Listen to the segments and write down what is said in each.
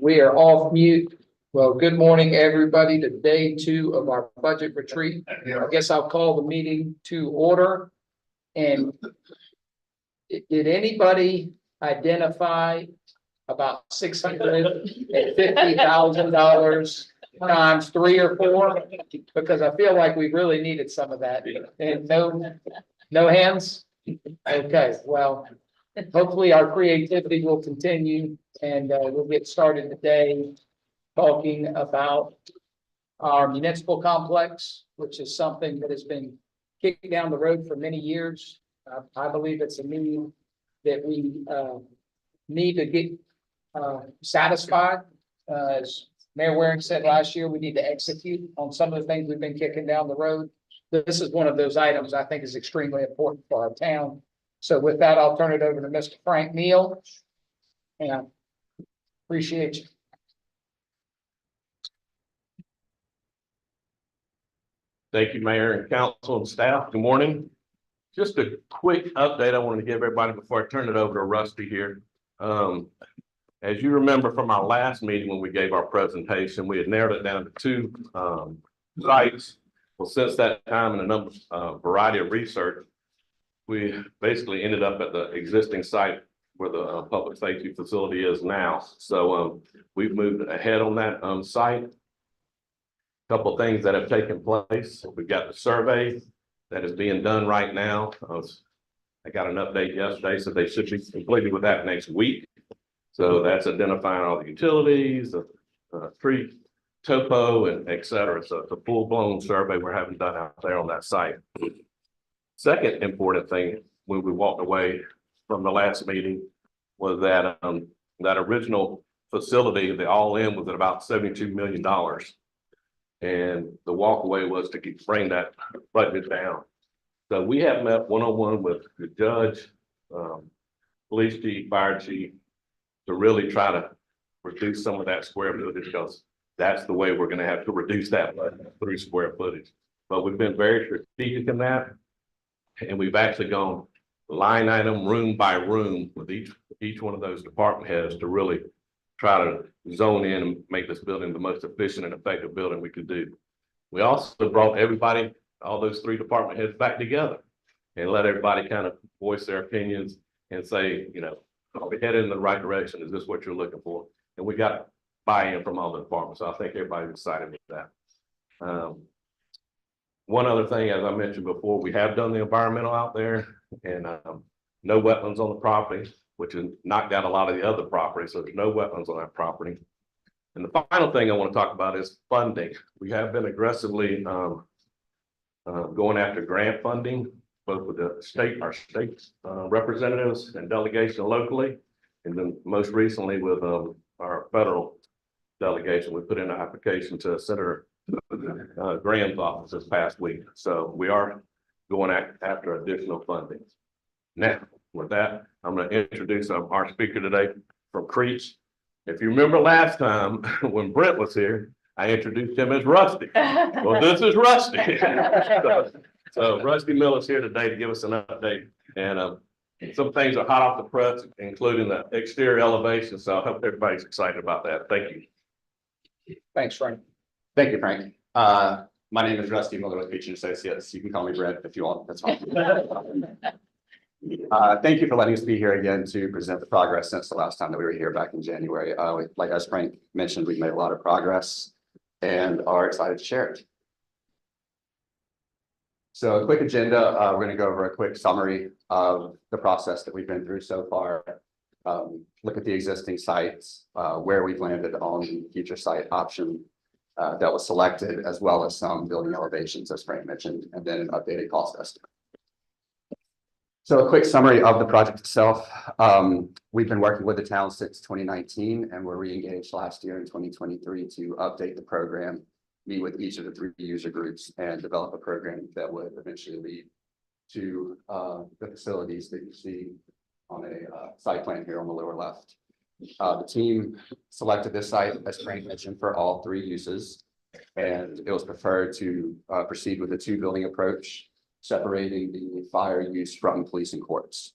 We are off mute. Well, good morning, everybody, to day 2 of our budget retreat. I guess I'll call the meeting to order. And did anybody identify about $650,000 times 3 or 4? Because I feel like we really needed some of that. And no hands? Okay, well, hopefully our creativity will continue and we'll get started today talking about our municipal complex, which is something that has been kicked down the road for many years. I believe it's a need that we need to get satisfied. As Mayor Waring said last year, we need to execute on some of the things we've been kicking down the road. This is one of those items I think is extremely important for our town. So with that, I'll turn it over to Mr. Frank Neal. And appreciate you. Thank you, Mayor and Council and staff. Good morning. Just a quick update I wanted to give everybody before I turn it over to Rusty here. As you remember from our last meeting when we gave our presentation, we had narrowed it down to 2 sites. Well, since that time and a variety of research, we basically ended up at the existing site where the public safety facility is now. So we've moved ahead on that site. Couple of things that have taken place. We've got the survey that is being done right now. I got an update yesterday, so they should be completed with that next week. So that's identifying all the utilities, the tree topo, and et cetera. So it's a full-blown survey we're having done out there on that site. Second important thing when we walked away from the last meeting was that that original facility, the all-in was at about $72 million. And the walkaway was to bring that budget down. So we have met one-on-one with the judge, police chief, fire chief, to really try to reduce some of that square footage, because that's the way we're going to have to reduce that through square footage. But we've been very strategic in that. And we've actually gone line item, room by room with each one of those department heads to really try to zone in and make this building the most efficient and effective building we could do. We also brought everybody, all those 3 department heads back together and let everybody kind of voice their opinions and say, you know, are we headed in the right direction? Is this what you're looking for? And we got buy-in from all the departments. So I think everybody's excited with that. One other thing, as I mentioned before, we have done the environmental out there and no wetlands on the property, which has knocked out a lot of the other properties. So there's no wetlands on that property. And the final thing I want to talk about is funding. We have been aggressively going after grant funding, both with the our state representatives and delegation locally. And then most recently with our federal delegation, we put in an application to Senator Graham's office this past week. So we are going after additional funding. Now, with that, I'm going to introduce our speaker today from Creech. If you remember last time when Brent was here, I introduced him as Rusty. Well, this is Rusty. so Rusty Miller's here today to give us an update. And some things are hot off the press, including the exterior elevation. So I hope everybody's excited about that. Thank you. Thanks, Frank. Thank you, Frank. My name is Rusty Miller with Creech & Associates. You can call me Brent if you want. That's fine. Thank you for letting us be here again to present the progress since the last time that we were here back in January. Like as Frank mentioned, we've made a lot of progress and are excited to share it. So a quick agenda, we're going to go over a quick summary of the process that we've been through so far. Look at the existing sites, where we've landed on the future site option that was selected, as well as some building elevations, as Frank mentioned, and then an updated cost estimate. So a quick summary of the project itself. We've been working with the town since 2019 and were re-engaged last year in 2023 to update the program, meet with each of the 3 user groups and develop a program that would eventually lead to the facilities that you see on a site plan here on the lower left. The team selected this site, as Frank mentioned, for all 3 uses, and it was preferred to proceed with a 2 building approach, separating the fire use from police and courts.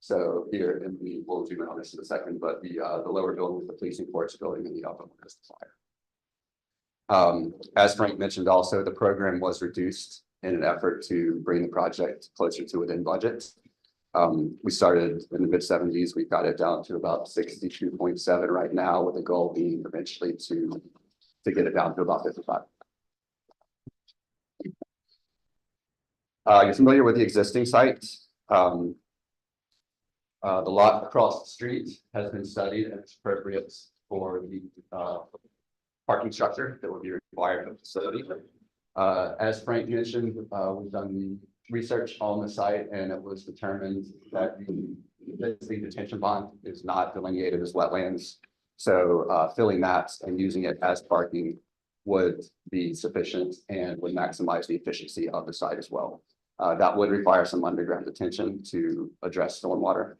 So here, and we will zoom in on this in a second, but the lower building is the police and courts building, and the upper one is the fire. As Frank mentioned, also, the program was reduced in an effort to bring the project closer to within budget. We started in the mid-70s. We've got it down to about 62.7 right now, with the goal being eventually to get it down to about 55. You're familiar with the existing site. The lot across the street has been studied, and it's appropriate for the parking structure that would be required of the facility. As Frank mentioned, we've done the research on the site, and it was determined that the existing detention pond is not delineated as wetlands. So filling that and using it as parking would be sufficient and would maximize the efficiency of the site as well. That would require some underground detention to address stormwater.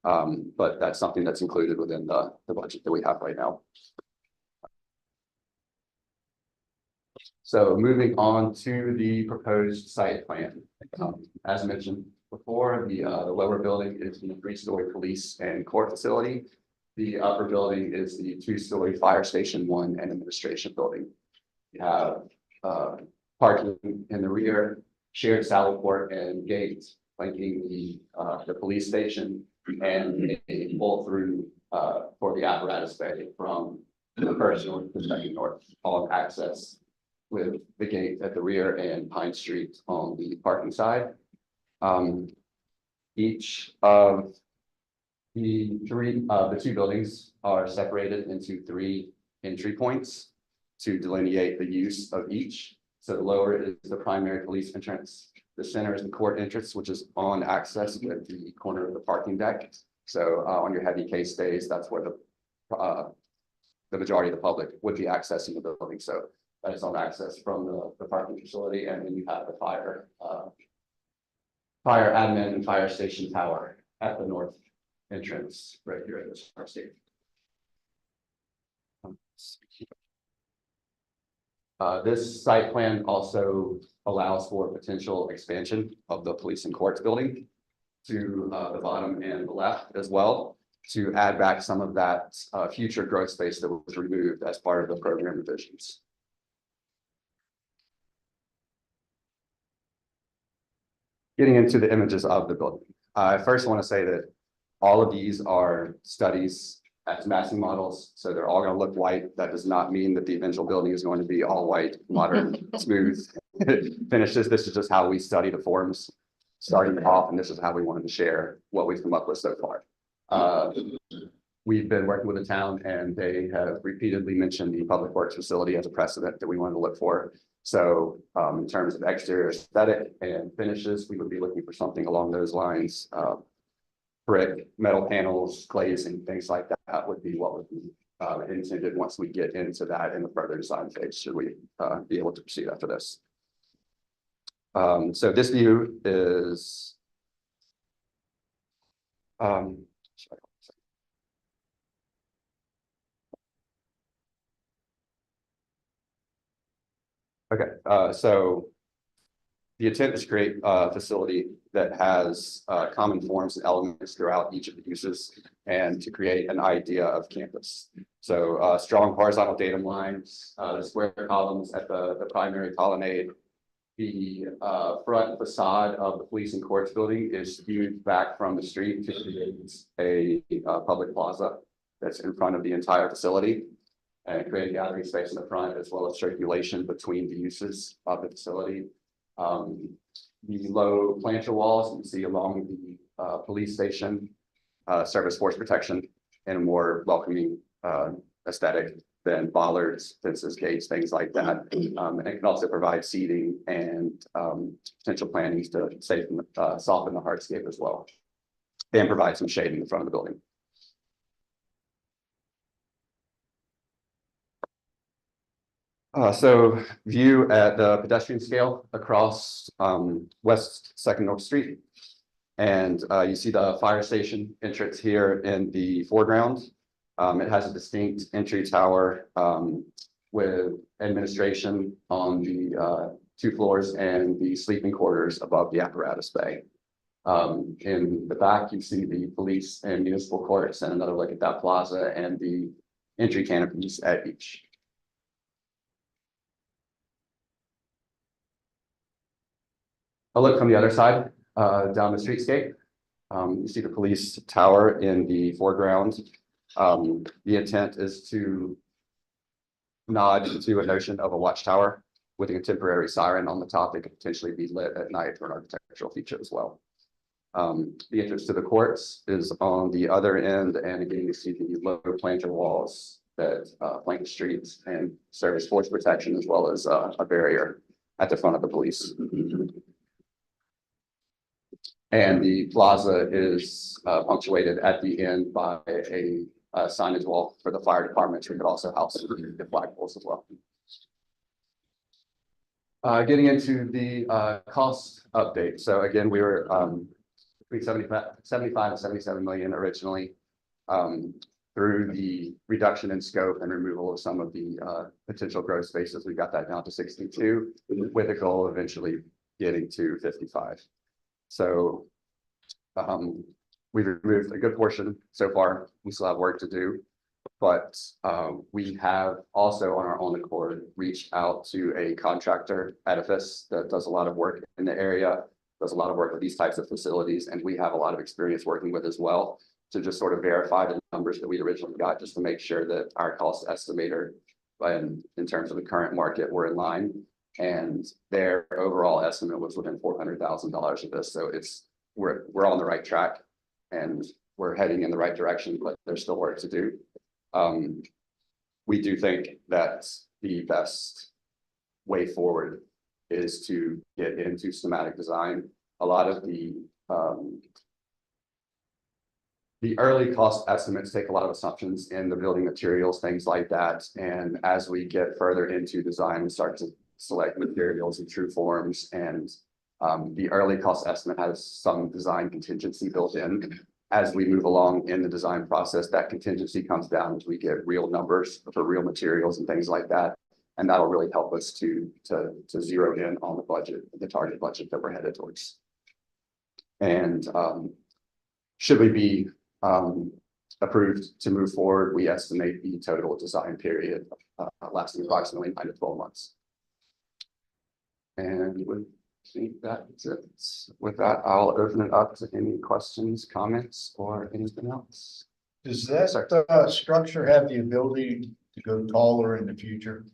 But that's something that's included within the budget that we have right now. So moving on to the proposed site plan. As mentioned before, the lower building is the 3-story police and court facility. The upper building is the 2-story fire station 1 and administration building. We have parking in the rear, shared sally port and gates linking the police station, and a pull through for the apparatus bay from the first north to the second north, all access with the gate at the rear and Pine Street on the parking side. Each of the two buildings are separated into 3 entry points to delineate the use of each. So the lower is the primary police entrance. The center is the court entrance, which is on access with the corner of the parking deck. So on your heavy case days, that's where the majority of the public would be accessing the building. So that is on access from the parking facility, and then you have the fire admin and fire station tower at the north entrance right here at this fire station. This site plan also allows for potential expansion of the police and courts building to the bottom and the left as well, to add back some of that future growth space that was removed as part of the program revisions. Getting into the images of the building. I first want to say that all of these are studies as massing models, so they're all going to look white. That does not mean that the eventual building is going to be all white, modern, smooth finishes. This is just how we study the forms starting off, and this is how we wanted to share what we've come up with so far. We've been working with the town, and they have repeatedly mentioned the public works facility as a precedent that we wanted to look for. So in terms of exterior aesthetic and finishes, we would be looking for something along those lines. Brick, metal panels, glazing, things like that would be what would be intended once we get into that in the further design phase, should we be able to proceed after this. So this view is okay, so the intent is to create a facility that has common forms and elements throughout each of the uses, and to create an idea of campus. So strong horizontal datum lines, the square columns at the primary colonnade. The front facade of the police and courts building is skewed back from the street to create a public plaza that's in front of the entire facility, and create gathering space in the front, as well as circulation between the uses of the facility. The low planter walls you can see along the police station service force protection in a more welcoming aesthetic than bollards, fences, gates, things like that. And it can also provide seating and potential plantings to soften the hardscape as well, and provide some shade in the front of the building. So view at the pedestrian scale across West 2nd North Street. And you see the fire station entrance here in the foreground. It has a distinct entry tower with administration on the 2 floors and the sleeping quarters above the apparatus bay. In the back, you see the police and municipal courts and another look at that plaza and the entry canopies at each. A look from the other side, down the streetscape. You see the police tower in the foreground. The intent is to nod to a notion of a watchtower with a contemporary siren on the top that could potentially be lit at night for an architectural feature as well. The entrance to the courts is on the other end, and again, you see the low planter walls that flank the streets and serve as force protection as well as a barrier at the front of the police. And the plaza is punctuated at the end by a signage wall for the fire department, which could also house the flagpoles as well. Getting into the cost update. So again, we were between 75 and 77 million originally. Through the reduction in scope and removal of some of the potential growth spaces, we got that down to 62 with a goal of eventually getting to 55. So we've removed a good portion so far. We still have work to do, but we have also on our own accord reached out to a contractor, Edifice, that does a lot of work in the area, does a lot of work with these types of facilities, and we have a lot of experience working with as well to just sort of verify the numbers that we originally got, just to make sure that our cost estimator in terms of the current market were in line. And their overall estimate was within $400,000 of this. So we're on the right track and we're heading in the right direction, but there's still work to do. We do think that the best way forward is to get into schematic design. A lot of the early cost estimates take a lot of assumptions in the building materials, things like that. And as we get further into design and start to select materials and true forms, and the early cost estimate has some design contingency built in. As we move along in the design process, that contingency comes down as we get real numbers for real materials and things like that. And that'll really help us to zero in on the budget, the target budget that we're headed towards. And should we be approved to move forward, we estimate the total design period lasting approximately 9 to 12 months. And we think that's it. With that, I'll open it up to any questions, comments, or anything else. Does that structure have the ability to go taller in the future?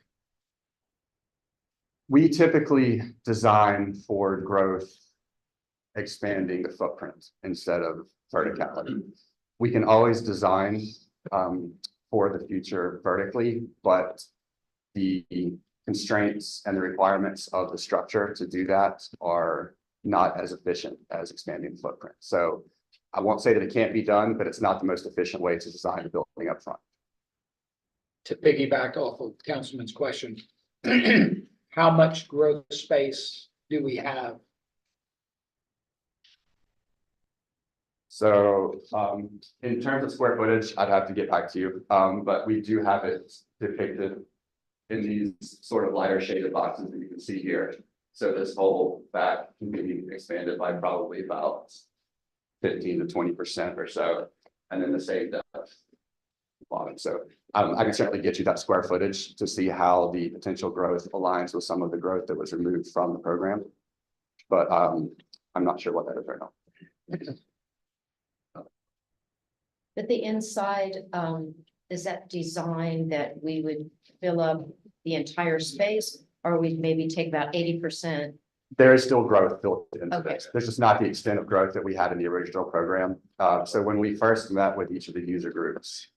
We typically design for growth, expanding the footprint instead of verticality. We can always design for the future vertically, but the constraints and the requirements of the structure to do that are not as efficient as expanding the footprint. So I won't say that it can't be done, but it's not the most efficient way to design a building up front. To piggyback off of Councilman's question, how much growth space do we have? So in terms of square footage, I'd have to get back to you, but we do have it depicted in these sort of lighter shaded boxes that you can see here. So this whole back can be expanded by probably about 15 to 20% or so, and then the same depth bottom. So I can certainly get you that square footage to see how the potential growth aligns with some of the growth that was removed from the program, but I'm not sure what that is right now. But the inside, is that design that we would fill up the entire space, or we maybe take about 80%? There is still growth built into Okay. this. There's just not the extent of growth that we had in the original program. So when we first met with each of the user groups,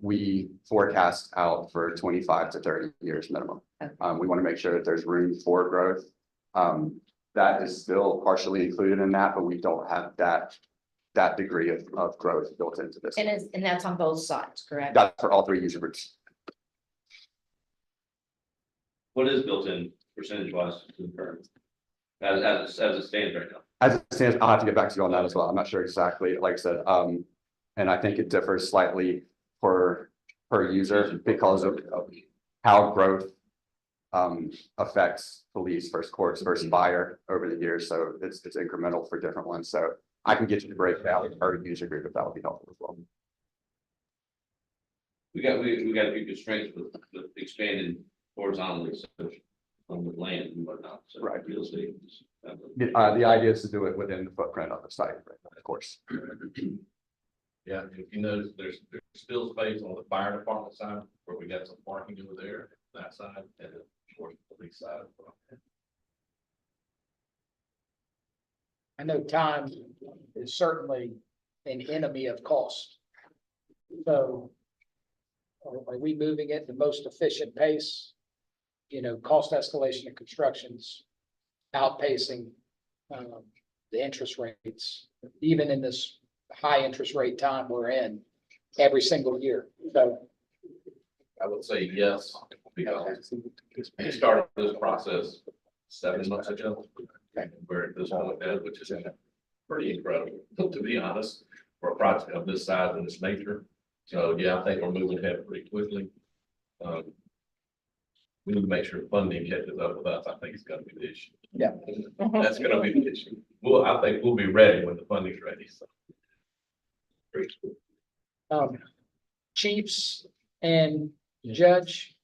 we forecast out for 25 to 30 years minimum. Okay. We want to make sure that there's room for growth. That is still partially included in that, but we don't have that degree of growth built into this. And that's on both sides, correct? That's for all three user groups. What is built in percentage wise to the current? As it stands right now? As it stands, I'll have to get back to you on that as well. I'm not sure exactly, like I said, and I think it differs slightly per user because of how growth affects police versus courts versus fire over the years, so it's incremental for different ones, so I can get you the breakdown or user group if that would be helpful as well. We got a few constraints with expanding horizontally, so on the land and whatnot, so. Right. Real estate. The idea is to do it within the footprint of the site, of course. Yeah, if you notice, there's still space on the fire department side where we got some parking over there, that side, and the short police side. I know time is certainly an enemy of cost. So are we moving at the most efficient pace? You know, cost escalation of constructions outpacing the interest rates, even in this high interest rate time we're in every single year. So I would say yes, because we started this process 7 months ago. And we're at this point now, which is pretty incredible, to be honest, for a project of this size and this nature. So, yeah, I think we're moving ahead pretty quickly. We need to make sure funding catches up with us. I think it's gonna be the issue. Yeah. That's gonna be the issue. Well, I think we'll be ready when the funding's ready, so. Great. Chiefs and Judge,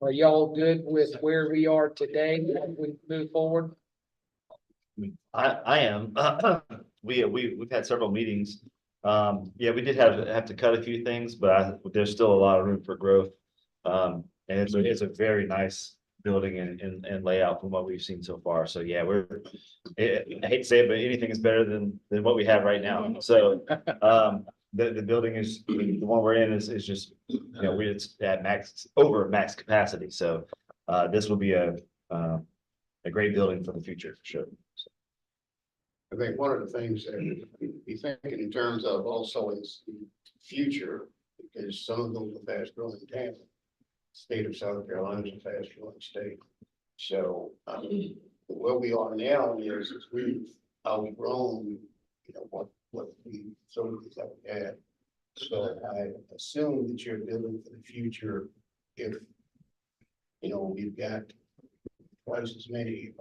are y'all good with where we are today as we move forward? I am. We've had several meetings. Yeah, we did have to cut a few things, but there's still a lot of room for growth. And it's a very nice building and layout from what we've seen so far. So yeah, I hate to say it, but anything is better than what we have right now. So the building is, the one we're in is just, you know, it's at over max capacity. So this will be a great building for the future, for sure. So. I think one of the things that we thinking in terms of also is the future, because some of those are fast growing towns. State of South Carolina is a fast growing state. So where we are now is we've outgrown, you know, what we facilities that we had. So I assume that you're building for the future if, you know, we've got twice as many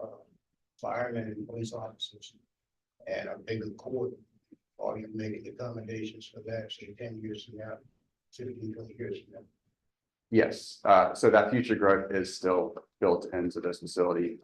firemen and police officers and a bigger court. Are you making accommodations for that, say 10 years from now, 15, 20 years from now? Yes, so that future growth is still built into this facility,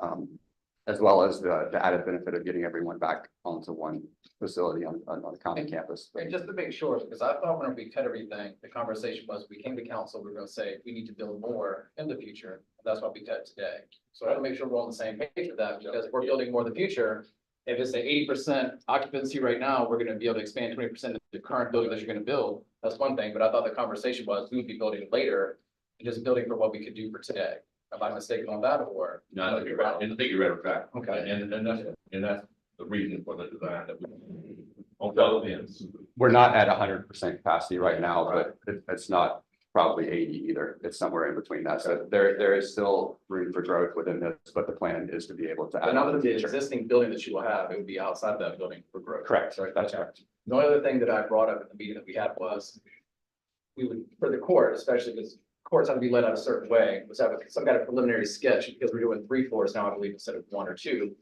as well as the added benefit of getting everyone back onto one facility on the county campus. And just to make sure, because I thought when we cut everything, the conversation was, we came to council, we were gonna say, we need to build more in the future. That's why we cut today. So I want to make sure we're on the same page with that, because if we're building more in the future, if it's an 80% occupancy right now, we're gonna be able to expand 20% of the current building that you're gonna build. That's one thing, but I thought the conversation was, we would be building later, and just building for what we could do for today. Am I mistaken on that, or? No, I think you're right. I think you're right, back. Okay. And that's the reason for the design that we, on both ends. We're not at 100% capacity right now, but it's not probably 80 either. It's somewhere in between that. So there is still room for growth within this, but the plan is to be able to But add. now that the existing building that you will have, it would be outside that building for growth. Correct, Right? that's Okay. correct. The only other thing that I brought up at the meeting that we had was, we would, for the court, especially because courts have to be let out a certain way, was have some kind of preliminary sketch, because we're doing 3 floors now, I believe, instead of 1 or 2.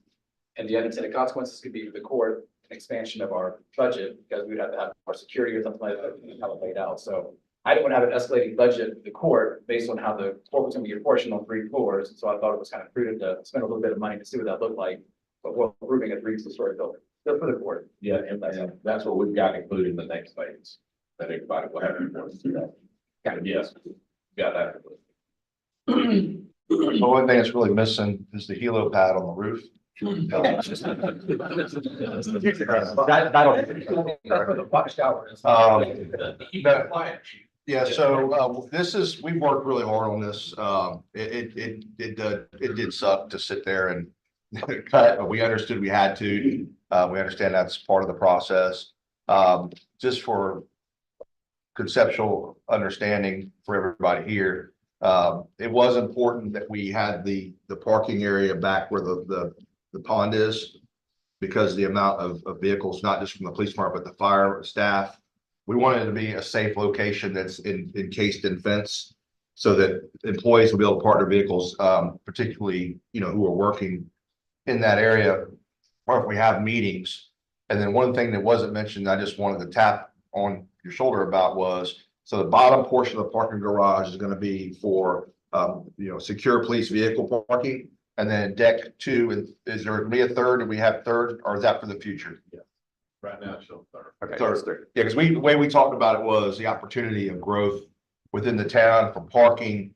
And the unintended consequences could be for the court, an expansion of our budget, because we'd have to have more security or something like that, have it laid out. So I don't want to have an escalating budget for the court based on how the court was going to be apportioned on 3 floors. So I thought it was kind of prudent to spend a little bit of money to see what that looked like, but we're approving a 3-story building, just for the court. Yeah, and that's what we've got included in the next phase, that everybody will have. And yes, got that. The one thing that's really missing is the helo pad on the roof. Yeah, so we worked really hard on this. It did suck to sit there and cut, but we understood we had to. We understand that's part of the process. Just for conceptual understanding for everybody here, it was important that we had the parking area back where the pond is, because the amount of vehicles, not just from the police department, but the fire staff. We wanted it to be a safe location that's encased in fence. so that employees will be able to park their vehicles, particularly, you know, who are working in that area, or if we have meetings. And then one thing that wasn't mentioned, I just wanted to tap on your shoulder about was, so the bottom portion of the parking garage is gonna be for, you know, secure police vehicle parking. And then deck two, and is there gonna be a third, and we have third, or is that for the future? Right now, so third. Okay, Third. yes, sir. Yeah, because the way we talked about it was the opportunity of growth within the town for parking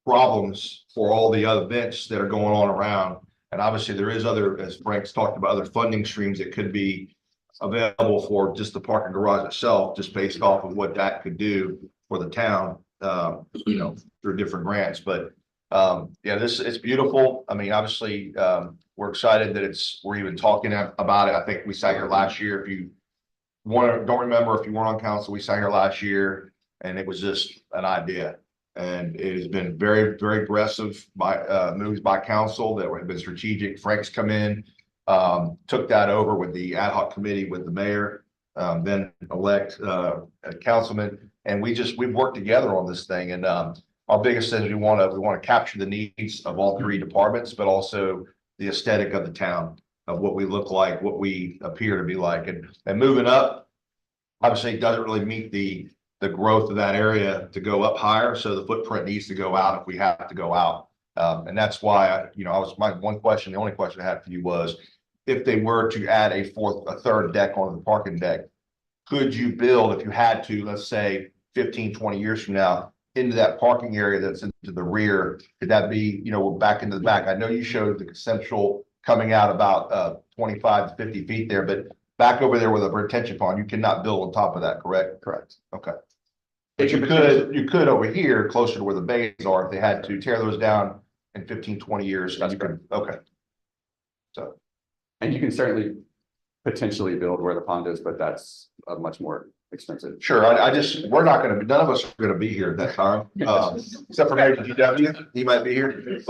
problems for all the other events that are going on around. And obviously there is other, as Frank's talked about, other funding streams that could be available for just the parking garage itself, just based off of what that could do for the town, you know, through different grants. But yeah, it's beautiful. I mean, obviously, we're excited that we're even talking about it. I think we sat here last year. If you don't remember, if you weren't on council, we sat here last year and it was just an idea. And it has been very, very aggressive by moves by council that have been strategic. Frank's come in, took that over with the ad hoc committee with the mayor, then elect a councilman. And we've worked together on this thing. And our biggest thing is we want to capture the needs of all three departments, but also the aesthetic of the town, of what we look like, what we appear to be like. And moving up, obviously it doesn't really meet the growth of that area to go up higher. So the footprint needs to go out if we have to go out. And that's why, my one question, the only question I had for you was, if they were to add a third deck on the parking deck, could you build, if you had to, let's say 15, 20 years from now, into that parking area that's into the rear? Could that be, back into the back? I know you showed the conceptual coming out about 25 to 50 feet there, but back over there with a retention pond, you cannot build on top of that, correct? Correct. Okay. But you could over here, closer to where the bays are, if they had to tear those down in 15, 20 years. That's you could, okay. So, And you can certainly potentially build where the pond is, but that's much more expensive. sure, we're not gonna, none of us are gonna be here at that time, except for Mayor GW, he might be here,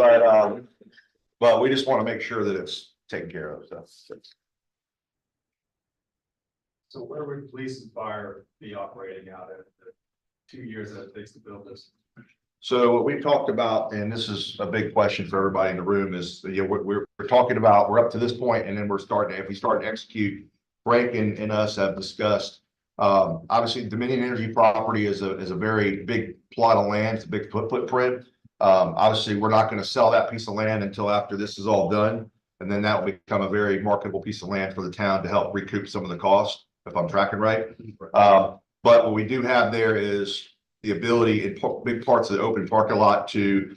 but we just wanna make sure that it's taken care of, so. So where would police and fire be operating out at the 2 years that it takes to build this? So what we talked about, and this is a big question for everybody in the room, is, we're talking about, we're up to this point, and then if we start to execute, Frank and us have discussed, obviously Dominion Energy property is a very big plot of land, it's a big footprint. Obviously, we're not gonna sell that piece of land until after this is all done, and then that will become a very marketable piece of land for the town to help recoup some of the cost, if I'm tracking right. But what we do have there is the ability in big parts of the open parking lot to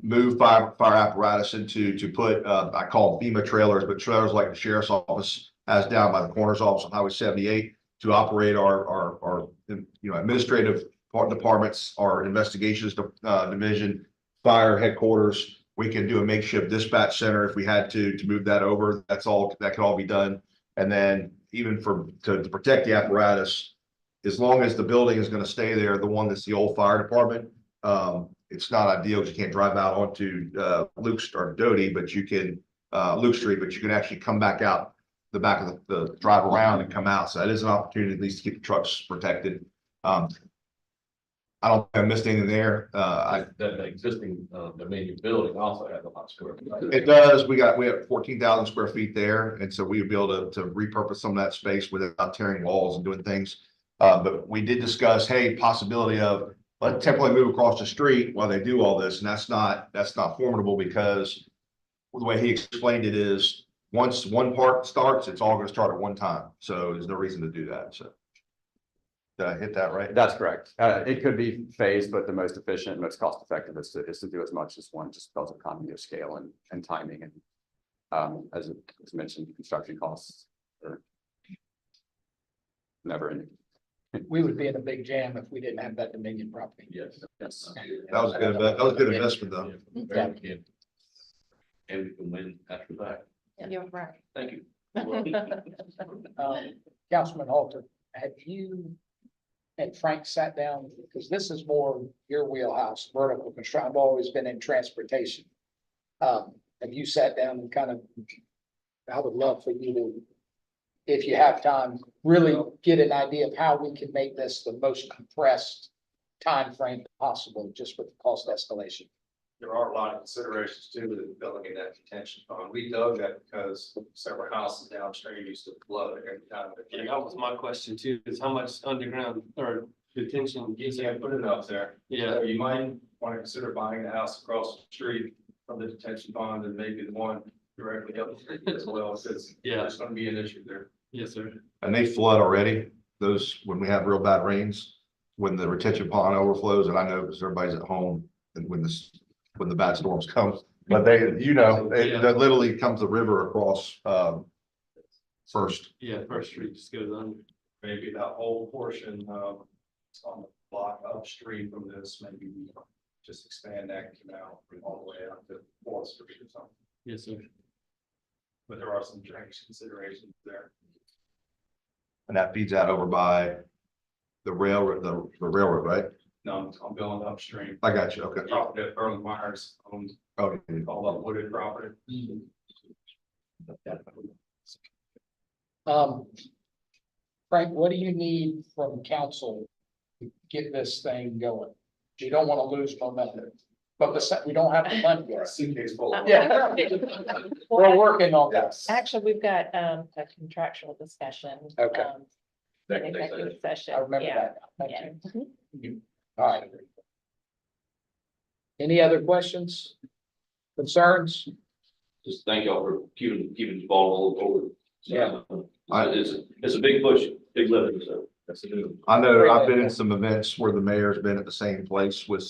move fire apparatus to put, I call them FEMA trailers, but trailers like the sheriff's office has down by the coroner's office on Highway 78 to operate our administrative departments, our investigations division, fire headquarters. We can do a makeshift dispatch center if we had to move that over. That could all be done. And then even to protect the apparatus, as long as the building is going to stay there, the one that's the old fire department, it's not ideal because you can't drive out onto Luke or Doty, but you can Luke Street, but you can actually come back out the back of the drive around and come out. So that is an opportunity at least to keep the trucks protected. I don't think I missed anything there. The existing Dominion building also has a lot of square. It does. We have 14,000 square feet there. And so we would be able to repurpose some of that space without tearing walls and doing things. But we did discuss, hey, possibility of let's temporarily move across the street while they do all this. And that's not formidable, because the way he explained it is once one part starts, it's all going to start at one time. So there's no reason to do that. So did I hit that right? That's correct. It could be phased, but the most efficient, most cost effective is to do as much as one, just because of economy of scale and timing. And as mentioned, construction costs are never ending. We would be in a big jam if we didn't have that Dominion property. Yes. Yes. That was good. That was good investment though. Very good. And we can win after that. You're right. Thank you. Councilman Halter, have you and Frank sat down, because this is more your wheelhouse, vertical construction. I've always been in transportation. Have you sat down and I would love for you to, if you have time, really get an idea of how we can make this the most compressed time frame possible, just with the cost escalation. There are a lot of considerations too with building in that detention pond. We dug that because several houses downstream used to flood every time. Yeah, that was my question too, is how much underground or detention You is can't put it up there. Yeah, So you might want to consider buying the house across the street from the detention pond and maybe the one directly up the street as well, since Yeah. there's gonna be an issue there. yes, sir. And they flood already, those, when we have real bad rains, when the retention pond overflows, and I know because everybody's at home, and when the bad storms come, but they, that literally comes the river across, First. Yeah, First Street just goes under. Maybe that whole portion, on the block upstream from this, maybe we just expand that canal all the way out to Fourth Street or something. Yes, sir. But there are some drainage considerations there. And that feeds out over by the railroad, the railroad, right? No, I'm going upstream. I got you, okay. Property that Erlen Myers owns, Okay. all that wooded property. Frank, what do you need from council to get this thing going? You don't want to lose momentum, but we don't have the money yet. Suitcase full. Yeah. We're working on this. Actually, we've got a contractual discussion. Okay. In executive session. I remember Yeah, that. Thank yeah. you. All right. Any other questions? Concerns? Just thank y'all for keeping involved all over. Yeah. It's a big push, big lift, so that's a new. I know I've been in some events where the mayor's been at the same place with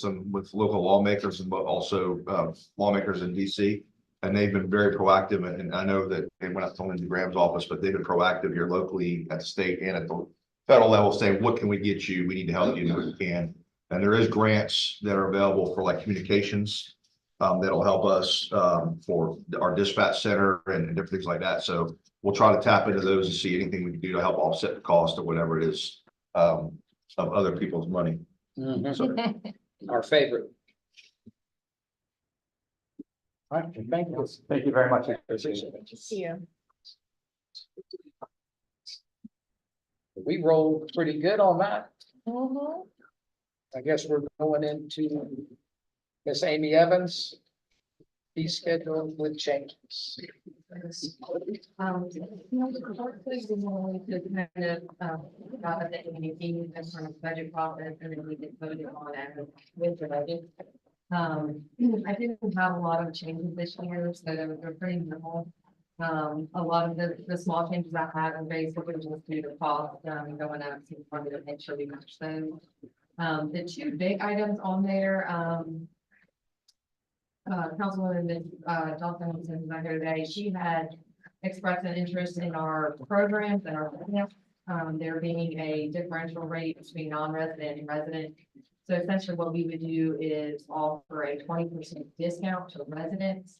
local lawmakers and but also lawmakers in DC. And they've been very proactive, and I know that they went up to Lindsey Graham's office, but they've been proactive here locally at the state and at the federal level saying, what can we get you? We need to help you if we can. And there is grants that are available for like communications that'll help us for our dispatch center and different things like that. So we'll try to tap into those and see anything we can do to help offset the cost of whatever it is of other people's money. So Our favorite. All right, thank you. Thank you very much. Appreciate it. See you. We rolled pretty good on that. Mhm. I guess we're going into Miss Amy Evans. Fee schedule with changes. About the MEP as part of budget process, and then we get voted on as with the budget. I didn't have a lot of changes this year, so they're pretty minimal. A lot of the small changes I had are basically just due to cost, going up, so we wanted to make sure we match those. The two big items on there, Councilwoman, Johnson was not here today. She had expressed an interest in our programs and our grants. There being a differential rate between non-resident and resident. So essentially what we would do is offer a 20% discount to residents.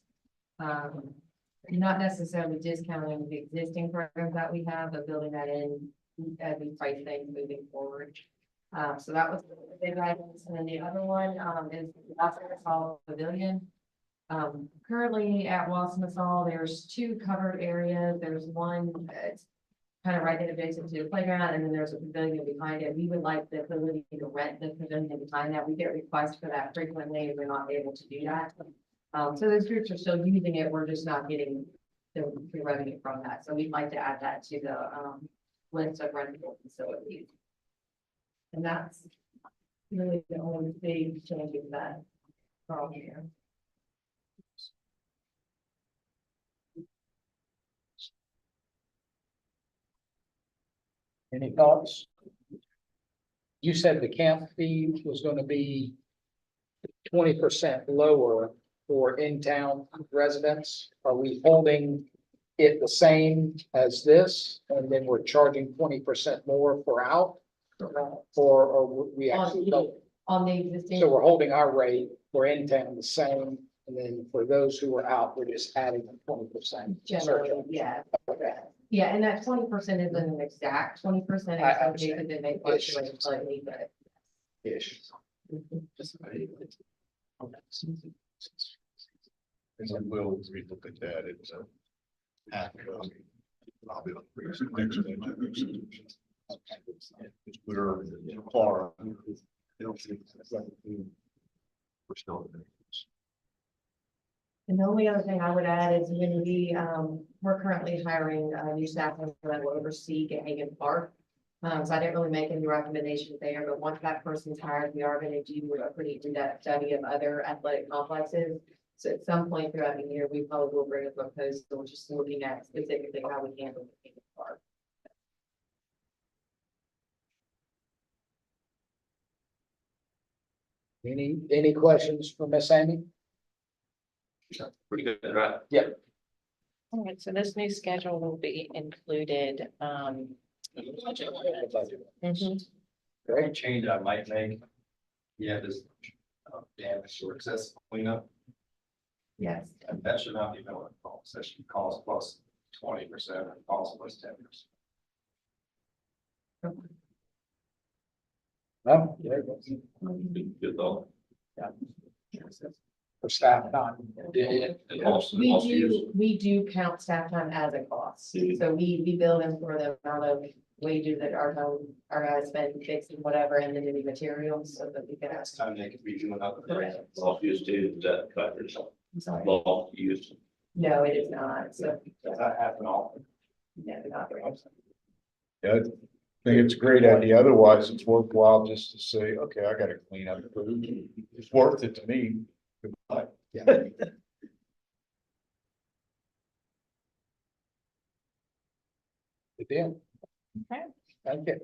Not necessarily discounting the existing programs that we have, but building that in as we price things moving forward. So that was the big items. And then the other one is the Wassamasaw Pavilion. Currently at Wassamasaw, there's two covered areas. There's one that's kind of right adjacent to the playground, and then there's a pavilion behind it. We would like the ability to rent the pavilion behind that. We get requests for that frequently, and we're not able to do that. So those groups are still using it. We're just not getting the revenue from that. So we'd like to add that to the list of rental facilities. And that's really the only big changes that are on here. Any thoughts? You said the camp fee was gonna be 20% lower for in-town residents. Are we holding it the same as this? And then we're charging 20% more for out? Or are we actually, On the existing. so we're holding our rate for in-town the same, and then for those who are out, we're just adding 20%. Generally, yeah. Yeah, and that 20% isn't an exact 20%. I It's okay, because it may fluctuate slightly, but. Ish. And then we'll relook at that, it's I'll be able to bring some next. We're far We're still. And the only other thing I would add is when we're currently hiring a new staff member that will oversee Gahagan Park. So I didn't really make any recommendations there, but once that person's hired, we are gonna do a pretty in-depth study of other athletic complexes. So at some point throughout the year, we probably will bring a proposal just looking at specifically how we handle the Gahagan Park. Any questions for Miss Amy? Pretty good, right? All right, so this new schedule will be included, mhm. Great change I might make. Yeah, this damage or excessive cleanup, Yes. and that should not be going cost. That should be cost plus 20% and cost plus 10%. No, there it goes. Good thought. For staff time. We do count staff time as a cost. So we bill them for the amount of wages that our guys spend fixing whatever and then any materials so that we can ask. Time they could be doing other Correct. things. Lost use too, that covers I'm sorry. lost use. No, it is not. So, Does that happen often? no, not very. Yeah, I think it's a great idea. Otherwise, it's worthwhile just to say, okay, I gotta clean up the food. It's worth it to me. Goodbye. Yeah. Good deal. Okay. Thank you.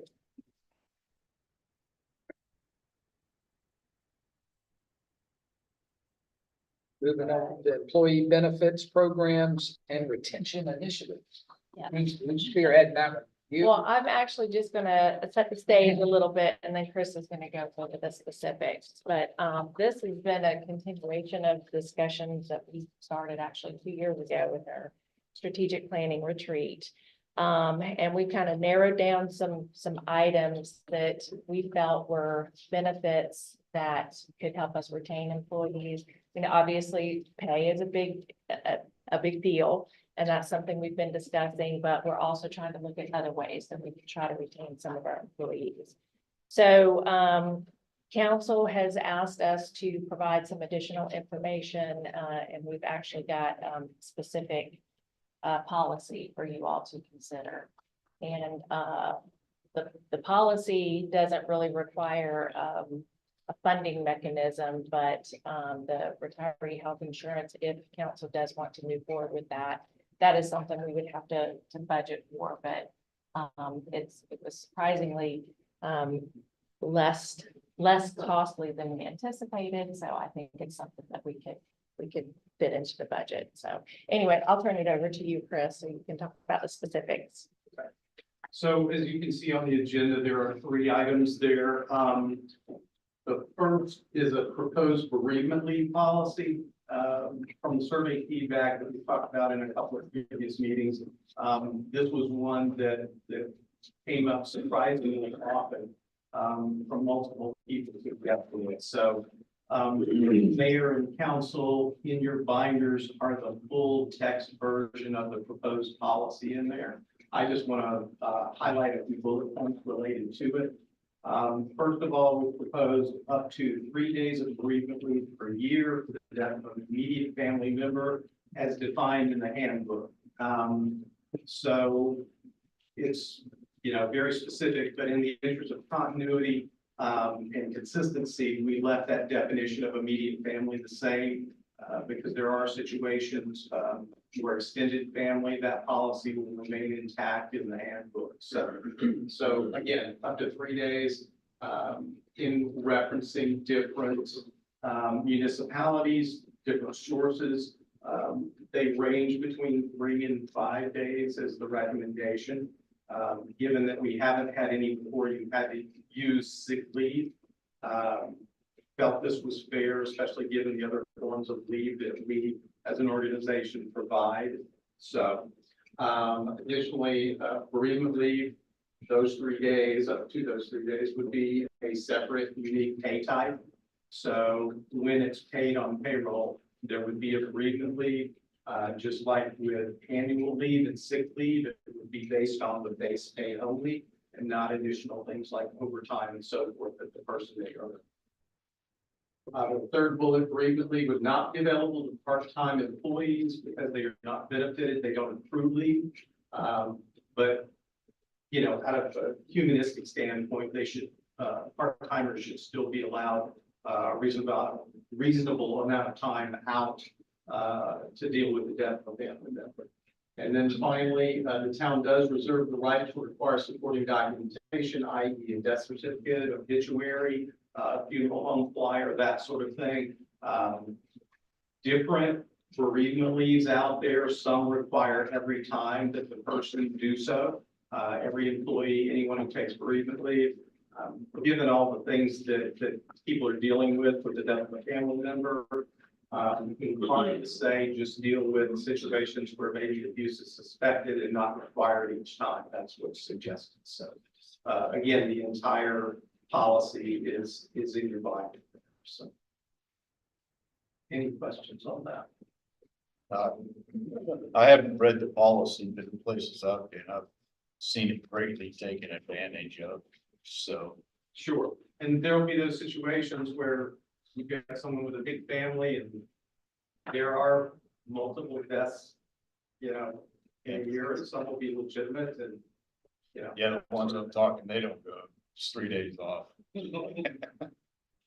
Moving on to employee benefits programs and retention initiatives. Yeah. Who's spearheading that one? You? Well, I'm actually just gonna set the stage a little bit and then Chris is gonna go over the specifics. But this has been a continuation of discussions that we started actually 2 years ago with our strategic planning retreat. And we kind of narrowed down some items that we felt were benefits that could help us retain employees. You know, obviously, pay is a big deal. And that's something we've been discussing, but we're also trying to look at other ways that we can try to retain some of our employees. So council has asked us to provide some additional information, and we've actually got specific policy for you all to consider. And the policy doesn't really require a funding mechanism, but the retiree health insurance, if council does want to move forward with that, that is something we would have to budget for, but it was surprisingly less costly than we anticipated. So I think it's something that we could fit into the budget. So anyway, I'll turn it over to you, Chris, so you can talk about the specifics. So as you can see on the agenda, there are 3 items there. The first is a proposed bereavement leave policy. From the survey feedback that we talked about in a couple of previous meetings, this was one that came up surprisingly often from multiple people who got to it. So mayor and council, in your binders are the full text version of the proposed policy in there. I just want to highlight a few bullet points related to it. First of all, we proposed up to 3 days of bereavement leave per year for the death of an immediate family member as defined in the handbook. So it's, very specific, but in the interest of continuity and consistency, we left that definition of immediate family the same because there are situations where extended family, that policy will remain intact in the handbook. So again, up to 3 days in referencing different municipalities, different sources. They range between 3 and 5 days as the recommendation. Given that we haven't had any before you had to use sick leave, felt this was fair, especially given the other forms of leave that we as an organization provide. So additionally, bereavement leave, those 3 days, up to those 3 days would be a separate unique pay type. So when it's paid on payroll, there would be a bereavement leave, just like with annual leave and sick leave, it would be based on the base pay only. and not additional things like overtime and so forth that the person may earn. The third bullet, bereavement leave would not be available to part-time employees because they are not benefited, they don't accrue leave. But, you know, out of a humanistic standpoint, they should, part-timers should still be allowed reasonable amount of time out to deal with the death of a family member. And then finally, the town does reserve the right to require supporting documentation, i.e. a death certificate, obituary, funeral home flyer, that sort of thing. Different bereavement leaves out there. Some require every time that the person do so. Every employee, anyone who takes bereavement leave, given all the things that people are dealing with the death of a family member, inclined to say just deal with situations where maybe abuse is suspected and not required each time. That's what's suggested. So again, the entire policy is in your binder. So any questions on that? I haven't read the policy, but the places up and I've seen it greatly taken advantage of, so. Sure. And there will be those situations where you've got someone with a big family and there are multiple deaths, you know, in a year, and some will be legitimate and, you know. Yeah, the ones I'm talking, they don't go, just 3 days off.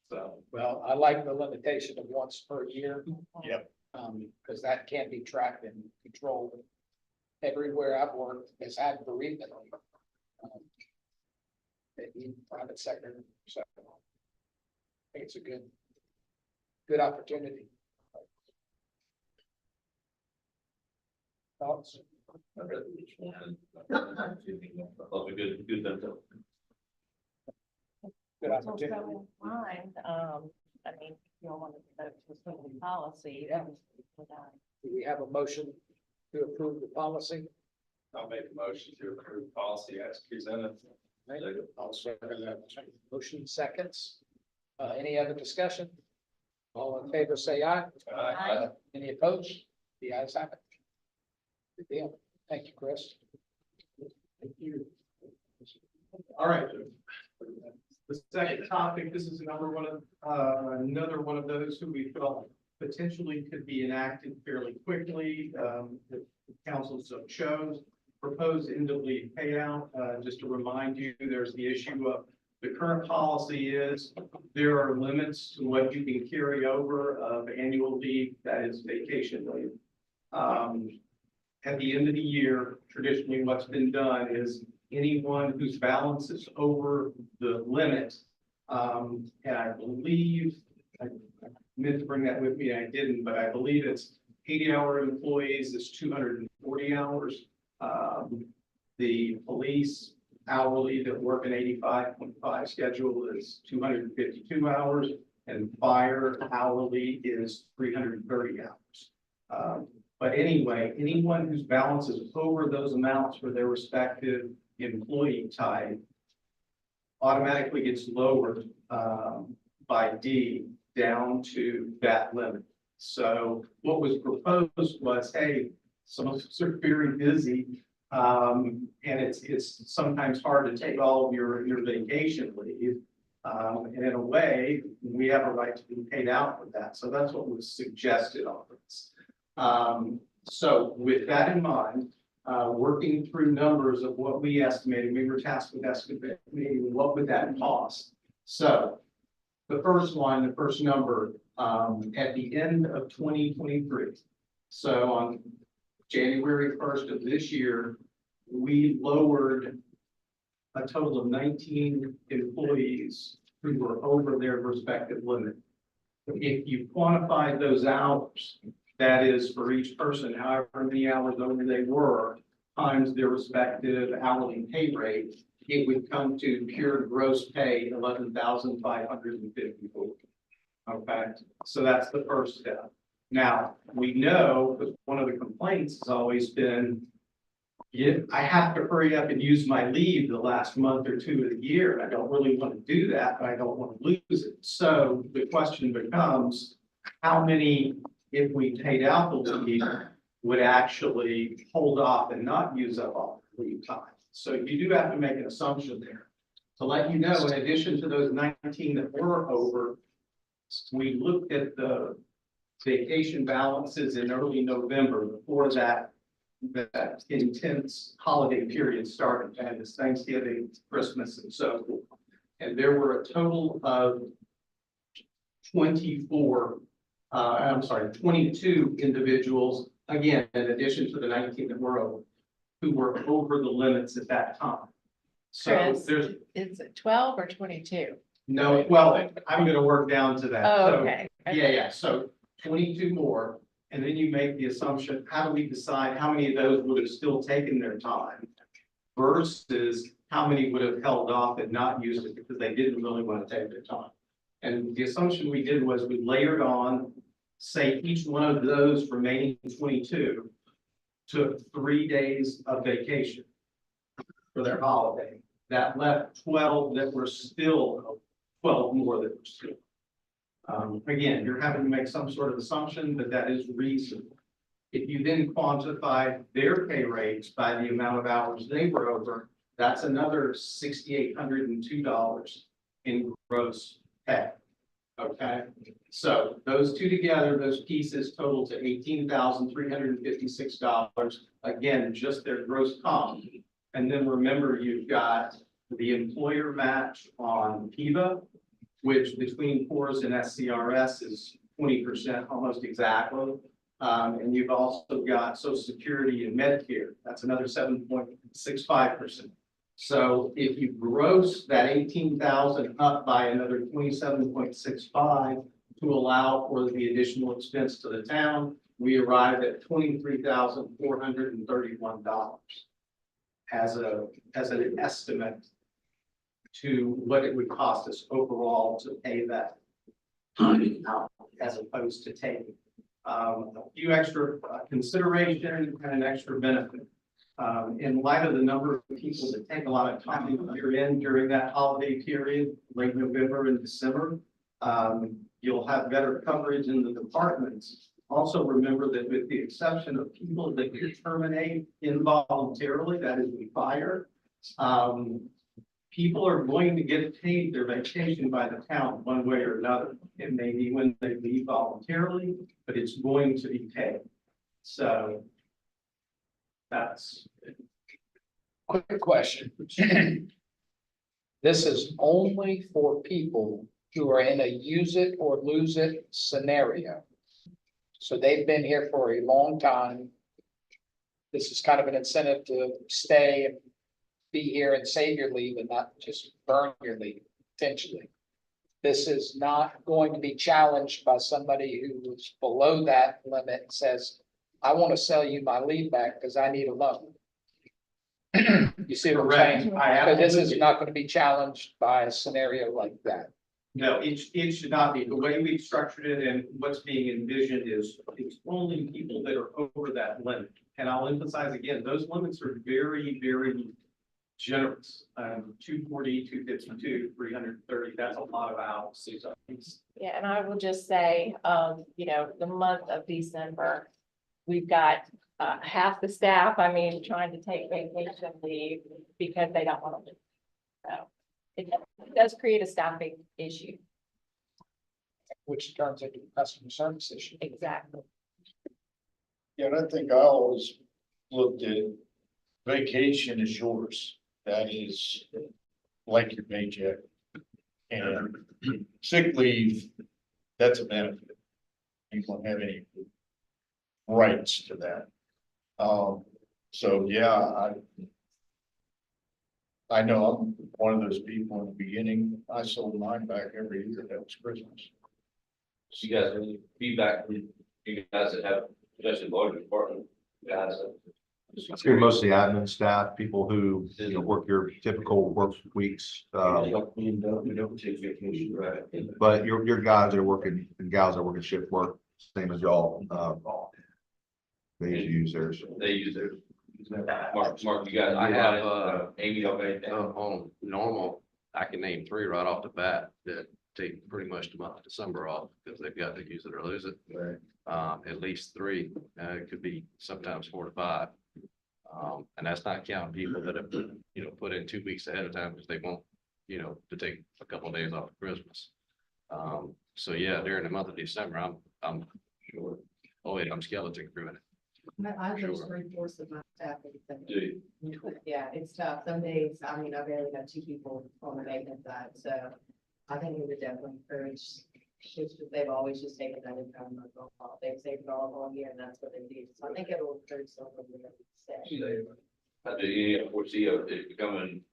So, Well, I like the limitation of once per year. Yep. Because that can be tracked and controlled. Everywhere I've worked has had bereavement leave. In private sector, so. I think it's a good opportunity. Thoughts? I read each one. Those are good them. Good opportunity. Also in mind, I mean, you don't want to vote to approve the policy. Do we have a motion to approve the policy? I'll make a motion to approve policy as presented. I'll second that. Motion seconds. Any other discussion? All in favor, say aye. Aye. Any opposed? The ayes have it. Good deal. Thank you, Chris. Thank you. all right. The second topic, this is another one of those who we felt potentially could be enacted fairly quickly, if the council so chose. Proposed end of leave payout, just to remind you, there's the issue of the current policy is there are limits to what you can carry over of annual leave, that is vacation leave. At the end of the year, traditionally what's been done is anyone whose balance is over the limit, and I believe, I meant to bring that with me, I didn't, but I believe it's 80-hour employees is 240 hours. The police hourly that work an 85.5 schedule is 252 hours, and fire hourly is 330 hours. But anyway, anyone whose balance is over those amounts for their respective employee type automatically gets lowered by D down to that limit. So what was proposed was, hey, some of us are very busy, and it's sometimes hard to take all of your vacation leave. And in a way, we have a right to be paid out for that. So that's what was suggested on this. So with that in mind, working through numbers of what we estimated, we were tasked with estimating what would that cost. So the first number, at the end of 2023. So on January 1st of this year, we lowered a total of 19 employees who were over their respective limit. If you quantify those hours, that is for each person, however many hours over they were, times their respective hourly pay rate, it would come to pure gross pay, 11,554. Okay, so that's the first step. Now, we know, because one of the complaints has always been, I have to hurry up and use my leave the last month or two of the year, and I don't really want to do that, but I don't want to lose it. So the question becomes, how many, if we paid out the leave, would actually hold off and not use up all the leave time? So you do have to make an assumption there. To let you know, in addition to those 19 that were over, we looked at the vacation balances in early November before that intense holiday period started, and it's Thanksgiving, Christmas, and so forth. And there were a total of 22 individuals, again, in addition to the 19 that were over, who were over the limits at that time. So Chris, there's is it 12 or 22? no, well, I'm gonna work down to that. Oh, So, okay. yeah, so 22 more, and then you make the assumption, how do we decide how many of those would have still taken their time? Versus how many would have held off and not used it because they didn't really want to take their time. And the assumption we did was we layered on, say, each one of those remaining 22 took 3 days of vacation for their holiday. That left 12 that were still, 12 more that were still. Again, you're having to make some sort of assumption, but that is reasonable. If you then quantify their pay rates by the amount of hours they were over, that's another $6,802 in gross pay. Okay, so those two together, those pieces total to $18,356. Again, just their gross comp. And then remember, you've got the employer match on PIVA, which between PORS and SCRS is 20% almost exactly. And you've also got Social Security and Medicare. That's another 7.65%. So if you gross that 18,000 up by another 27.65 to allow for the additional expense to the town, we arrive at $23,431 as an estimate to what it would cost us overall to pay that out as opposed to taking. A few extra consideration and an extra benefit. In light of the number of people that take a lot of time you're in during that holiday period, late November and December, you'll have better coverage in the departments. Also remember that with the exception of people that you terminate involuntarily, that is we fire, people are going to get paid their vacation by the town one way or another. It may be when they leave voluntarily, but it's going to be paid. So that's. Quick question. This is only for people who are in a use it or lose it scenario. So they've been here for a long time. This is kind of an incentive to stay and be here and save your leave and not just burn your leave potentially. This is not going to be challenged by somebody who was below that limit and says, I want to sell you my leave back because I need a loan. You see what I'm saying? So this is not going to be challenged by a scenario like that. No, it should not be. The way we've structured it and what's being envisioned is it's only people that are over that limit. And I'll emphasize again, those limits are very, very generous. 240, 252, 330, that's a lot of hours. Yeah, and I will just say, the month of December, we've got half the staff, trying to take vacation leave because they don't want to leave. So it does create a staffing issue. Which turns into a customer service issue. Exactly. Yeah, and I think I always looked at vacation is yours. That is like your paycheck. And sick leave, that's a benefit. You don't have any rights to that. So yeah, I know I'm one of those people in the beginning. I sold mine back every year. That was Christmas. You guys, any feedback from you guys that have, especially the larger department guys? It's gonna be mostly admin staff, people who, work your typical work weeks. We don't take vacation, right? But your guys that are working and gals that are working shift work, same as y'all, they use theirs. They use theirs. Mark, you guys. I have, Amy, okay. on normal, I can name 3 right off the bat that take pretty much the month of December off because they've got to use it or lose it. Right. At least 3, it could be sometimes 4 to 5. And that's not counting people that have, put in 2 weeks ahead of time because they want, to take a couple of days off for Christmas. So yeah, during the month of December, I'm sure, oh wait, I'm skeleton crewing it. I lose Sure. 3/4 of my staff. Do you? Yeah, it's tough. Some days, I mean, I barely have 2 people on the maintenance side, so I think we would definitely encourage. They've always just taken that in kind of off. They've saved it all year and that's what they do. So I think it'll encourage some of them to stay. Do you foresee it becoming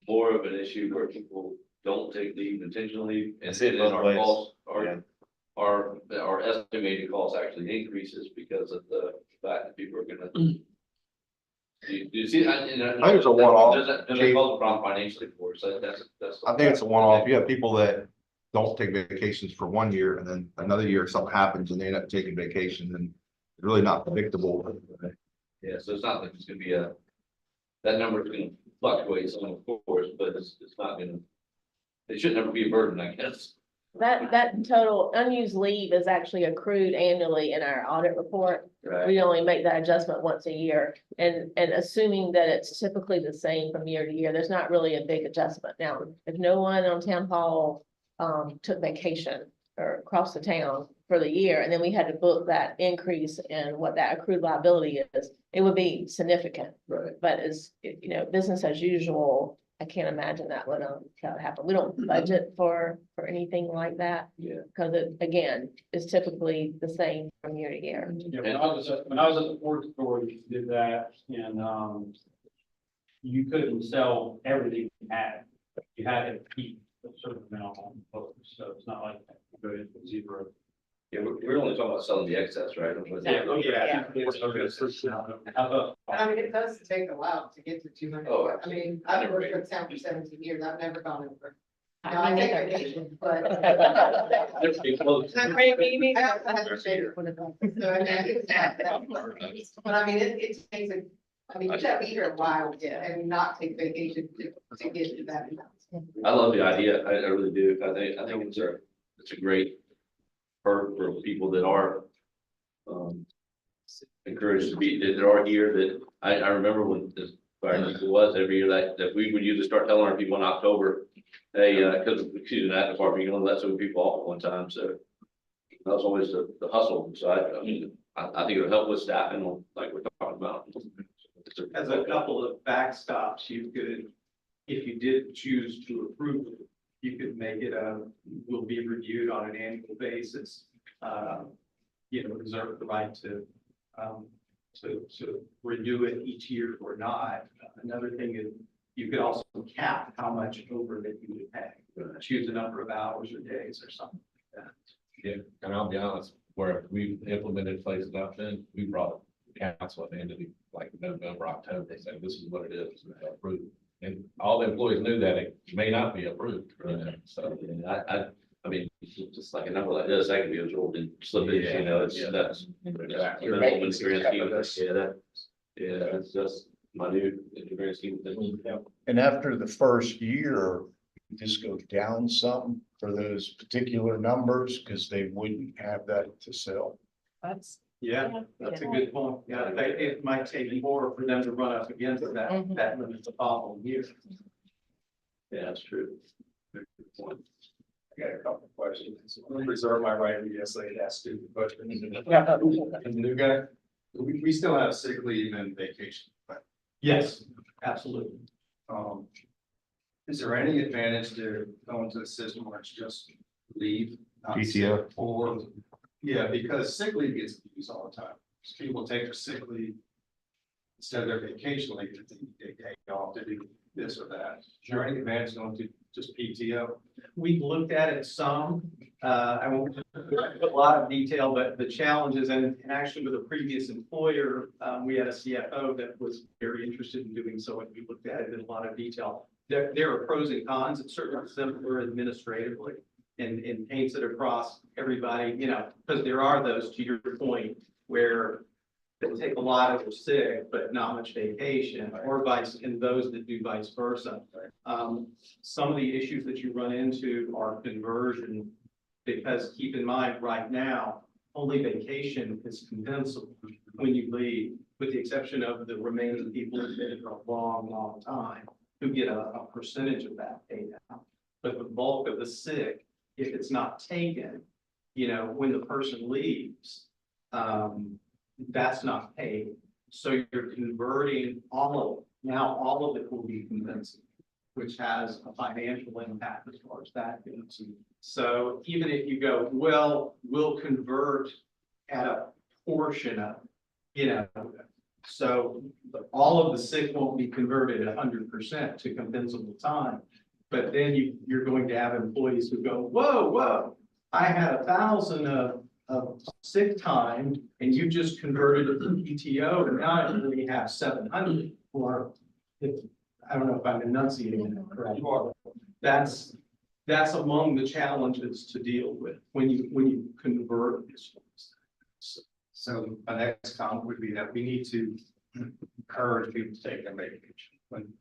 more of an issue where people don't take leave intentionally? I see it then both our ways. costs Yeah. our estimated cost actually increases because of the fact that people are gonna. Do you see? I think it's a one-off, Does that Chief. cause a problem financially for us? That's. I think it's a one-off. You have people that don't take vacations for 1 year and then another year something happens and they end up taking vacation and it's really not predictable. Yeah, so it's not like it's gonna be that number is gonna fluctuate some, of course, but it's not gonna. It should never be a burden, I guess. That total unused leave is actually accrued annually in our audit report. Right. We only make that adjustment once a year and assuming that it's typically the same from year to year, there's not really a big adjustment. Now, if no one on town hall took vacation or across the town for the year, and then we had to book that increase in what that accrued liability is, it would be significant. Right. But as, business as usual, I can't imagine that would happen. We don't budget for anything like that. Yeah. Because it, again, is typically the same from year to year. Yeah, when I was at the Ford store, we did that and, you couldn't sell everything you had. You had to keep a certain amount on the books, so it's not like you go into zero. Yeah, we're only talking about selling the excess, right? I mean, it does take a while to get to 200. Oh, I mean, I I've never worked made for town for 17 years. I've never gone over. I No, I mean, take they're- vacation, but. Let's be close. I also have to share. So, I mean, but I mean, it takes a, I mean, you have to be here a while, and not take vacation to get to that. I love the idea. I really do. I think it's a great perk for people that are encouraged to be, that are here, that I remember when this fire chief was every year that we would usually start telling our people in October, hey, because excuse me, that department, you know, let some people off at one time, so that was always the hustle. So I mean, I think it'll help with staffing, like we're talking about. As a couple of backstops, you could, if you did choose to approve it, you could make it will be reviewed on an annual basis. Reserve the right to renew it each year or not. Another thing is you could also cap how much over that you would pay. Choose a number of hours or days or something like that. Yeah, and I'll be honest, where we implemented phase adoption, we brought it council at the end of November, October, saying this is what it is, approved. And all the employees knew that it may not be approved, so. I mean, just like a number like this, that could be absorbed in slippage, you know, that's. Your maintenance is covered. That's just my new grand scheme of things. And after the first year, this goes down some for those particular numbers, because they wouldn't have that to sell. That's. Yeah, that's a good point. Yeah, it might take more for them to run up against that limit the following year. Yeah, that's true. Good point. I got a couple of questions. I'm gonna reserve my right to yes, they ask stupid questions. And the new guy, we still have sick leave and vacation. Yes, absolutely. Is there any advantage to going to the system where it's just leave? not PTO. sick, Or, yeah, because sick leave gets used all the time. People take their sick leave instead of their vacation leave, they take off to do this or that. Is there any advantage going to just PTO? We've looked at it some, I won't go into a lot of detail, but the challenges and actually with a previous employer, we had a CFO that was very interested in doing so, and we looked at it in a lot of detail. There are pros and cons. It's certainly simpler administratively and paints it across everybody, because there are those, to your point, where they take a lot of sick, but not much vacation, or and those that do vice versa. Some of the issues that you run into are conversion, because keep in mind, right now, only vacation is condensable when you leave. with the exception of the remaining people who've been for a long, long time, who get a percentage of that paid out. But the bulk of the sick, if it's not taken, you know, when the person leaves, that's not paid. So you're converting all of it. Now all of it will be compensable, which has a financial impact as far as that goes. So even if you go, well, we'll convert at a portion of, you know, so all of the sick won't be converted 100% to compensable time. But then you're going to have employees who go, whoa, I had 1,000 of sick time and you just converted it to PTO and now I only have 700. Or if, I don't know if I'm enunciating it correctly. That's among the challenges to deal with when you convert this. So my next comment would be that we need to encourage people to take their vacation.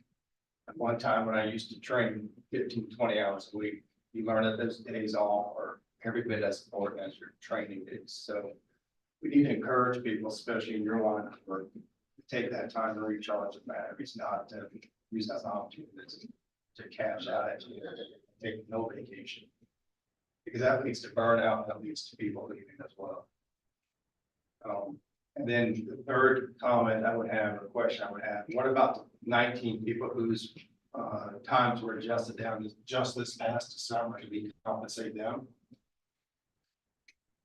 At one time when I used to train 15, 20 hours a week, you learn that those days off are every bit as important as your training days. So we need to encourage people, especially in your line of work, to take that time to recharge the batteries, not to use that opportunity to cash out and take no vacation. Because that leads to burnout, and that leads to people leaving as well. And then the third comment I would have, or question I would have, what about the 19 people whose times were adjusted down just this past summer? Do we compensate them?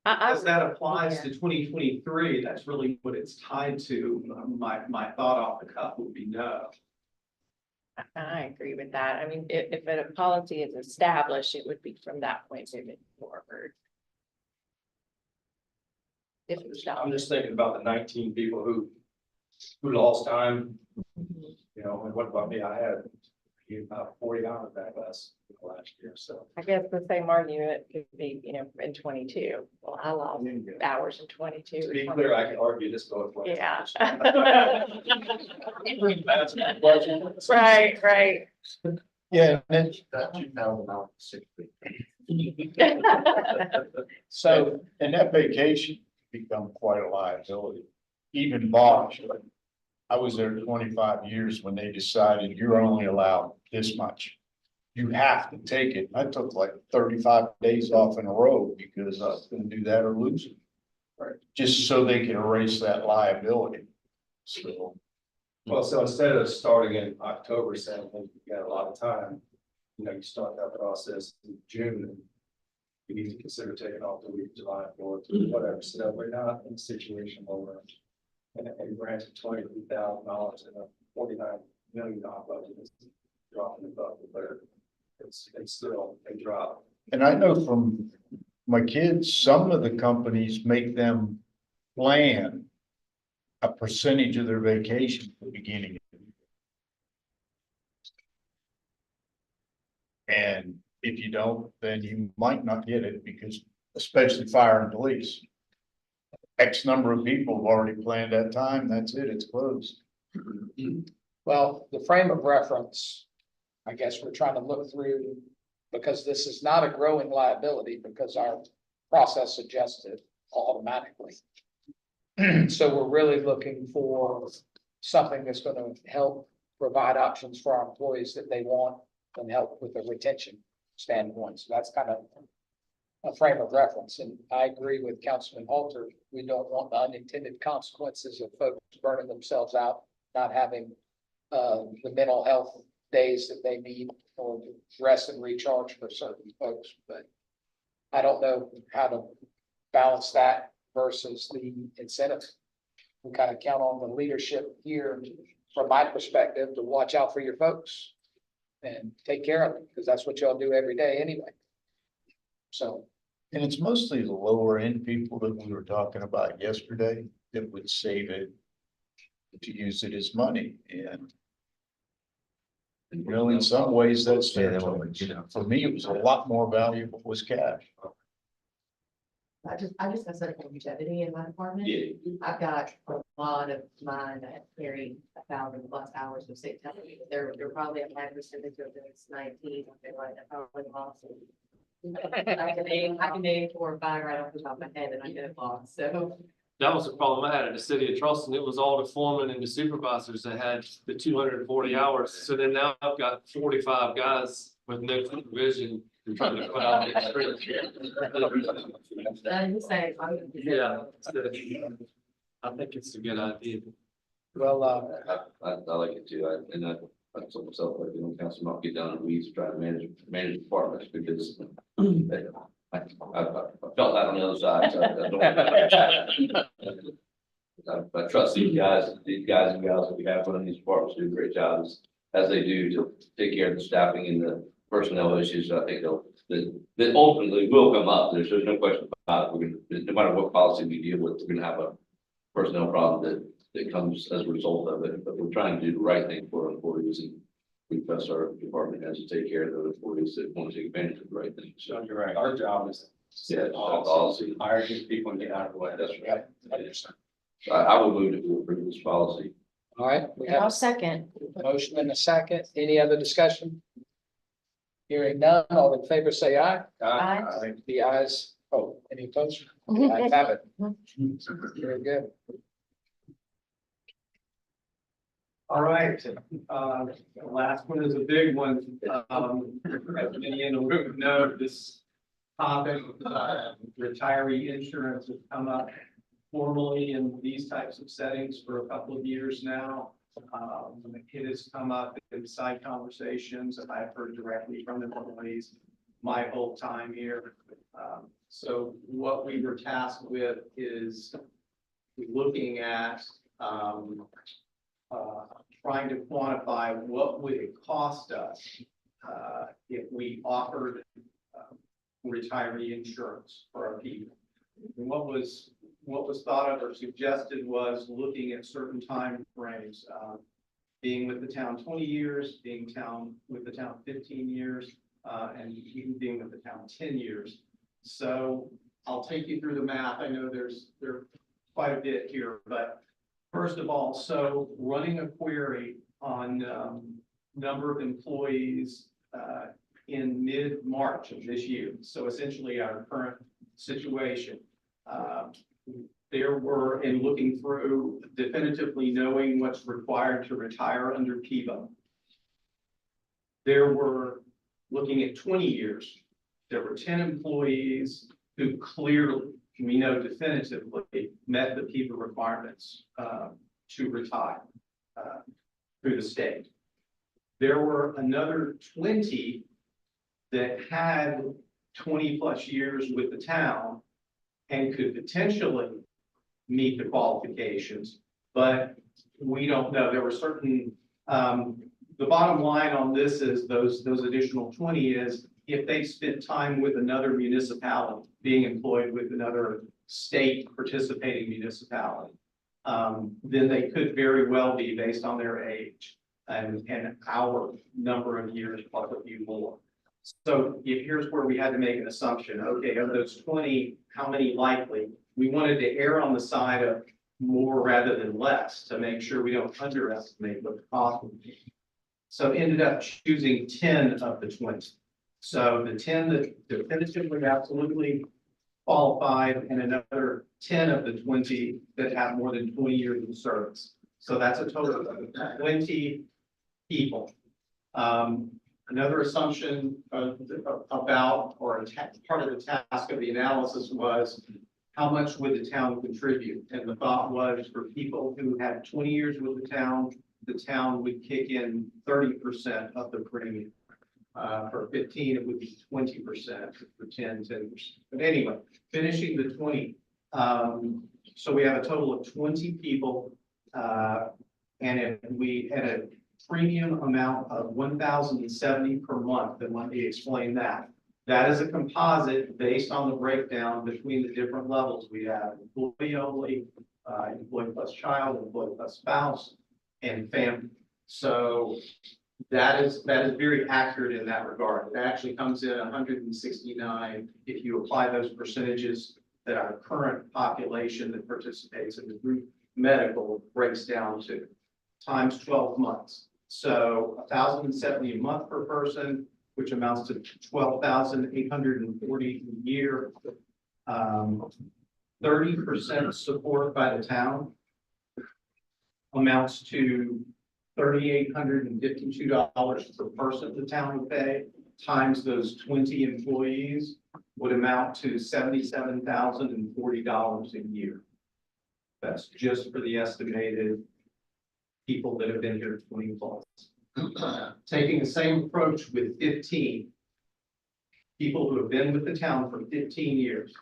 As that applies to 2023, that's really what it's tied to. My thought off the cuff would be no. I agree with that. I mean, if a policy is established, it would be from that point moving forward. If it's not. I'm just thinking about the 19 people who lost time, you know, and what about me? I had about 40 hours back last year, so. I guess the same argument could be, you know, in 22. Well, I lost hours in 22. To be clear, I can argue this both ways. Yeah. That's my question. Right. Yeah, and that 2,000 sick leave. So, And that vacation become quite a liability. Even Bosch, I was there 25 years when they decided you're only allowed this much. You have to take it. I took like 35 days off in a row because I was gonna do that or lose it. Right. Just so they can erase that liability. So. Well, so instead of starting in October, saying, hey, you got a lot of time, you know, you start that process in June. And you need to consider taking off the week of July 4th, or whatever, so that we're not in a situation where we're and granted $23,000 in a $49 million budget is dropping the bucket, but it's still a drop. And I know from my kids, some of the companies make them plan a percentage of their vacation at the beginning. And if you don't, then you might not get it because, especially fire and police. X number of people have already planned that time. That's it. It's closed. well, the frame of reference, I guess we're trying to look through, because this is not a growing liability because our process suggests it automatically. So we're really looking for something that's going to help provide options for our employees that they want and help with the retention standpoint. So that's kind of a frame of reference. And I agree with Councilman Halter. We don't want the unintended consequences of folks burning themselves out, not having the mental health days that they need or rest and recharge for certain folks. But I don't know how to balance that versus the incentive. We kind of count on the leadership here, from my perspective, to watch out for your folks and take care of them, because that's what y'all do every day anyway. So. And it's mostly the lower end people that we were talking about yesterday that would save it to use it as money. And you know, in some ways, that's their choice. For me, it was a lot more valuable was cash. I just have such longevity in my department. Yeah. I've got a lot of mine that carry 1,000+ hours of sick time. They're probably a high percentage of this 19. They're like, that probably lost. I can name 4 or 5 right off the top of my head and I get it lost. So That was the problem I had at the city of Charleston. It was all the foremen and the supervisors that had the 240 hours. So then now I've got 45 guys with no supervision and trying to put out the experience. You say, Yeah, I think it's a good idea. Well, I like it too. I told myself, like, you know, council not get down in the weeds, try to manage departments because I felt that on the other side, so I trust these guys and gals that we have running these departments do great jobs as they do to take care of the staffing and the personnel issues. I think that ultimately will come up. There's no question about it. We're gonna, no matter what policy we deal with, we're gonna have a personnel problem that comes as a result of it, but we're trying to do the right thing for our employees, and we trust our department has to take care of those employees that want to take advantage of the right thing. So You're right. Our job is. yeah, policy. Hire good people and get out of the way. That's right. So I would move to approve this policy. all right, we And I'll have second. a motion and a second. Any other discussion? Hearing none, all in favor say aye. Aye. The ayes, any opposed? The ayes have it. Very good. All right, the last one is a big one. As many in the room know, this topic, retiree insurance has come up formally in these types of settings for a couple of years now. It has come up in side conversations that I've heard directly from the employees my whole time here. So what we were tasked with is looking at trying to quantify what would it cost us if we offered retiree insurance for our people. And what was thought of or suggested was looking at certain time frames, being with the town 20 years, being with the town 15 years, and even being with the town 10 years. So I'll take you through the math. I know there's quite a bit here, but first of all, so running a query on number of employees in mid-March of this year. So essentially our current situation. There were, in looking through definitively knowing what's required to retire under PIBA. There were, looking at 20 years, there were 10 employees who clearly, we know definitively, met the PIBA requirements to retire through the state. There were another 20 that had 20 plus years with the town and could potentially meet the qualifications, but we don't know. There were certain, the bottom line on this is those additional 20 is if they spent time with another municipality, being employed with another state participating municipality, then they could very well be based on their age and our number of years plus a few more. So here's where we had to make an assumption. Okay, of those 20, how many likely? We wanted to err on the side of more rather than less to make sure we don't underestimate what the cost would be. So ended up choosing 10 of the 20. So the 10 that definitively absolutely qualified and another 10 of the 20 that have more than 20 years of service. So that's a total of 20 people. Another assumption about, or part of the task of the analysis was how much would the town contribute? And the thought was for people who had 20 years with the town would kick in 30% of the premium. For 15, it would be 20%, for 10%. But anyway, finishing the 20. So we have a total of 20 people, and if we had a premium amount of 1,070 per month, and let me explain that. That is a composite based on the breakdown between the different levels. We have employee only, employee plus child, employee plus spouse, and family. So that is very accurate in that regard. It actually comes in 169 if you apply those percentages that our current population that participates in the group medical breaks down to times 12 months. So 1,070 a month per person, which amounts to 12,840 a year. 30% support by the town amounts to $3,852 per person the town would pay, times those 20 employees would amount to $77,040 a year. That's just for the estimated people that have been here 20 plus. Taking the same approach with 15 people who have been with the town for 15 years.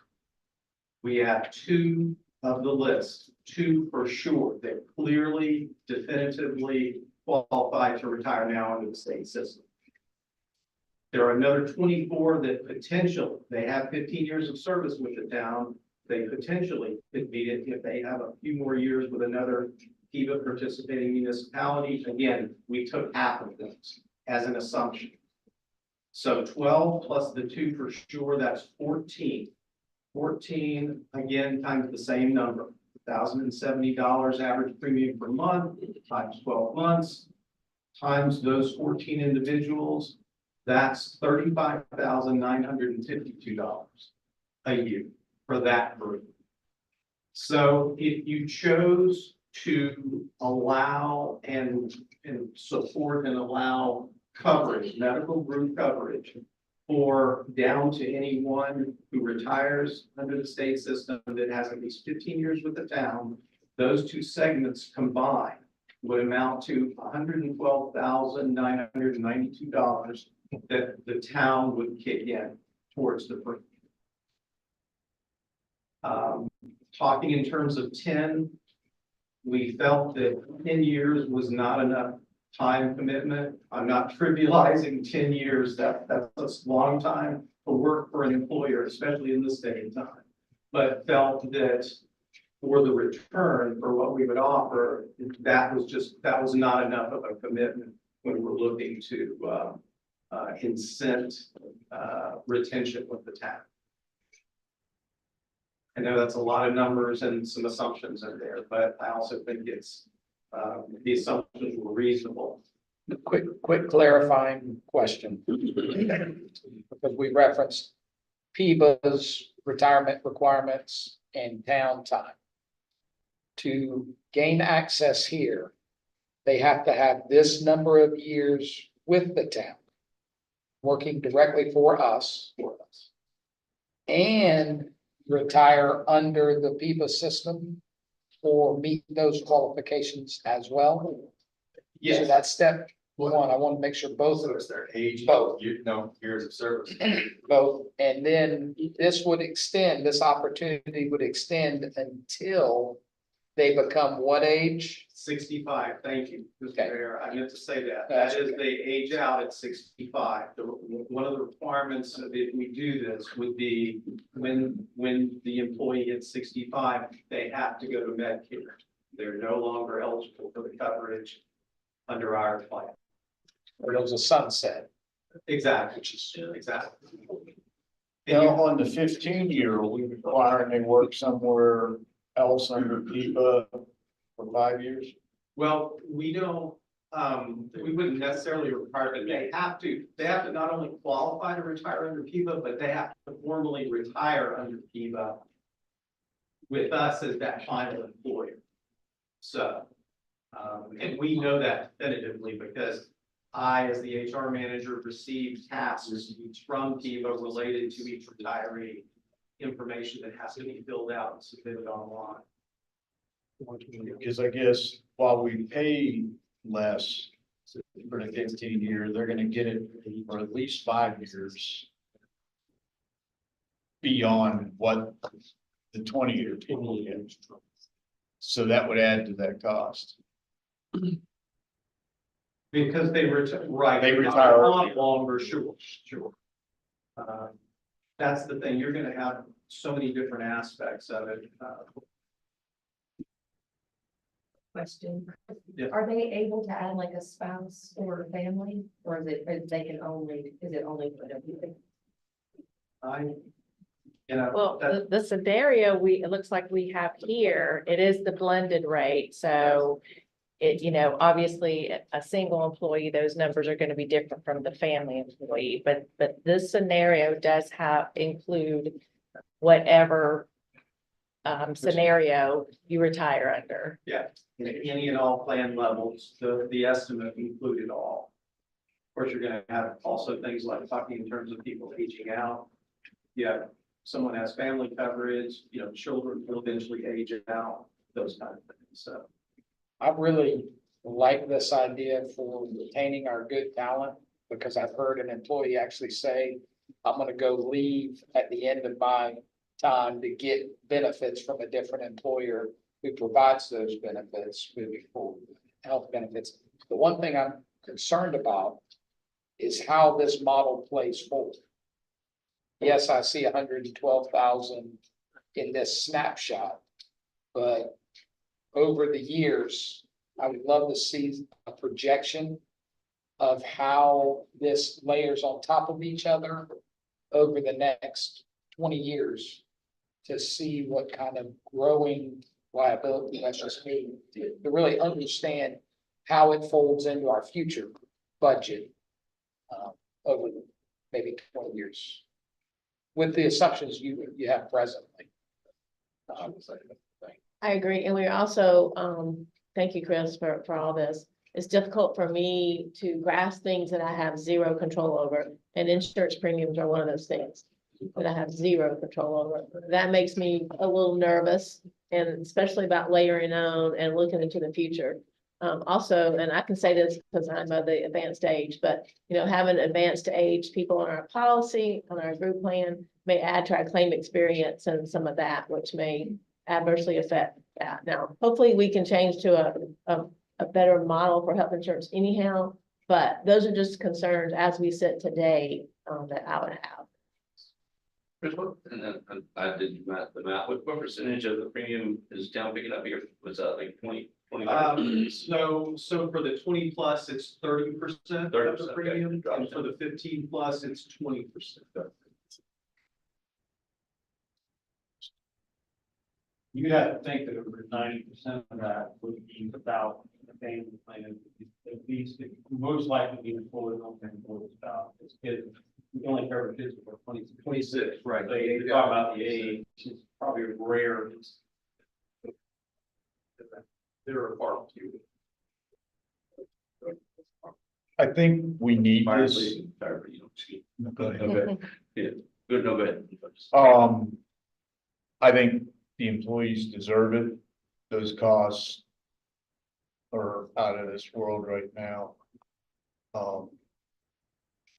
We have two of the list, two for sure, that clearly, definitively qualify to retire now under the state system. There are another 24 that potential, they have 15 years of service with the town. They potentially could beat it if they have a few more years with another PIVA participating municipality. Again, we took half of those as an assumption. So 12 plus the two for sure, that's 14. 14, again, times the same number, $1,070 average premium per month, times 12 months, times those 14 individuals, that's $35,952 a year for that group. So if you chose to allow and support and allow coverage, medical group coverage, or down to anyone who retires under the state system that has at least 15 years with the town, those two segments combined would amount to $112,992 that the town would kick in towards the premium. Talking in terms of 10, we felt that 10 years was not enough time commitment. I'm not trivializing 10 years. That's a long time to work for an employer, especially in this day and time. But felt that for the return for what we would offer, that was not enough of a commitment when we're looking to incent retention with the town. I know that's a lot of numbers and some assumptions in there, but I also think it's the assumptions were reasonable. Quick clarifying question. Because we referenced PIVA's retirement requirements and town time. To gain access here, they have to have this number of years with the town, working directly for us, and retire under the PIVA system or meet those qualifications as well. Yes. So that's step one. I want to make sure both So of it's their age, Both. years of service. both, and then this would extend, this opportunity would extend until they become what age? 65, thank you, Mr. Okay. Mayor. I meant to say that. That's That is, they age out at 65. One of the requirements of if we do this would be when the employee hits 65, they have to go to Medicare. They're no longer eligible for the coverage under our plan. Or it was a sunset? Exactly, exactly. Now, on the 15-year, are we requiring they work somewhere else under PIVA for 5 years? Well, we don't, we wouldn't necessarily require that they have to not only qualify to retire under PIVA, but they have to formally retire under PIVA with us as that final employer. So, and we know that definitively because I, as the HR manager, received tasks from PIVA related to each retiree, information that has to be filled out and submitted online. Because I guess while we pay less for the 15-year, they're gonna get it for at least 5 years beyond what the 20-year people get. So that would add to that cost. Because they retire, right. They retire early. Longer, sure. That's the thing, you're gonna have so many different aspects of it. Question. Yeah. Are they able to add like a spouse or a family, or is it only for them? Well, the scenario it looks like we have here, it is the blended rate, so it, obviously a single employee, those numbers are going to be different from the family employee, but this scenario does include whatever scenario you retire under. Yeah, any and all plan levels, the estimate included all. Of course, you're gonna have also things like talking in terms of people aging out. Yeah, someone has family coverage, children will eventually age out, those kind of things, so. I really like this idea for retaining our good talent, because I've heard an employee actually say, I'm gonna go leave at the end of my time to get benefits from a different employer who provides those benefits moving forward, health benefits. The one thing I'm concerned about is how this model plays forward. Yes, I see 112,000 in this snapshot, but over the years, I would love to see a projection of how this layers on top of each other over the next 20 years to see what kind of growing liability, that's just me, to really understand how it folds into our future budget over maybe 20 years with the assumptions you have presently. I agree, and we're also, thank you, Chris, for all this. It's difficult for me to grasp things that I have zero control over, and insurance premiums are one of those things that I have zero control over. That makes me a little nervous, and especially about layering on and looking into the future. Also, and I can say this because I'm of the advanced age, but having advanced age people on our policy, on our group plan may add to our claim experience and some of that, which may adversely affect that. Now, hopefully we can change to a better model for health insurance anyhow, but those are just concerns as we sit today, that I would have. Chris, and I did the math, what percentage of the premium is town picking up here? Was that like 20? So for the 20 plus, it's 30% of 30%, the premium, okay. and for the 15 plus, it's 20%. You'd have to think that over 90% of that would be without a family plan. At least, it most likely be employed, don't think employed about this kid. We only cover kids before 26, right? So you talk about the age, it's probably rare. They're a part of you. I think we need Fire, this. police, and fire, Go ahead. Okay, yeah, good, no, go ahead. I think the employees deserve it. Those costs are out of this world right now.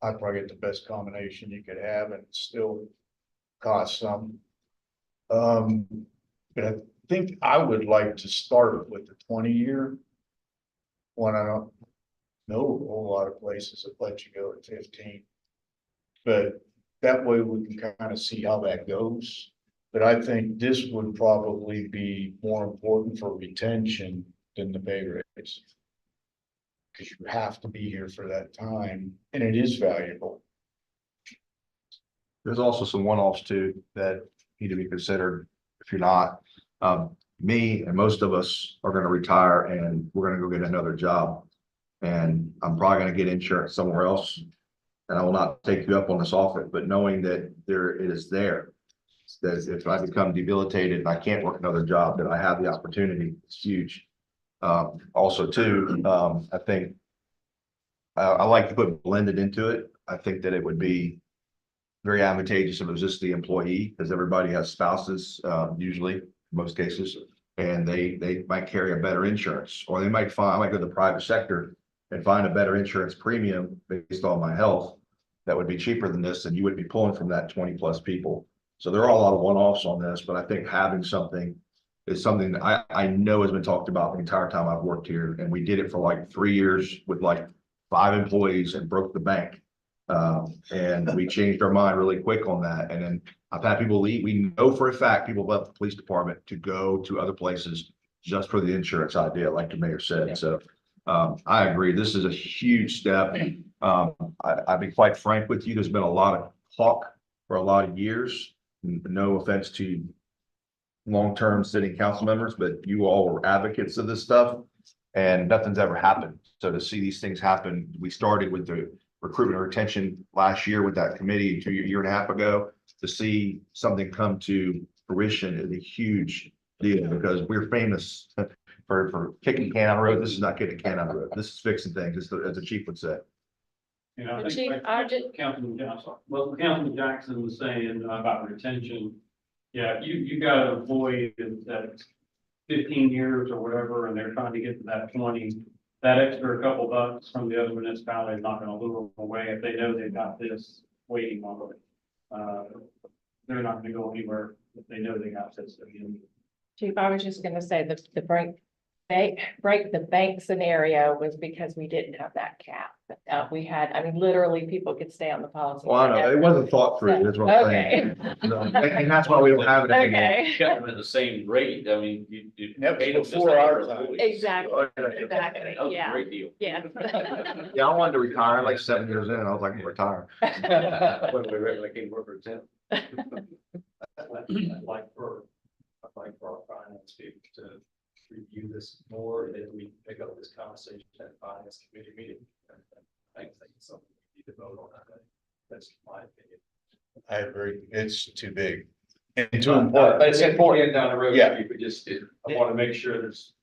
I'd probably get the best combination you could have and still cost some. But I think I would like to start with the 20-year. One, I don't know a whole lot of places that let you go at 15. But that way we can kind of see how that goes. But I think this would probably be more important for retention than the pay raise. Because you have to be here for that time, and it is valuable. There's also some one-offs too that need to be considered. If you're not, me and most of us are gonna retire and we're gonna go get another job. And I'm probably gonna get insurance somewhere else. And I will not take you up on this offer, but knowing that it is there. That if I become debilitated and I can't work another job, that I have the opportunity, it's huge. Also too, I think I like to put blended into it. I think that it would be very advantageous if it was just the employee, because everybody has spouses, usually, in most cases, and they might carry a better insurance, or they might I might go to the private sector and find a better insurance premium based on my health that would be cheaper than this, and you would be pulling from that 20 plus people. So there are a lot of one-offs on this, but I think having something is something that I know has been talked about the entire time I've worked here, and we did it for like 3 years with like 5 employees and broke the bank. And we changed our mind really quick on that. And then I've had people leave. We know for a fact people left the police department to go to other places just for the insurance idea, like the mayor said. So I agree. This is a huge step. I'll be quite frank with you. There's been a lot of talk for a lot of years. No offense to long-term sitting council members, but you all were advocates of this stuff and nothing's ever happened. So to see these things happen, we started with the recruitment and retention last year with that committee a year and a half ago, to see something come to fruition is a huge deal because we're famous for kicking the can on the road. This is not kicking the can on the road. This is fixing things, as the chief would say. You know, I The think chief, like I just, Councilman Johnson, well, Councilman Jackson was saying about retention. Yeah, you got an employee that's 15 years or whatever, and they're trying to get to that 20. That extra couple bucks from the other municipality is not gonna lure them away if they know they've got this waiting on it. They're not gonna go anywhere if they know they got this. Chief, I was just gonna say that the break the bank scenario was because we didn't have that cap. We had, I mean, literally, people could stay on the policy. Well, I know, it forever. wasn't thought through, that's what I'm saying. Okay. No, and that's why we don't have it anymore. Okay, Kept them at the same rate, I mean, you. That was paid them just before like our your time. employees. exactly, That was a yeah, great deal. yeah. Yeah, I wanted to retire like 7 years in, I was like, I'm gonna retire. When we were, like, came work for town. I'd like for our finance people to review this more, and then we pick up this conversation at finance committee meeting. I think it's something we need to vote on. That's my opinion. I agree. It's too big. And too important. But it's important down the road. Yeah. You could just, I want to make sure there's.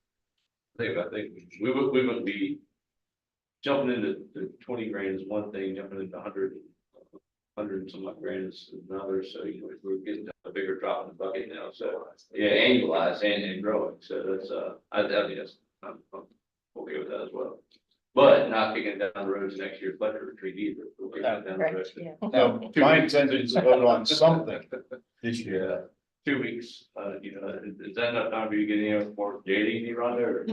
I think we wouldn't be jumping into the 20 grand is one thing, jumping into 100 and some odd grand is another. So, you know, we're getting a bigger drop in the bucket now. So, yeah, annualized and growing. So that's, I think that's, I'm okay with that as well. But not kicking down the road to next year's budget retreat either. We'll kick it down the road. Correct, yeah. No, my intention is to vote on something this year. Yeah, 2 weeks, you know, is that enough time for you getting any more JD around there?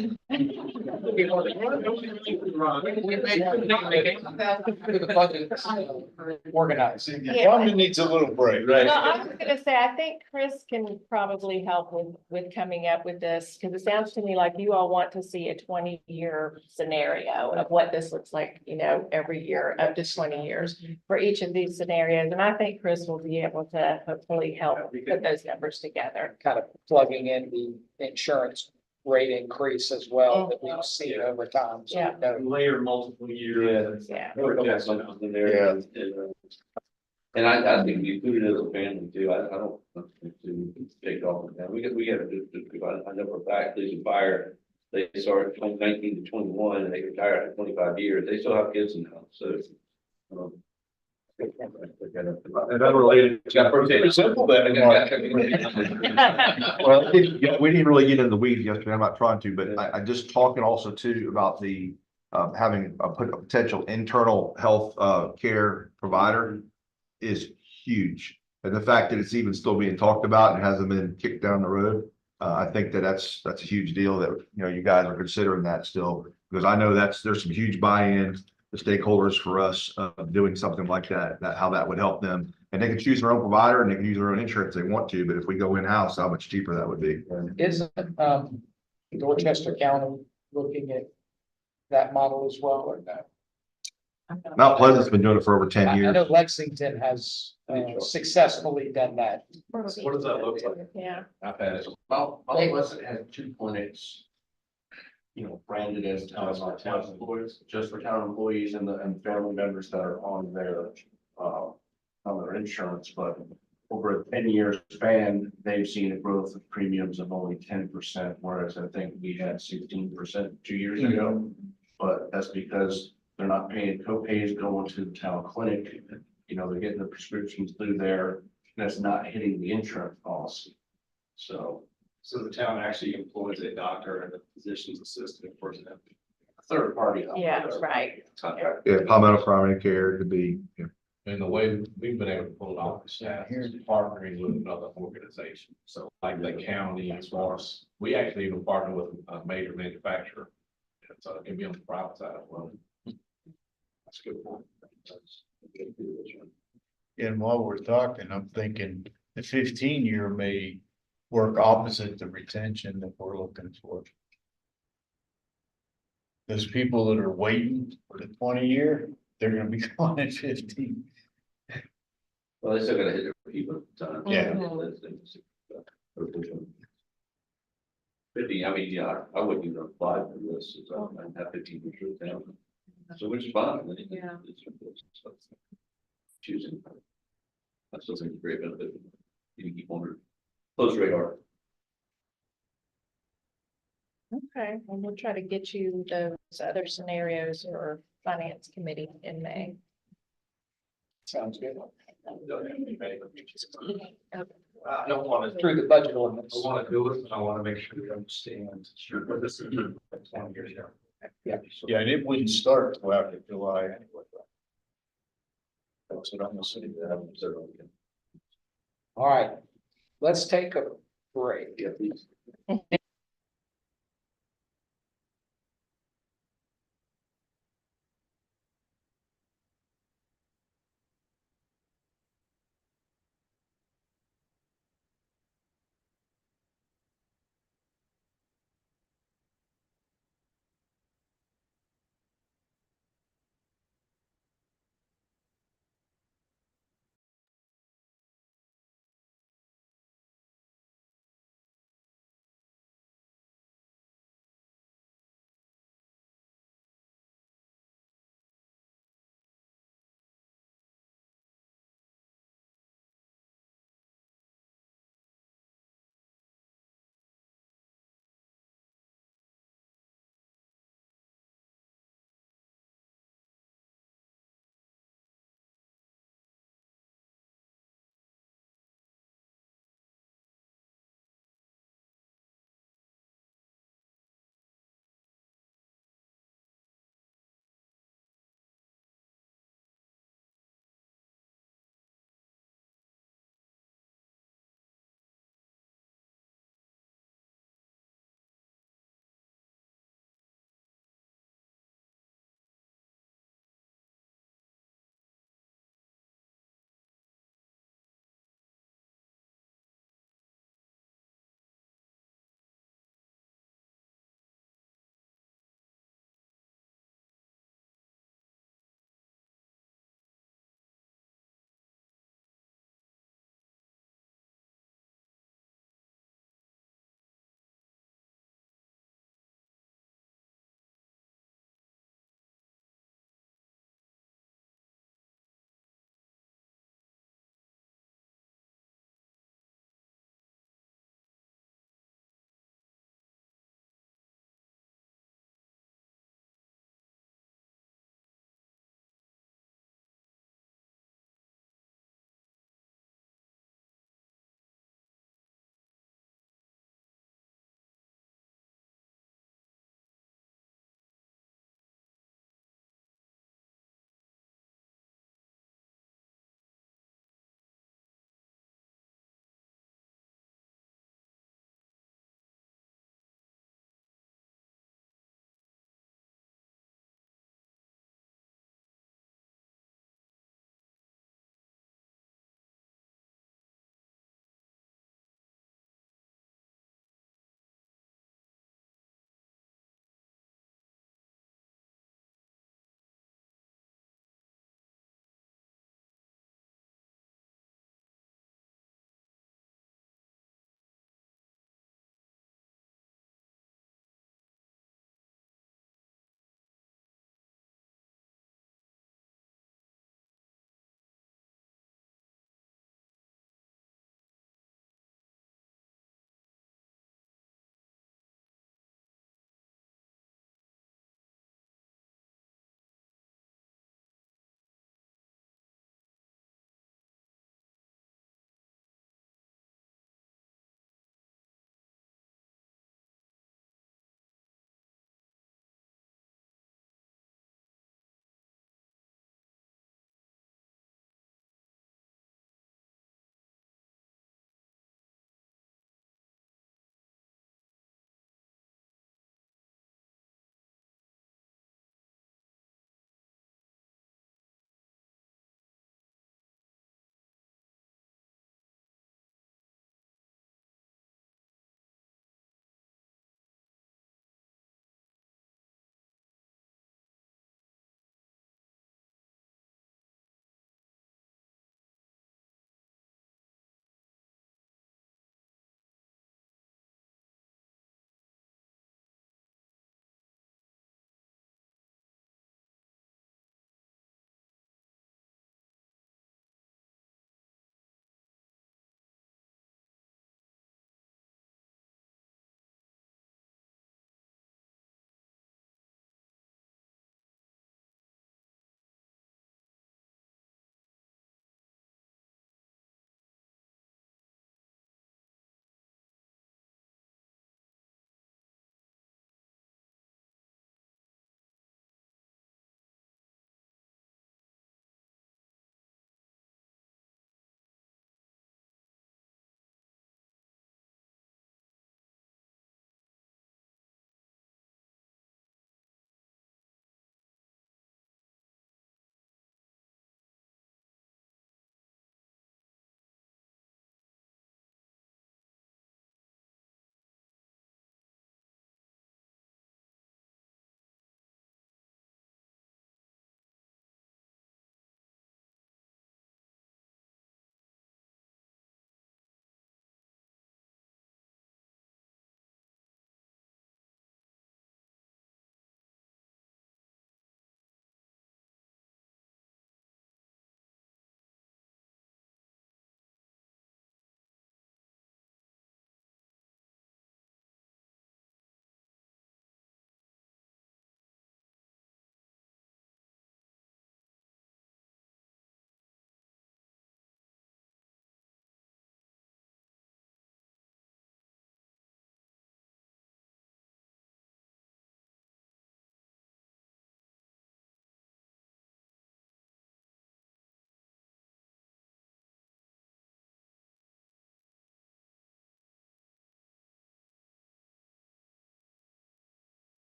Organized. Yeah. London needs a little break. Right. No, I was gonna say, I think Chris can probably help with coming up with this, because it sounds to me like you all want to see a 20-year scenario of what this looks like, you know, every year, up to 20 years for each of these scenarios. And I think Chris will be able to hopefully help put those numbers together. Kind of plugging in the insurance rate increase as well that we've seen over time. So, Yeah. no, Layer multiple years. Yeah. Something there. And I think we included it as a family too. I don't want to take off with that. We got to do, I know for a fact, police and fire, they started 2019 to 21 and they retired after 25 years. They still have kids now, so. And unrelated. Pretty simple then. Well, we didn't really get into the weeds yesterday, I'm not trying to, but I just talking also too about the having a potential internal health care provider is huge. And the fact that it's even still being talked about and hasn't been kicked down the road, I think that's a huge deal that, you know, you guys are considering that still, because I know there's some huge buy-in, the stakeholders for us doing something like that, how that would help them. And they can choose their own provider and they can use their own insurance if they want to, but if we go in-house, how much cheaper that would be. isn't Dorchester County looking at that model as well or no? Mount Pleasant's been doing it for over 10 I years. know Lexington has successfully done that. What does that look like? Yeah. I've had it. Mount Pleasant has 2 clinics. You know, branded as town employees, just for town employees and the family members that are on their insurance, but over a 10-year span, they've seen a growth of premiums of only 10%, whereas I think we had 16% 2 years ago. But that's because they're not paying co-pays going to the town clinic. You know, they're getting the prescriptions through there, and that's not hitting the insurance policy. So the town actually employs a doctor and a physician's assistant, of course, a third party. Yeah, right. Contract. Yeah, Palmetto Primary Care to be, you know, And the way we've been able to pull it off the staff is partnering with another organization. So like the county, as far as, we actually even partner with a major manufacturer. And so it can be on the private side as well. That's a good point. And while we're talking, I'm thinking the 15-year may work opposite the retention that we're looking for. Those people that are waiting for the 20-year, they're gonna be gone at 15. Well, they still gotta hit their people at the time. Yeah. Mhm. 50, I mean, yeah, I wouldn't even apply for this, so I have 15 years down. So which is fine. Yeah. Choosing. I still think it's a great benefit. You can keep on close radar. Okay, and we'll try to get you those other scenarios or finance committee in May. Sounds good. I don't want to, Through the budget ordinance. I want to do it, but I want to make sure we understand. Sure, but this is 20 years ago. Yeah. Yeah, and it wouldn't start till after July anyway. That's what I'm gonna say. All right, let's take a break.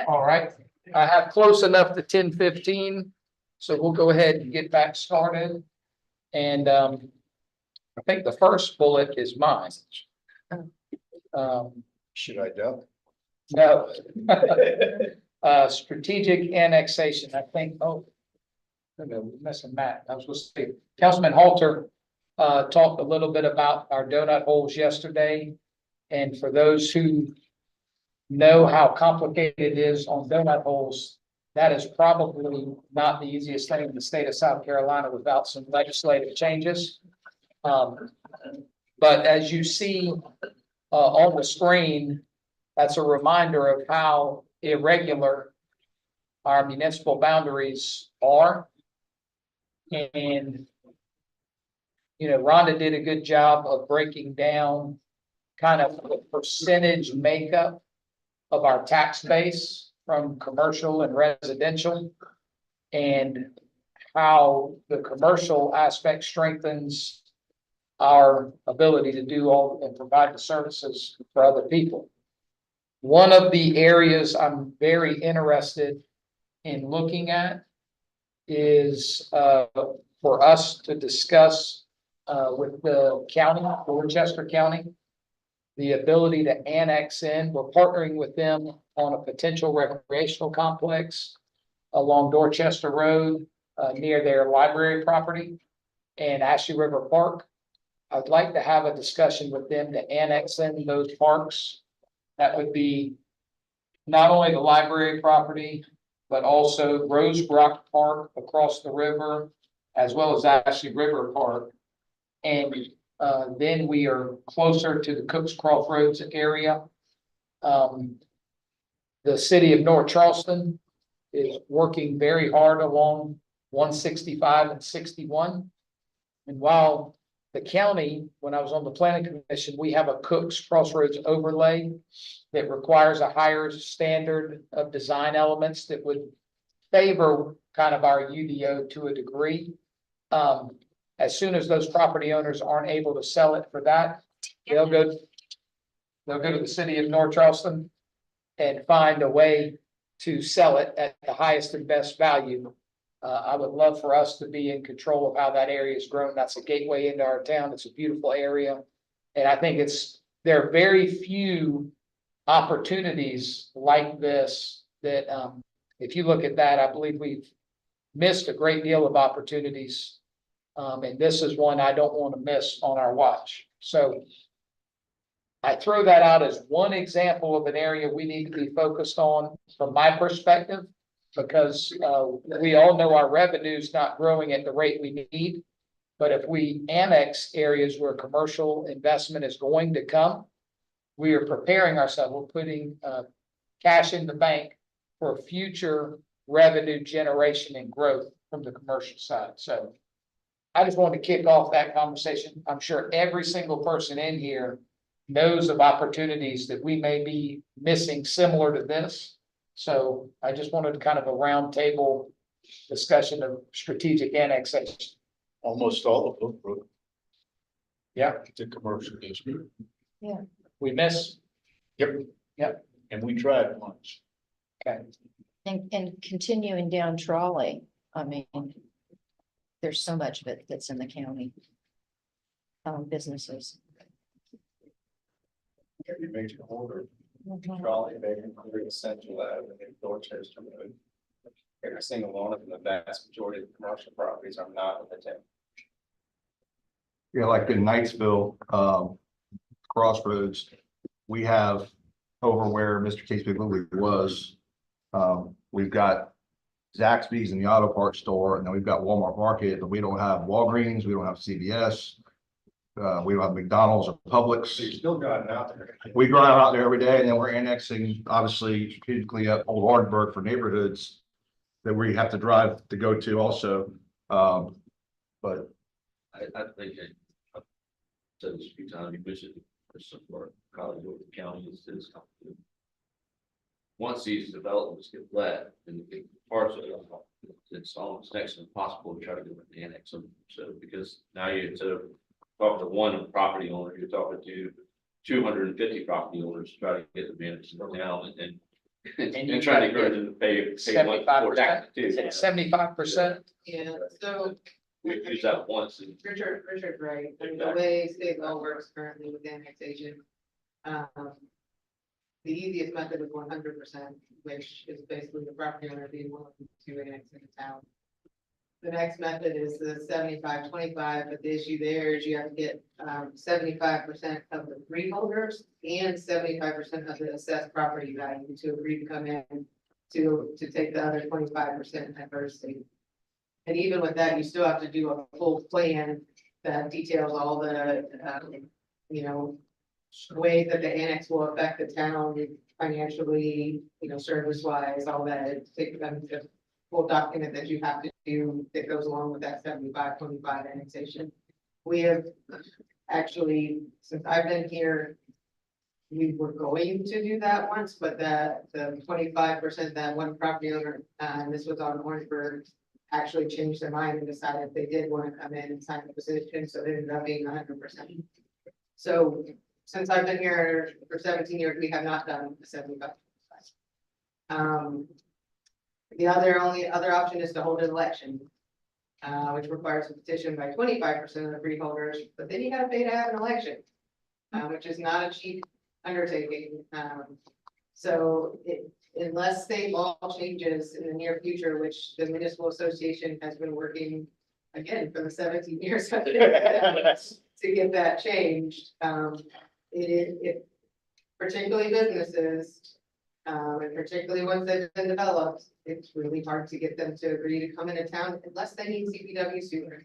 All right, I have close enough to 10:15, so we'll go ahead and get back started. And I think the first bullet is mine. Should I duck? No. Strategic annexation, I think, oh. No, we're missing Matt. I was supposed to say, Councilman Halter talked a little bit about our donut holes yesterday. And for those who know how complicated it is on donut holes, that is probably not the easiest thing in the state of South Carolina without some legislative changes. But as you see on the screen, that's a reminder of how irregular our municipal boundaries are. And, you know, Rhonda did a good job of breaking down kind of the percentage makeup of our tax base from commercial and residential, and how the commercial aspect strengthens our ability to do all and provide the services for other people. One of the areas I'm very interested in looking at is for us to discuss with the county, Dorchester County, the ability to annex in. We're partnering with them on a potential recreational complex along Dorchester Road near their library property and Ashley River Park. I'd like to have a discussion with them to annex in those parks. That would be not only the library property, but also Rose Rock Park across the river, as well as Ashley River Park. And then we are closer to the Cooks Crossroads area. The city of North Charleston is working very hard along 165 and 61. And while the county, when I was on the planning commission, we have a Cooks Crossroads overlay that requires a higher standard of design elements that would favor kind of our UDO to a degree. As soon as those property owners aren't able to sell it for that, they'll go to the city of North Charleston and find a way to sell it at the highest and best value. I would love for us to be in control of how that area is grown. That's a gateway into our town. It's a beautiful area. And I think there are very few opportunities like this that, if you look at that, I believe we've missed a great deal of opportunities. And this is one I don't want to miss on our watch. So I throw that out as one example of an area we need to be focused on from my perspective, because we all know our revenue's not growing at the rate we need. But if we annex areas where commercial investment is going to come, we are preparing ourselves. We're putting cash in the bank for future revenue generation and growth from the commercial side. So I just wanted to kick off that conversation. I'm sure every single person in here knows of opportunities that we may be missing similar to this. So I just wanted kind of a roundtable discussion of strategic annexation. Almost all of them, Brooke. Yeah. The commercial district. We miss. Yep. And we tried once. Okay. And continuing down Trolley, I mean, there's so much of it that's in the county. Businesses. Every major order, Trolley, Bacon, Creek, Central Avenue, and Dorchester Road. Every single one of them, the vast majority of the commercial properties are not in the town. Yeah, like in Knightsville, Crossroads, we have over where Mr. Case Big Louie was. We've got Zaxby's and the auto parts store, and then we've got Walmart Market, but we don't have Walgreens, we don't have CVS. We don't have McDonald's or Publix. So you still got it out there. We drive out there every day, and then we're annexing, obviously, strategically up Old Warrenburg for neighborhoods that we have to drive to go to also. But I think I've said this a few times, you visit some of our colleagues over the county, once these developments get let and get parts of it, it's almost next to impossible to try to go and annex them. So because now you instead of talking to one property owner, you're talking to 250 property owners to try to get them managed now. And And trying to encourage them to pay much for taxes too. 75%? Yeah, so We use that once and Richard, right, I mean, the way state law works currently with annexation. The easiest method is 100%, which is basically the property owner being willing to annex into town. The next method is the 75-25, but the issue there is you have to get 75% of the freeholders and 75% of the assessed property value to agree to come in to take the other 25% adversity. And even with that, you still have to do a full plan that details all the, you know, ways that the annex will affect the town financially, you know, service wise, all that. Take them to full document that you have to do that goes along with that 75-25 annexation. We have actually, since I've been here, we were going to do that once, but the 25% that one property owner, and this was on Orangeburg, actually changed their mind and decided they did want to come in and sign the position, so it ended up being 100%. So since I've been here for 17 years, we have not done a 75. The only other option is to hold an election, which requires a petition by 25% of the freeholders, but then you gotta pay to have an election, which is not a cheap undertaking. So unless state law changes in the near future, which the municipal association has been working again for the 17 years to get that changed, it particularly businesses, and particularly ones that have been developed, it's really hard to get them to agree to come into town unless they need CPW sewer.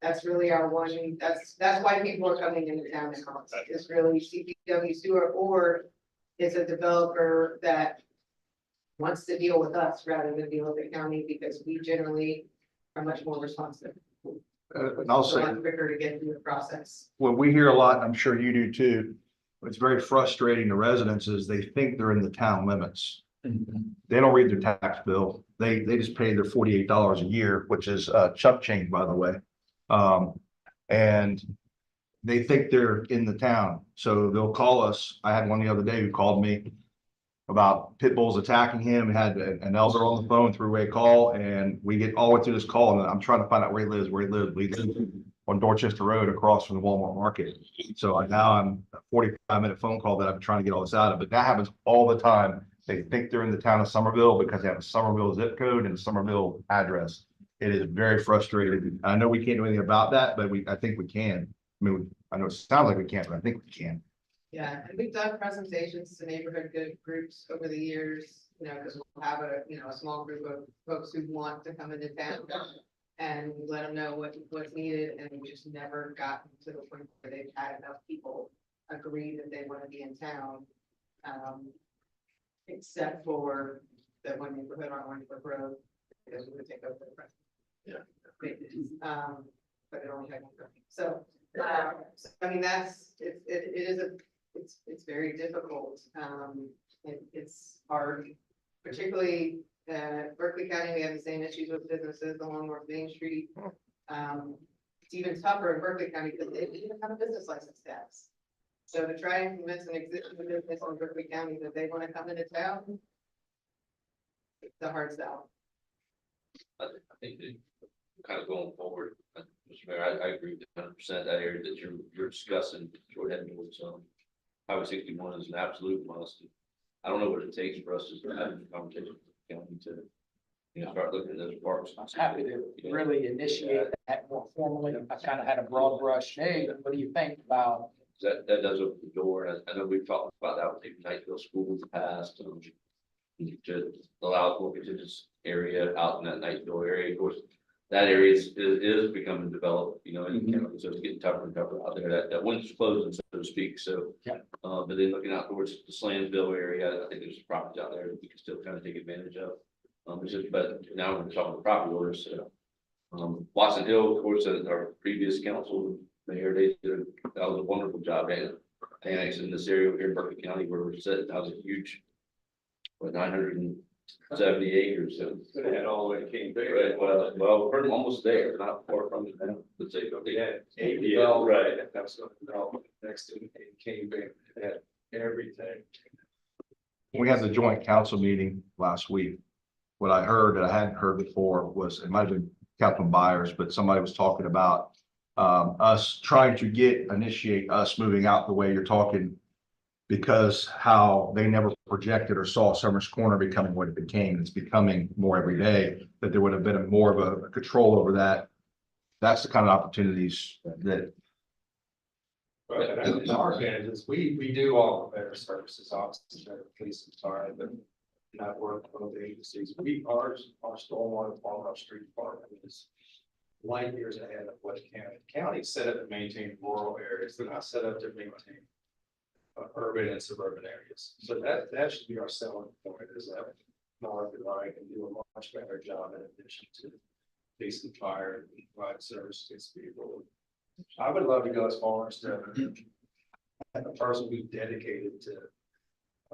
That's really our one, that's why people are coming into town now. It's really CPW sewer, or it's a developer that wants to deal with us rather than deal with the county, because we generally are much more responsive. And I'll It's a say, lot quicker to get through the process. what we hear a lot, and I'm sure you do too, it's very frustrating to residents is they think they're in the town limits. They don't read their tax bill. They just pay their $48 a year, which is chump change, by the way. And they think they're in the town, so they'll call us. I had one the other day who called me about pit bulls attacking him, had an elder on the phone, threw-way call, and we get all the way through this call, and I'm trying to find out where he lives. We live on Dorchester Road across from the Walmart Market. So now I'm a 45-minute phone call that I'm trying to get all this out of, but that happens all the time. They think they're in the town of Somerville because they have a Somerville zip code and a Somerville address. It is very frustrating. I know we can't do anything about that, but I think we can. I mean, I know it sounds like we can't, but I think we can. Yeah, and we've done presentations to neighborhood groups over the years, you know, because we'll have a small group of folks who want to come into town. And let them know what's needed, and we just never gotten to the point where they've had enough people agree that they want to be in town. Except for that one neighborhood on Orangeburg Road, because we would take over the rest. Yeah. But it only had one. So, I mean, it's very difficult. It's hard, particularly Berkeley County. We have the same issues with businesses along North Main Street. It's even tougher in Berkeley County because they don't even have a business license status. So to try and convince an existing business in Berkeley County that they want to come into town, it's a hard sell. I think that kind of going forward, Mr. Mayor, I agree with 100% that area that you're discussing, shortheading towards, Highway 61 is an absolute must. I don't know what it takes for us to have a conversation with the county to, you know, start looking at those parks. I'm happy to really initiate that more formally. I kind of had a broad brush. Hey, what do you think about? That does open the door. I know we've talked about that with maybe Knightsville School in the past, to allow more contiguous area out in that Knightsville area. Of course, that area is becoming developed, you know, and so it's getting tougher and tougher out there. That wind's closing, so to speak. So, yeah. But then looking out towards the Slansville area, I think there's properties out there that we can still kind of take advantage of. But now we're talking about property owners. Watson Hill, of course, our previous council mayor, that was a wonderful job annexing this area over here in Berkeley County where we're sitting. That was a huge, 970 acres. So They had all the way to King Bay. right, well, we're almost there, not far from it now. Let's say, They had ABL, right. That's what development next to King Bay, they had everything. we had the joint council meeting last week. What I heard that I hadn't heard before was, it might have been Councilman Byers, but somebody was talking about us trying to initiate us moving out the way you're talking, because how they never projected or saw Summers Corner becoming what it became. It's becoming more every day, that there would have been more of a control over that. That's the kind of opportunities that. But in our advantages, we do all the better services, obviously, better police and fire, but not work with both agencies. Our stormwater department, our street department is light years ahead of what the county set up to maintain rural areas. They're not set up to maintain urban and suburban areas. So that should be our selling point, is that North and I can do a much better job in addition to police and fire and provide services to people. I would love to go as far as to have a person who's dedicated to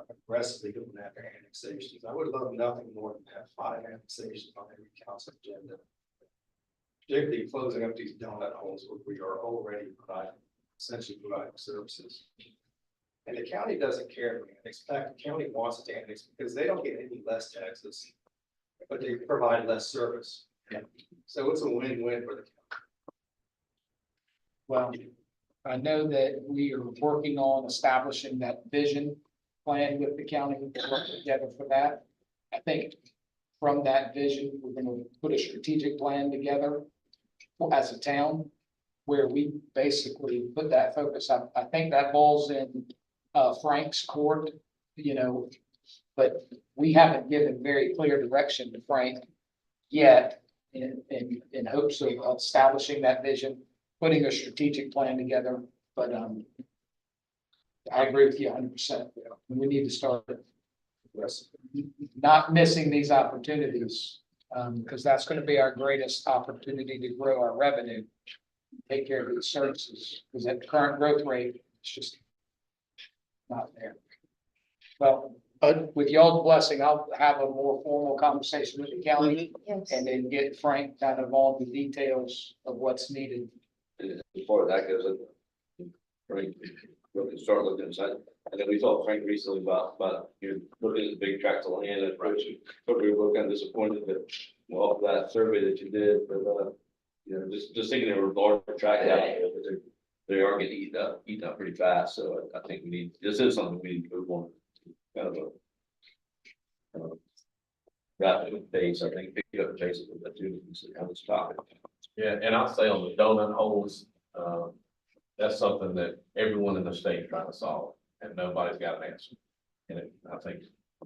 aggressively going after annexations. I would love nothing more than have 5 annexations on every council agenda. Particularly closing up these donut holes where we are already essentially providing services. And the county doesn't care to annex. In fact, the county wants to annex because they don't get any less taxes, but they provide less service. So it's a win-win for the county. Well, I know that we are working on establishing that vision plan with the county. We can work together for that. I think from that vision, we're gonna put a strategic plan together as a town where we basically put that focus. I think that falls in Frank's court, you know, but we haven't given very clear direction to Frank yet in hopes of establishing that vision, putting a strategic plan together. But I agree with you 100%. We need to start not missing these opportunities, because that's going to be our greatest opportunity to grow our revenue, take care of these services, because at the current growth rate, it's just not there. Well, with y'all's blessing, I'll have a more formal conversation with the county Yes. and then get Frank kind of on the details of what's needed. And as far as that goes, Frank, we can start looking inside. And then we talked Frank recently about you looking at the big tracts of land approach. But we were kind of disappointed that, well, off that survey that you did, but you know, just thinking they were large tracts out there, but they are getting eaten up pretty fast. So I think this is something we need to move on. Kind of a rapid pace. I think pick up the pace of that too. How it's topic. Yeah, and I'll say on the donut holes, that's something that everyone in the state is trying to solve, and nobody's got an answer. And I think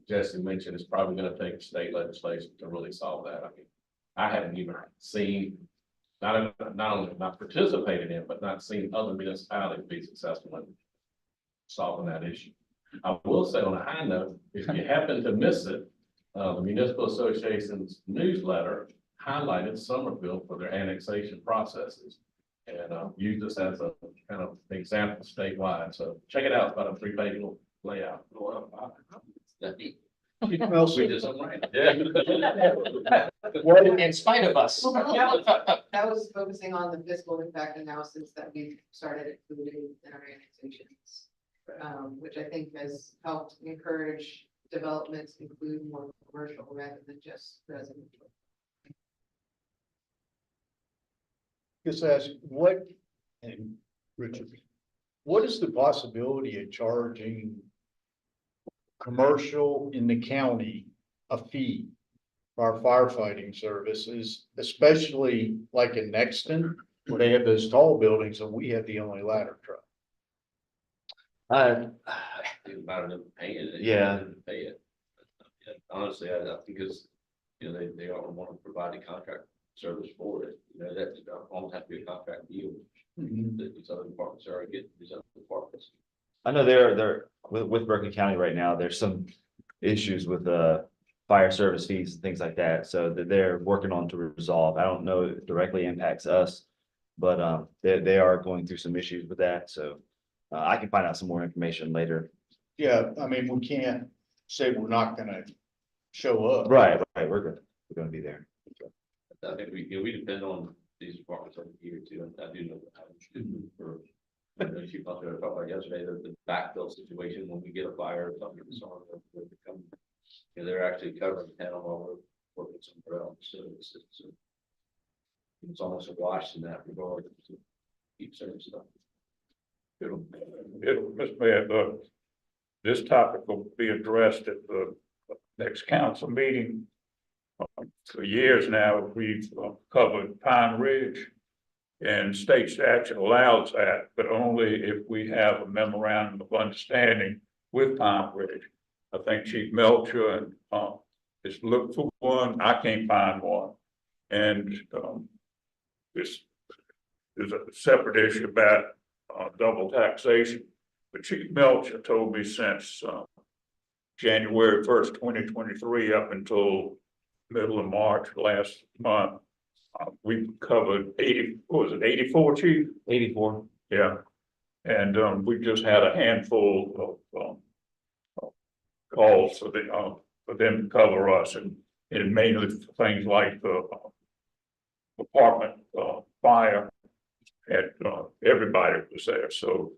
Jesse mentioned it's probably gonna take state legislation to really solve that. I mean, I haven't even seen, not only not participated in, but not seen other municipalities be successful in solving that issue. I will say on a high note, if you happen to miss it, the Municipal Association's newsletter highlighted Somerville for their annexation processes and used this as a kind of example statewide. So check it out. It's about a 3-page layout. We did something right. Yeah. Well, in spite of us. That was focusing on the fiscal impact analysis that we started including in our annexations. Which I think has helped encourage developments to include more commercial rather than just residential. Just ask what, and Richard, what is the possibility of charging commercial in the county a fee for our firefighting services, especially like in Nexton, where they have those tall buildings and we have the only ladder truck? About them paying it. Yeah. Pay it. Honestly, I think it's, you know, they don't want to provide a contract service for it. You know, that almost have to be a contract deal. That these other departments are getting these other departments. I know they're with Berkeley County right now, there's some issues with fire service fees and things like that. So that they're working on to resolve. I don't know if it directly impacts us, but they are going through some issues with that. So I can find out some more information later. Yeah, I mean, we can't say we're not gonna show up. Right, we're good. We're gonna be there. I think we depend on these departments every year too. I do know that for She talked about yesterday, the backfill situation when we get a fire or something, so they're actually covering the town while we're working somewhere else, so it's almost a wash in that regard to keep certain stuff. Mr. Mayor, this topic will be addressed at the next council meeting. For years now, we've covered Pine Ridge. And state statute allows that, but only if we have a memorandum of understanding with Pine Ridge. I think Chief Melcher and has looked for one. I can't find one. And this is a separate issue about double taxation. But Chief Melcher told me since January 1st, 2023, up until middle of March last month, we've covered 84, Chief? 84. Yeah. And we just had a handful of calls for them to cover us, and mainly for things like the apartment fire. And everybody was there, so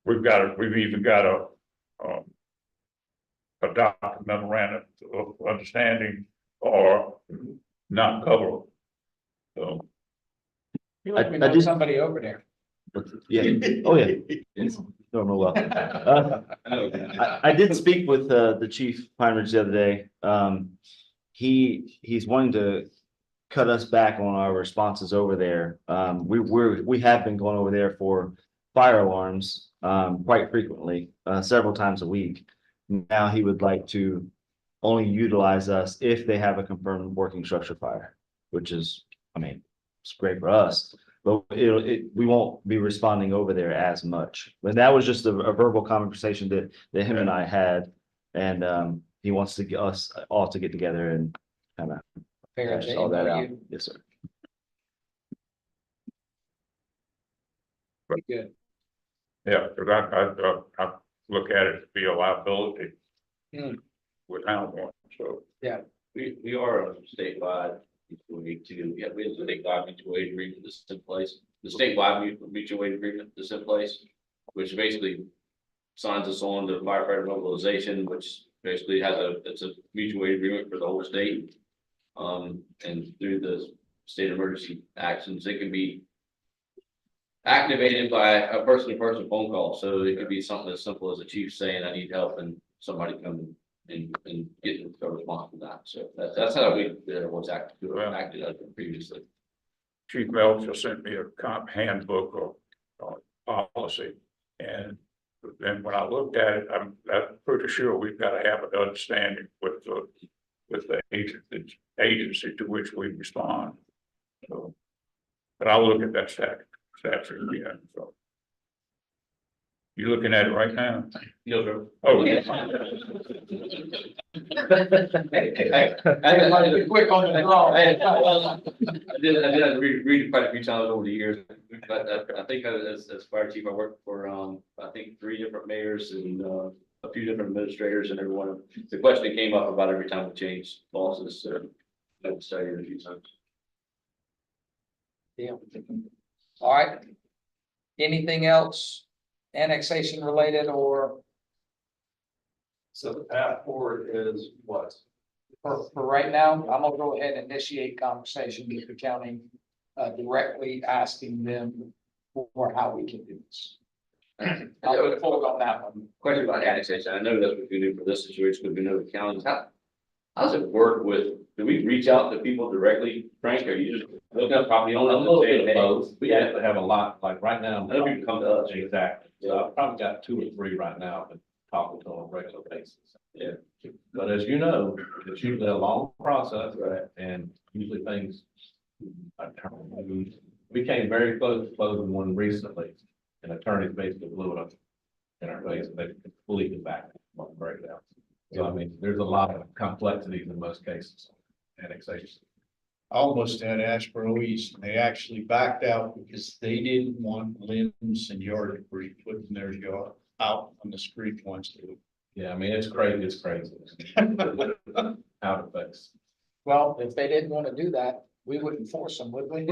we've even got a document memorandum of understanding or not cover. So. You let me I know did- somebody over there. Yeah, oh, yeah. Don't know well. I did speak with the chief Pine Ridge the other day. He's wanting to cut us back on our responses over there. We have been going over there for fire alarms quite frequently, several times a week. Now he would like to only utilize us if they have a confirmed working structure fire, which is, I mean, it's great for us, but we won't be responding over there as much. But that was just a verbal conversation that him and I had, and he wants to get us all to get together and kind of Figure hash all that out. Yes, sir. Pretty good. Yeah, because I look at it to be a liability without one, so. We are a statewide mutual aid too. We have a statewide mutual aid agreement that's in place. The statewide mutual aid agreement that's in place, which basically signs us on to firefighter mobilization, which basically it's a mutual aid agreement for the whole state. And through the state emergency actions, it can be activated by a person-to-person phone call. So it could be something as simple as a chief saying, I need help, and somebody come and get a response from that. So that's how we was acted previously. Chief Melcher sent me a comp handbook of policy, and then when I looked at it, I'm pretty sure we've got to have an understanding with the agency to which we respond. So, but I'll look at that statute again. So. You looking at it right now? Yes, sir. Oh. Quick on the draw. I did have to read it quite a few times over the years, but I think as fire chief, I worked for, I think 3 different mayors and, a few different administrators, and everyone, the question that came up about every time we changed bosses, so I've studied it a few times. Yeah. All right. Anything else annexation related or? So the path forward is what? For right now, I'm gonna go ahead and initiate conversation with the county, directly asking them for how we can do this. I'll look forward on that one. Question about annexation. I know that's what we do for this situation, because we know the counties. How does it work do we reach out to people directly, Frank, or you just look up property owners? A and little say, bit of hey, both. We have to have a lot, like right now. I know people come to us. Exactly. So I've probably got 2 or 3 right now, but talking to them on a regular basis. Yeah. But as you know, it's usually a long process. Right. And usually things. We came very close to closing one recently, and attorneys basically blew it up in our face, and they completely back on the breakdown. So I mean, there's a lot of complexities in most cases, annexation. Almost at Ashboro East, they actually backed out because they didn't want limbs and yard debris put in their yard out on the street once they. Yeah, I mean, it's crazy, How it affects. Well, if they didn't want to do that, We wouldn't force them, would we?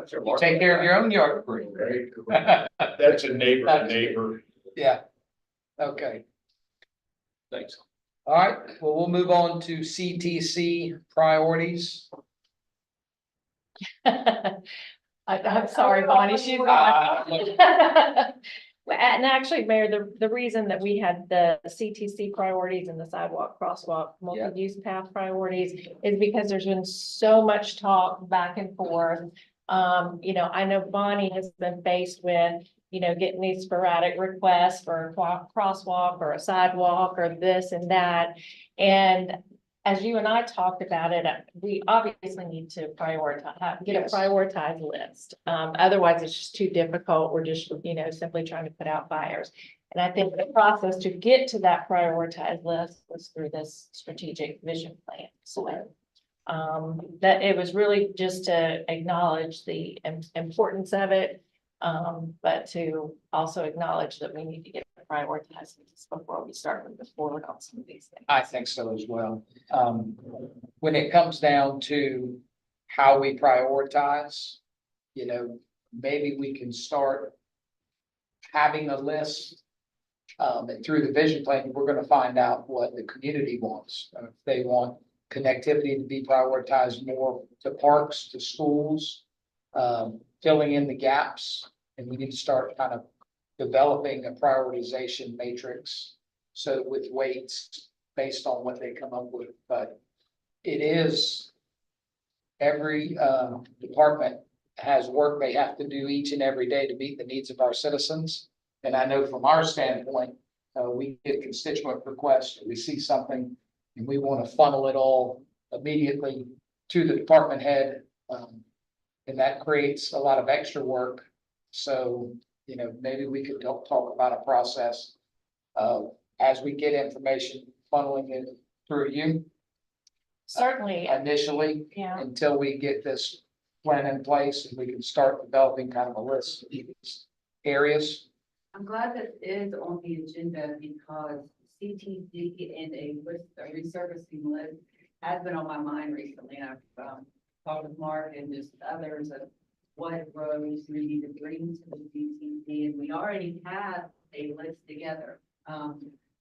Sure, Mark. Take care of your own yard debris. Very cool. That's a neighbor to neighbor. Yeah. Okay, Thanks. all right, well, we'll move on to CTC priorities. I'm sorry, Bonnie, she's. Well, and actually, Mayor, the reason that we had the CTC priorities and the sidewalk, crosswalk, multi-use path priorities is because there's been so much talk back and forth. I know Bonnie has been faced with, getting these sporadic requests for a crosswalk or a sidewalk or this and that. And as you and I talked about it, we obviously need to prioritize, get a prioritized list. Otherwise, it's just too difficult. We're just, simply trying to put out fires. And I think the process to get to that prioritized list was through this strategic vision plan. So that it was really just to acknowledge the importance of it, but to also acknowledge that we need to get prioritized before we start moving forward on some of these things. I think so as well. When it comes down to how we prioritize, maybe we can start having a list. And through the vision plan, we're gonna find out what the community wants. If they want connectivity to be prioritized more to parks, to schools, filling in the gaps. And we need to start kind of developing a prioritization matrix. So with weights based on what they come up with, but it is. Every department has work they have to do each and every day to meet the needs of our citizens. And I know from our standpoint, we get constituent requests, we see something and we want to funnel it all immediately to the department head. And that creates a lot of extra work. So, maybe we could talk about a process of, as we get information, funneling it through you Certainly, initially, yeah. until we get this plan in place and we can start developing kind of a list of these areas. I'm glad that is on the agenda because CTC and a resurfacing list has been on my mind recently. I've talked with Mark and just others of what roads we need to bring to the CTC, and we already have a list together.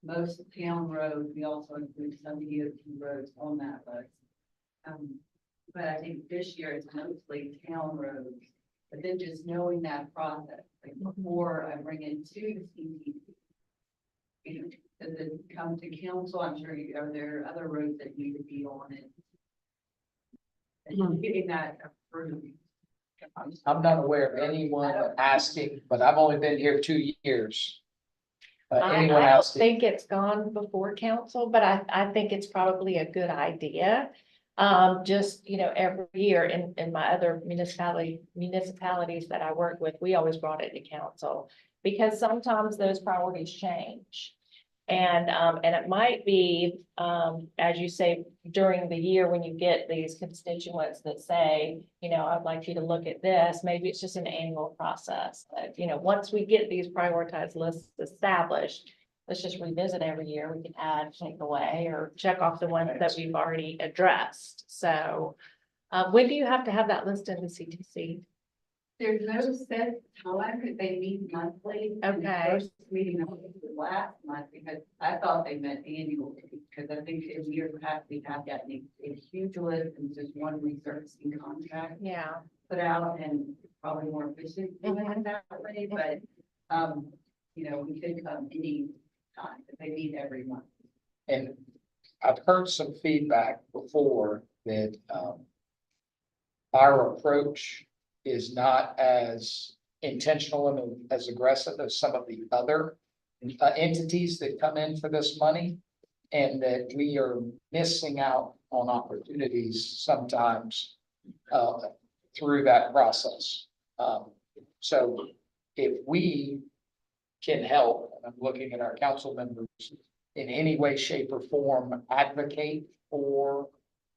Most town roads, we also include some DOT roads on that list. But I think this year it's mostly town roads, but then just knowing that process, like before I bring it to the CTC. Does it come to council? I'm sure are there other roads that need to be on it? And getting that approved. I'm not aware of anyone asking, but I've only been here 2 years. I Anyone don't asking? think it's gone before council, but I think it's probably a good idea. Just, every year in my other municipalities that I work with, we always brought it to council. Because sometimes those priorities change. And it might be, as you say, during the year when you get these constituents that say, I'd like you to look at this, maybe it's just an annual process. But, once we get these prioritized lists established, let's just revisit every year. We can add, take away, or check off the ones that we've already addressed. So when do you have to have that list in the CTC? There's no set time because they meet monthly. And the Okay. First meeting I think was last month because I thought they meant annually because I think every year perhaps we have got a huge list and just one resurfacing contract Yeah. put out and probably more efficient doing that way, but we could come any time if they meet every month. And I've heard some feedback before that our approach is not as intentional and as aggressive as some of the other entities that come in for this money. And that we are missing out on opportunities sometimes through that process. So if we can help, and I'm looking at our council members, in any way, shape or form, advocate for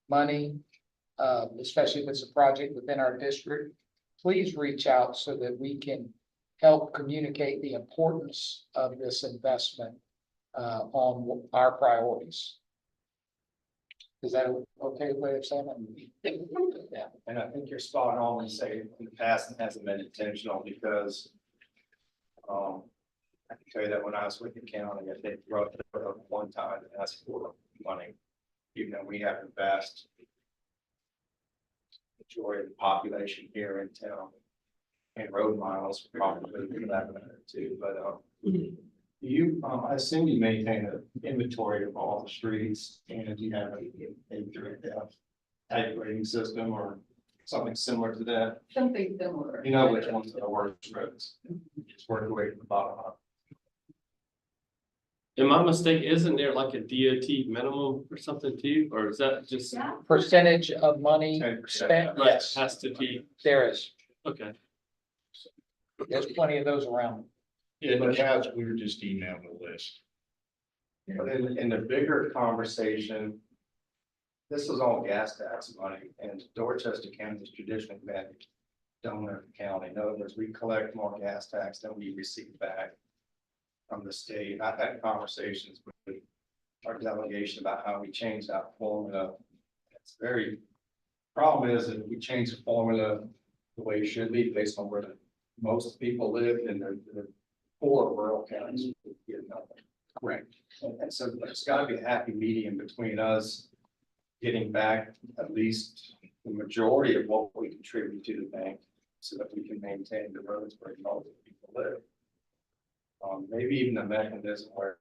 money, especially if it's a project within our district, please reach out so that we can help communicate the importance of this investment on our priorities. Is that okay way of saying it? Yeah, and I think you're spot on when you say in the past it hasn't been intentional because. I can tell you that when I was with the county, I think wrote one time and asked for money. Even though we have the vast. Majority of the population here in town. And road miles probably for that matter too, but you, I assume you maintain an inventory of all the streets and you have a direct type rating system or something similar to that. Something similar. You know which ones are the worst roads. Just work your way from the bottom up. Am I mistaken? Isn't there like a DOT minimum or something too, or is that just? Percentage of money spent, Right, yes, has to be, there is. okay. There's plenty of those around. In the past, we were just emailing the list. But in the bigger conversation. This is all gas tax money and Dorchester County has traditionally been a donor county. In other words, we collect more gas tax than we receive back. From the state. I've had conversations with our delegation about how we change that formula. It's very, problem is that we change the formula the way it should be based on where most people live in the poor rural counties. Get nothing. Correct. And so there's gotta be a happy medium between us getting back at least the majority of what we contribute to the bank so that we can maintain the roads where most people live. Maybe even a mechanism where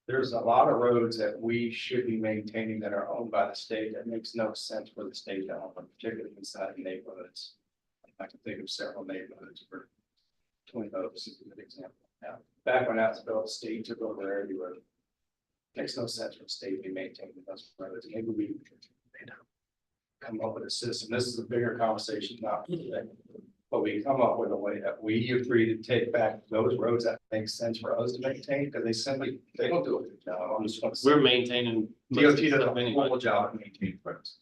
there's a lot of roads that we should be maintaining that are owned by the state that makes no sense for the state to own, particularly inside neighborhoods. I can think of several neighborhoods where Twin Oaks is a good example. Now, back when I was built, the state took over everywhere. Makes no sense for the state to be maintaining those roads. Maybe we come up with a system. This is a bigger conversation, not today. But we come up with a way that we agree to take back those roads that make sense for us to maintain, because they don't do it. No, I'm just gonna say. We're maintaining. DOT does a wonderful job of maintaining roads.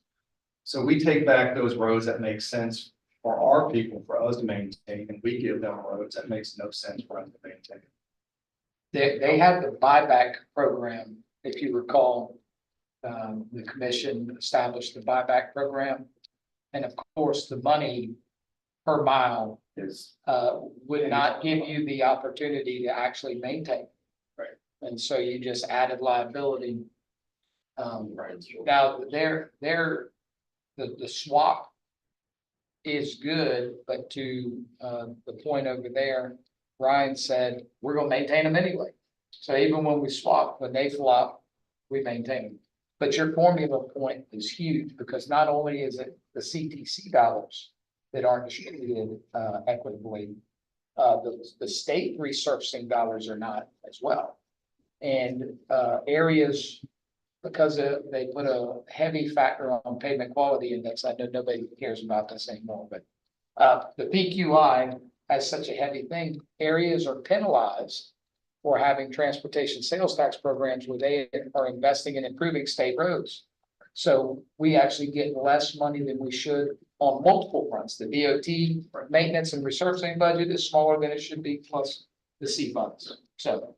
So we take back those roads that make sense for our people, for us to maintain, and we give them roads that makes no sense for us to maintain. They have the buyback program, if you recall. The commission established the buyback program. And of course, the money per mile Is would not give you the opportunity to actually maintain. Right. And so you just added liability. right. Now, the swap is good, but to the point over there, Ryan said, we're gonna maintain them anyway. So even when we swap, when they flop, we maintain them. But your formula point is huge, because not only is it the CTC dollars that aren't distributed equitably, the state resurfacing dollars are not as well. And areas, because they put a heavy factor on pavement quality index, I know nobody cares about this anymore, but the PQI has such a heavy thing, areas are penalized for having transportation sales tax programs where they are investing in improving state roads. So we actually get less money than we should on multiple fronts. The DOT maintenance and resurfacing budget is smaller than it should be, plus the C funds. So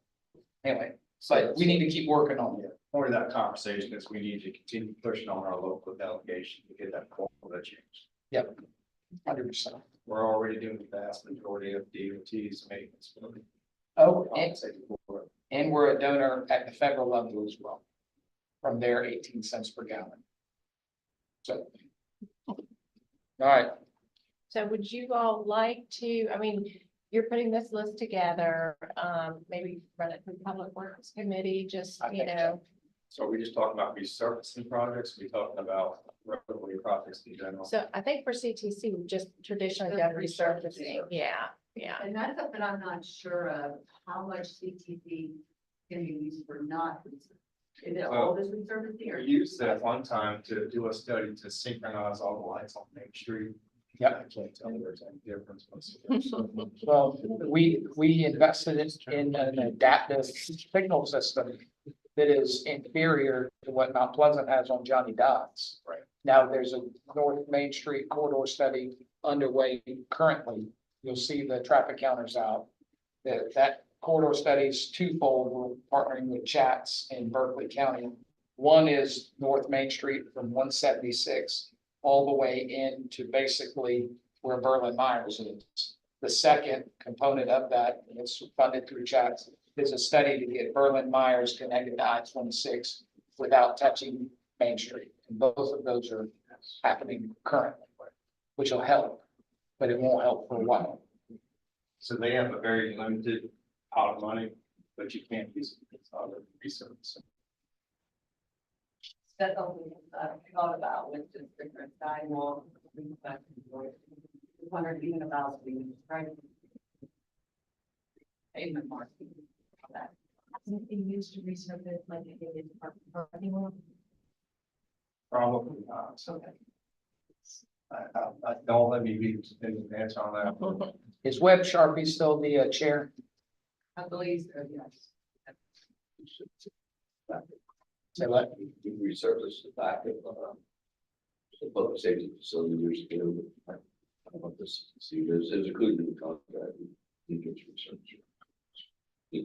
anyway, but we need to keep working on it. Part of that conversation is we need to continue pushing on our local delegation to get that formula changed. Yep, 100%. We're already doing the vast majority of DOT's maintenance. Oh, and we're a donor at the federal level as well, from their 18 cents per gallon. So, all right. So would you all like to, I mean, you're putting this list together, maybe run it through Public Works Committee, just, I you think know. So are we just talking about resurfacing projects? We talking about roadway projects in general? So I think for CTC, we've just traditionally done resurfacing, yeah. And that's something I'm not sure of, how much CTC can be used for not resurfacing. Is it all this resurfacing or? We used that one time to do a study to synchronize all the lights on Main Street. Yep. I can't tell you there's any difference. Well, we invested in an adaptive signal system that is inferior to what Mount Pleasant has on Johnny Dodds. Right. Now, there's a North Main Street corridor study underway currently. You'll see the traffic counters out. That corridor study is twofold. We're partnering with Chats in Berkeley County One is North Main Street from 176 all the way into basically where Berlin Myers is. The second component of that, and it's funded through chats, is a study to get Berlin Myers connected to I-26 without touching Main Street. And both of those are happening currently, which will help, but it won't help for a while. So they have a very limited pot of money, but you can't use it. It's other research. That's something I thought about with just different sidewalks. Wondered even about the right. Pavement marking. That. Something used to resurface like it did in parking lot. Probably not. So I don't let me be in advance on that. Is Webb Sharpie still the chair? I believe so, yes. So what? We resurfaced the back of, the public safety facility years ago. I don't know if this, see, it was included in the contract. We just research. We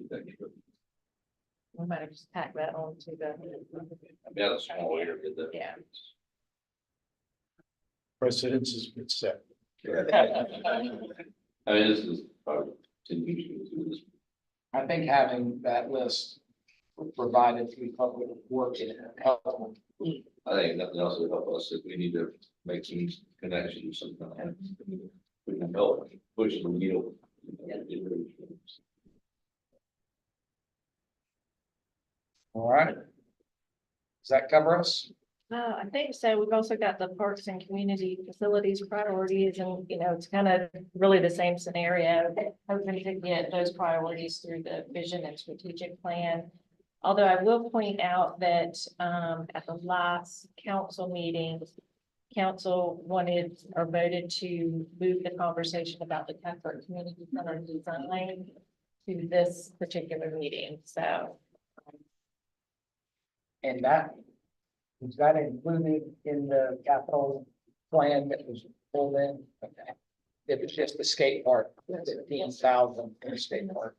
might have just tacked that on to the. Yeah, that's a small area, did that. Yeah. Precedence has been set. I mean, this is probably 10 years ago. This I think having that list provided through public works is helpful. I think nothing else would help us if we need to make some connections sometime. We can help push the needle. All right. Does that cover us? I think so. We've also got the parks and community facilities priorities and, it's kind of really the same scenario. Hoping to get those priorities through the vision and strategic plan. Although I will point out that at the last council meeting, council wanted or voted to move the conversation about the Cuthbert Community Center design to this particular meeting. So. And that, was that included in the capital plan that was pulled in? Okay. It was just the skate park, 15,000 in the skate park.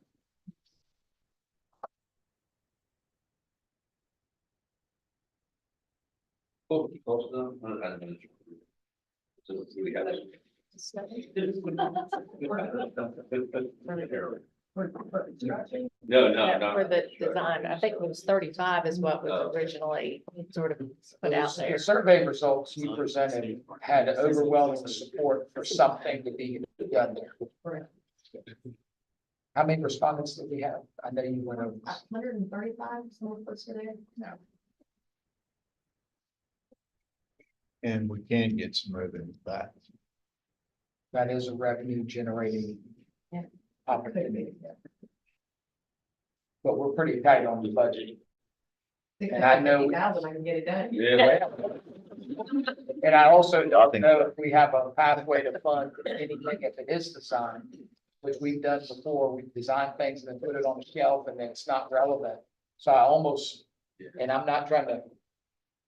Oh, close enough. I don't know. So we have it. No. For the design, I think it was 35 is what was originally sort of put out there. The survey results you presented had overwhelming support for something to be done there. How many respondents did we have? I know you went over. 135, somewhere close to there. No. And we can get some revenue back. That is a revenue generating opportunity. But we're pretty tight on the budget. And I know. 50,000, I can get it done. Yeah. And I also don't know if we have a pathway to fund anything if it is designed, which we've done before. We've designed things and then put it on the shelf and then it's not relevant. So I almost, and I'm not trying to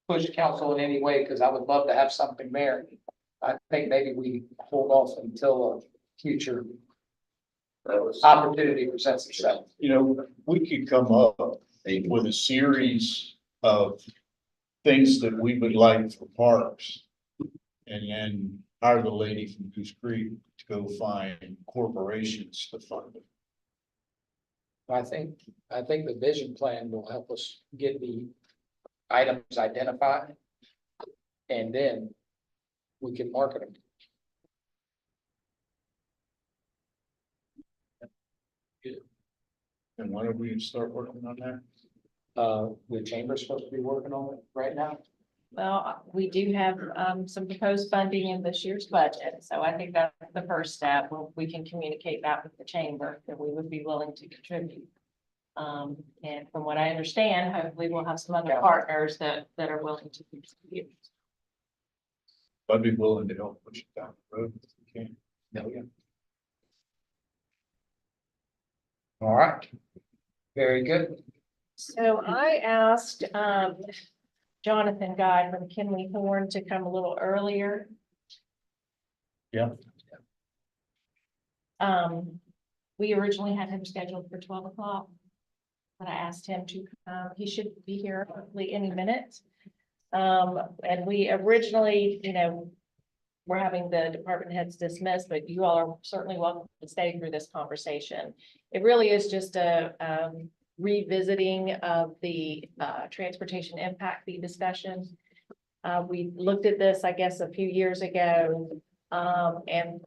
push council in any way, because I would love to have something there. I think maybe we hold off until a future opportunity presents itself. We could come up with a series of things that we would like for parks. And then hire the lady from Goose Creek to go find corporations to fund it. I think the vision plan will help us get the items identified. And then we can market them. And when are we start working on that? The chamber's supposed to be working on it right now. Well, we do have some proposed funding in this year's budget, so I think that's the first step. We can communicate that with the chamber that we would be willing to contribute. And from what I understand, hopefully we'll have some other partners that are willing to contribute. I'd be willing to help push it down the road if we can. Yeah. All right. Very good. So I asked Jonathan Guy from Kinley Horn to come a little earlier. Yeah. We originally had him scheduled for 12 o'clock. I asked him to come. He should be here hopefully any minute. And we originally, we're having the department heads dismissed, but you all are certainly welcome to stay through this conversation. It really is just a revisiting of the transportation impact fee discussion. We looked at this, I guess, a few years ago, and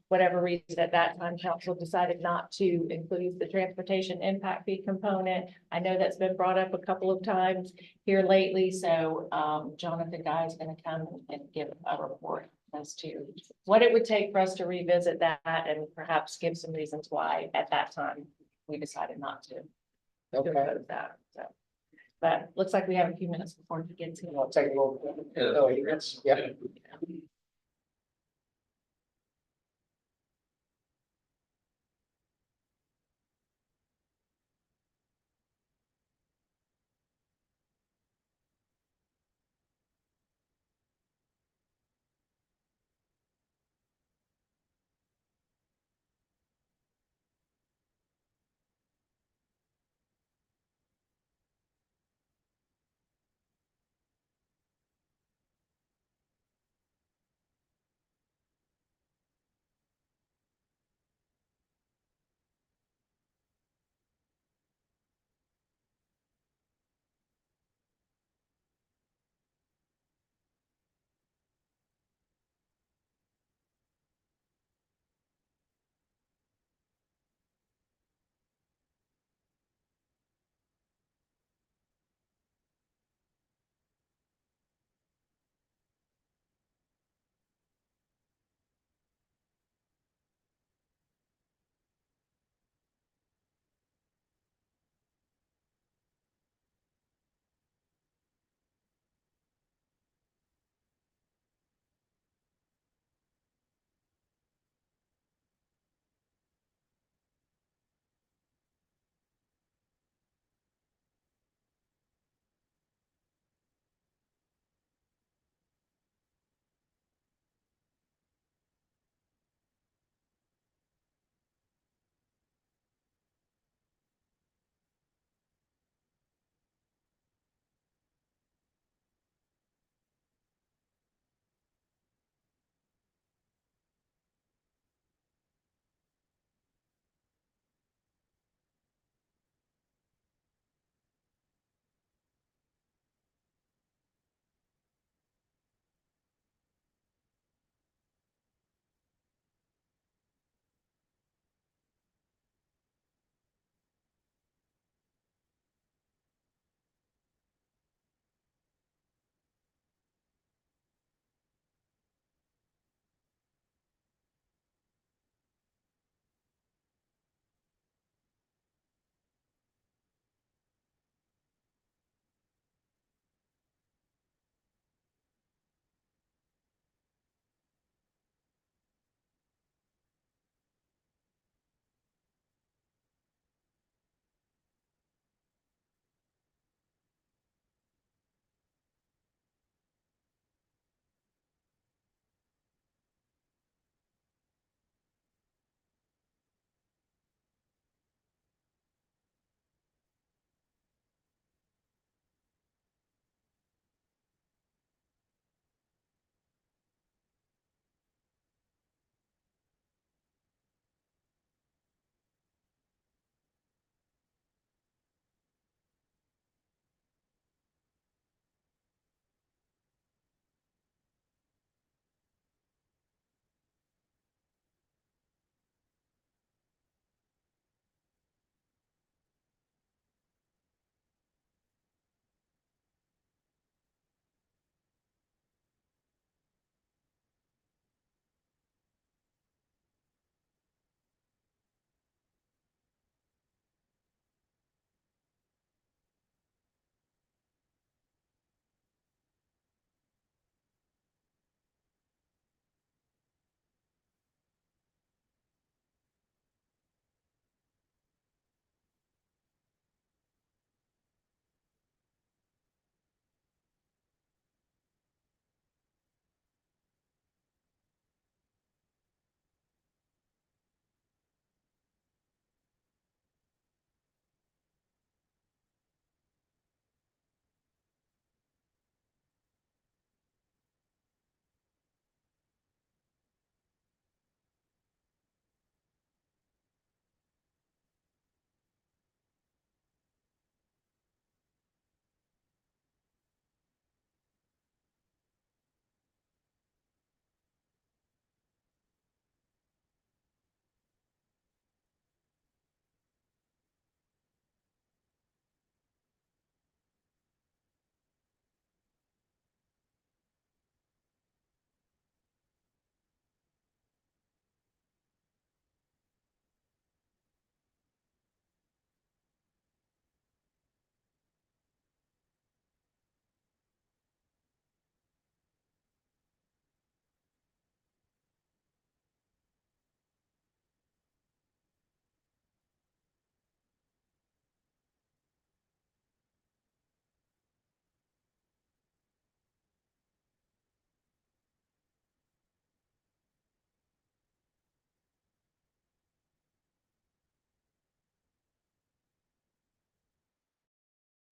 whatever reason at that time, council decided not to include the transportation impact fee component. I know that's been brought up a couple of times here lately, so Jonathan Guy is going to come and give a report as to what it would take for us to revisit that and perhaps give some reasons why at that time we decided not to. Okay. That, so. But looks like we have a few minutes before we get to. I'll take a little. Oh, yes, yeah.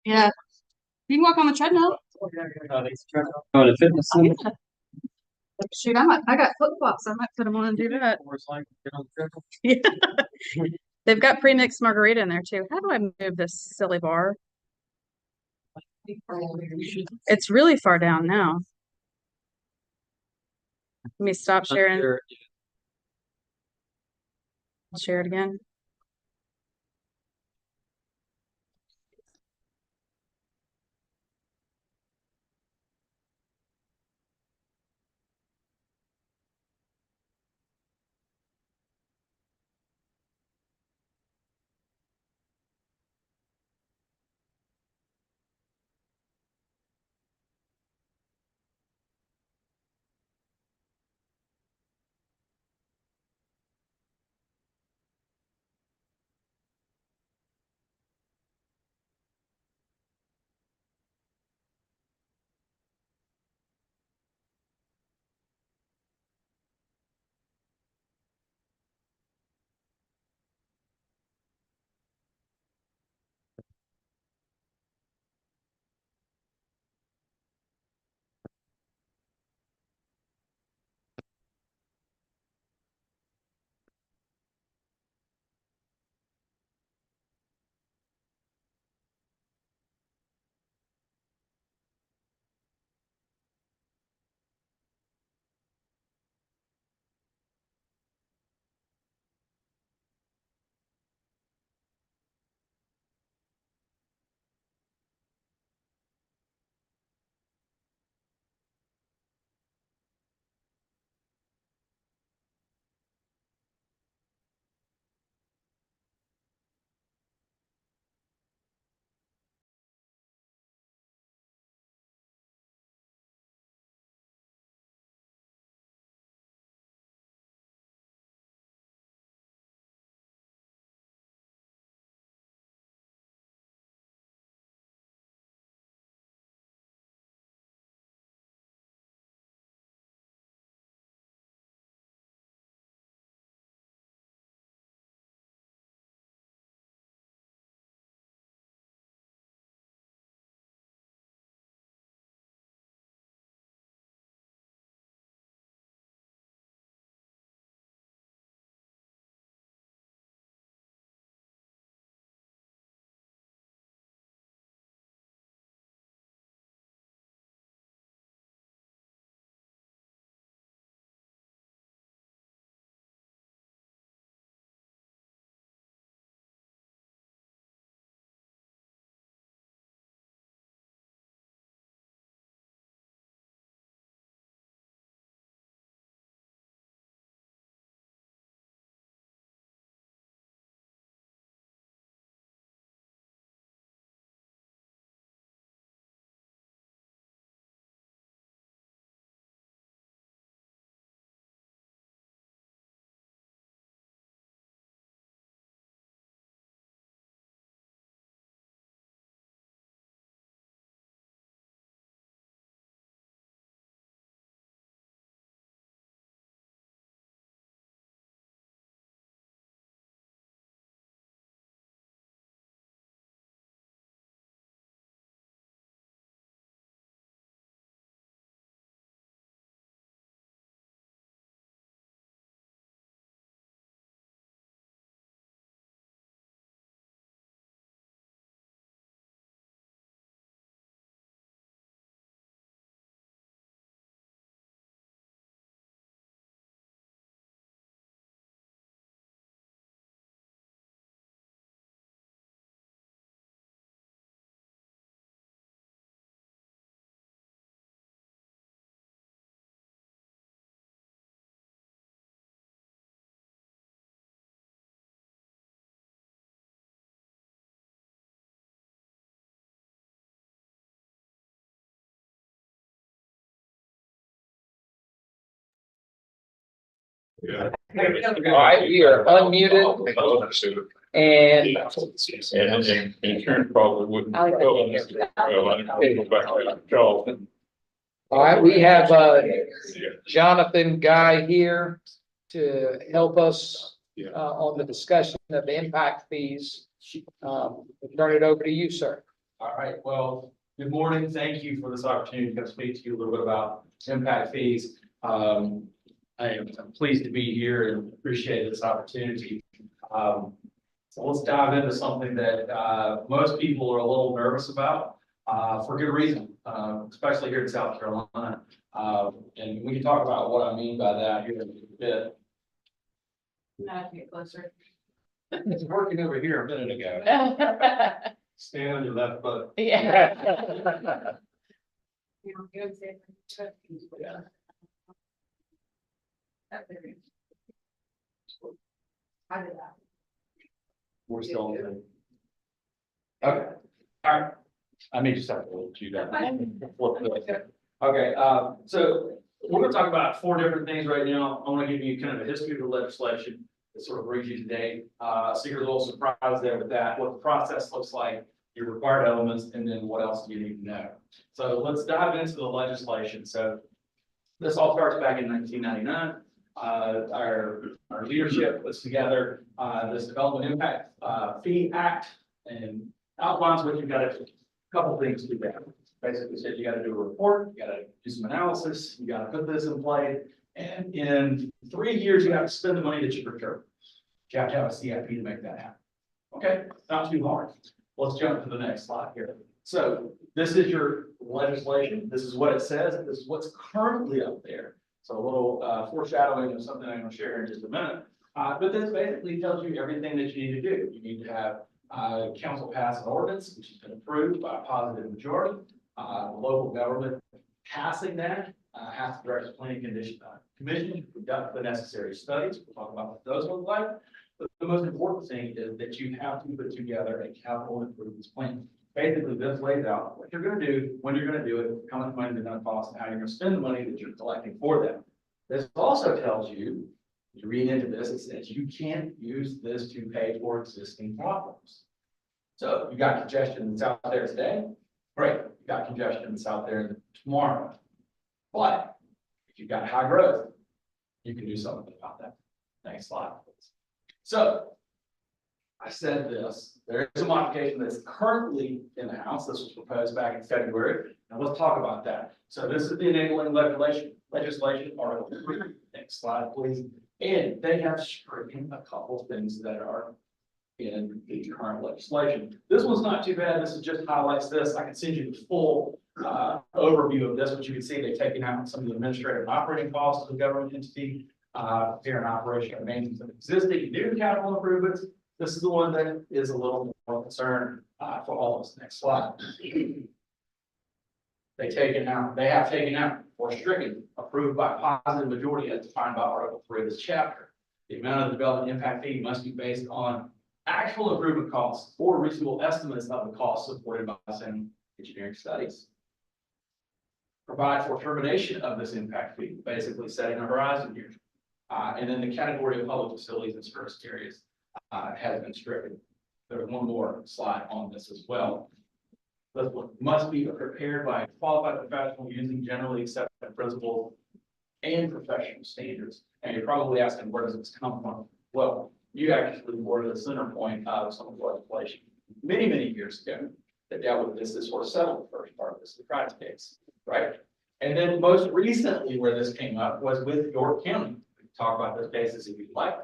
Yeah. You can walk on the treadmill. Oh, the fitness center. Shoot, I got flip flops. I might put them on and do that. Yeah. They've got pre-mixed margarita in there too. How do I move this silly bar? It's really far down now. Let me stop sharing. I'll share it again. Yeah. All right, we are unmuted and Insurance probably wouldn't. I like that. Well, I go back to Charleston. all right, we have Jonathan Guy here to help us on the discussion of the impact fees. Turn it over to you, sir. All right, well, good morning. Thank you for this opportunity to come speak to you a little bit about impact fees. I'm pleased to be here and appreciate this opportunity. So let's dive into something that most people are a little nervous about for good reason, especially here in South Carolina. And we can talk about what I mean by that here in a bit. Now get closer. It's working over here a minute ago. Stand on your left foot. Yeah. You know, go say- Yeah. Up there. I did that. We're still on the. Okay, all right. I may just have to let you that. Okay, so we're gonna talk about 4 different things right now. I want to give you kind of a history of the legislation that sort of brings you today. So you're a little surprised there with that, what the process looks like, your required elements, and then what else do you need to know. So let's dive into the legislation. So this all starts back in 1999. Our leadership puts together this Development Impact Fee Act and outlines what you've got to do. A couple things to do. Basically said you got to do a report, you got to do some analysis, you got to put this in play, and in 3 years you have to spend the money that you procure. You have to have a CIP to make that happen. Okay, not too hard. Let's jump to the next slide here. So this is your legislation. This is what it says. This is what's currently up there. So a little foreshadowing of something I'm going to share in just a minute. But this basically tells you everything that you need to do. You need to have council pass an ordinance, which has been approved by a positive majority. Local government passing that has to direct the planning commission to conduct the necessary studies. We'll talk about what those look like. But the most important thing is that you have to put together a capital improvements plan. Basically, this lays out what you're going to do, when you're going to do it, how much money it's going to cost, and how you're going to spend the money that you're collecting for them. This also tells you, you read into this, it says you can't use this to pay for existing problems. So you got congestion that's out there today, great. You got congestion that's out there tomorrow. But if you've got high growth, you can do something about that. Next slide, please. So I said this, there is a modification that's currently in the House. This was proposed back in February. And let's talk about that. So this is the enabling legislation, Article 3. Next slide, please. And they have stricken a couple of things that are in the current legislation. This one's not too bad. This is just highlights this. I can send you the full overview of this, but you can see they've taken out some of the administrative and operating costs of the government entity, here in operation and maintenance of existing new capital improvements. This is the one that is a little more concerned for all of us. Next slide. They have taken out or stricken, approved by positive majority as defined by Article 3 of this chapter. The amount of the development impact fee must be based on actual improvement costs or reasonable estimates of the costs supported by some engineering studies. Provide for termination of this impact fee, basically setting a horizon here. And then the category of public facilities and service areas has been stricken. There's one more slide on this as well. This one must be prepared by a qualified professional using generally accepted principles and professional standards. And you're probably asking, where does this come from? Well, you actually were the center point of some of the legislation many, many years ago that dealt with this sort of settled the first part of this, the Price case, right? And then most recently where this came up was with York County. We can talk about those cases if you'd like.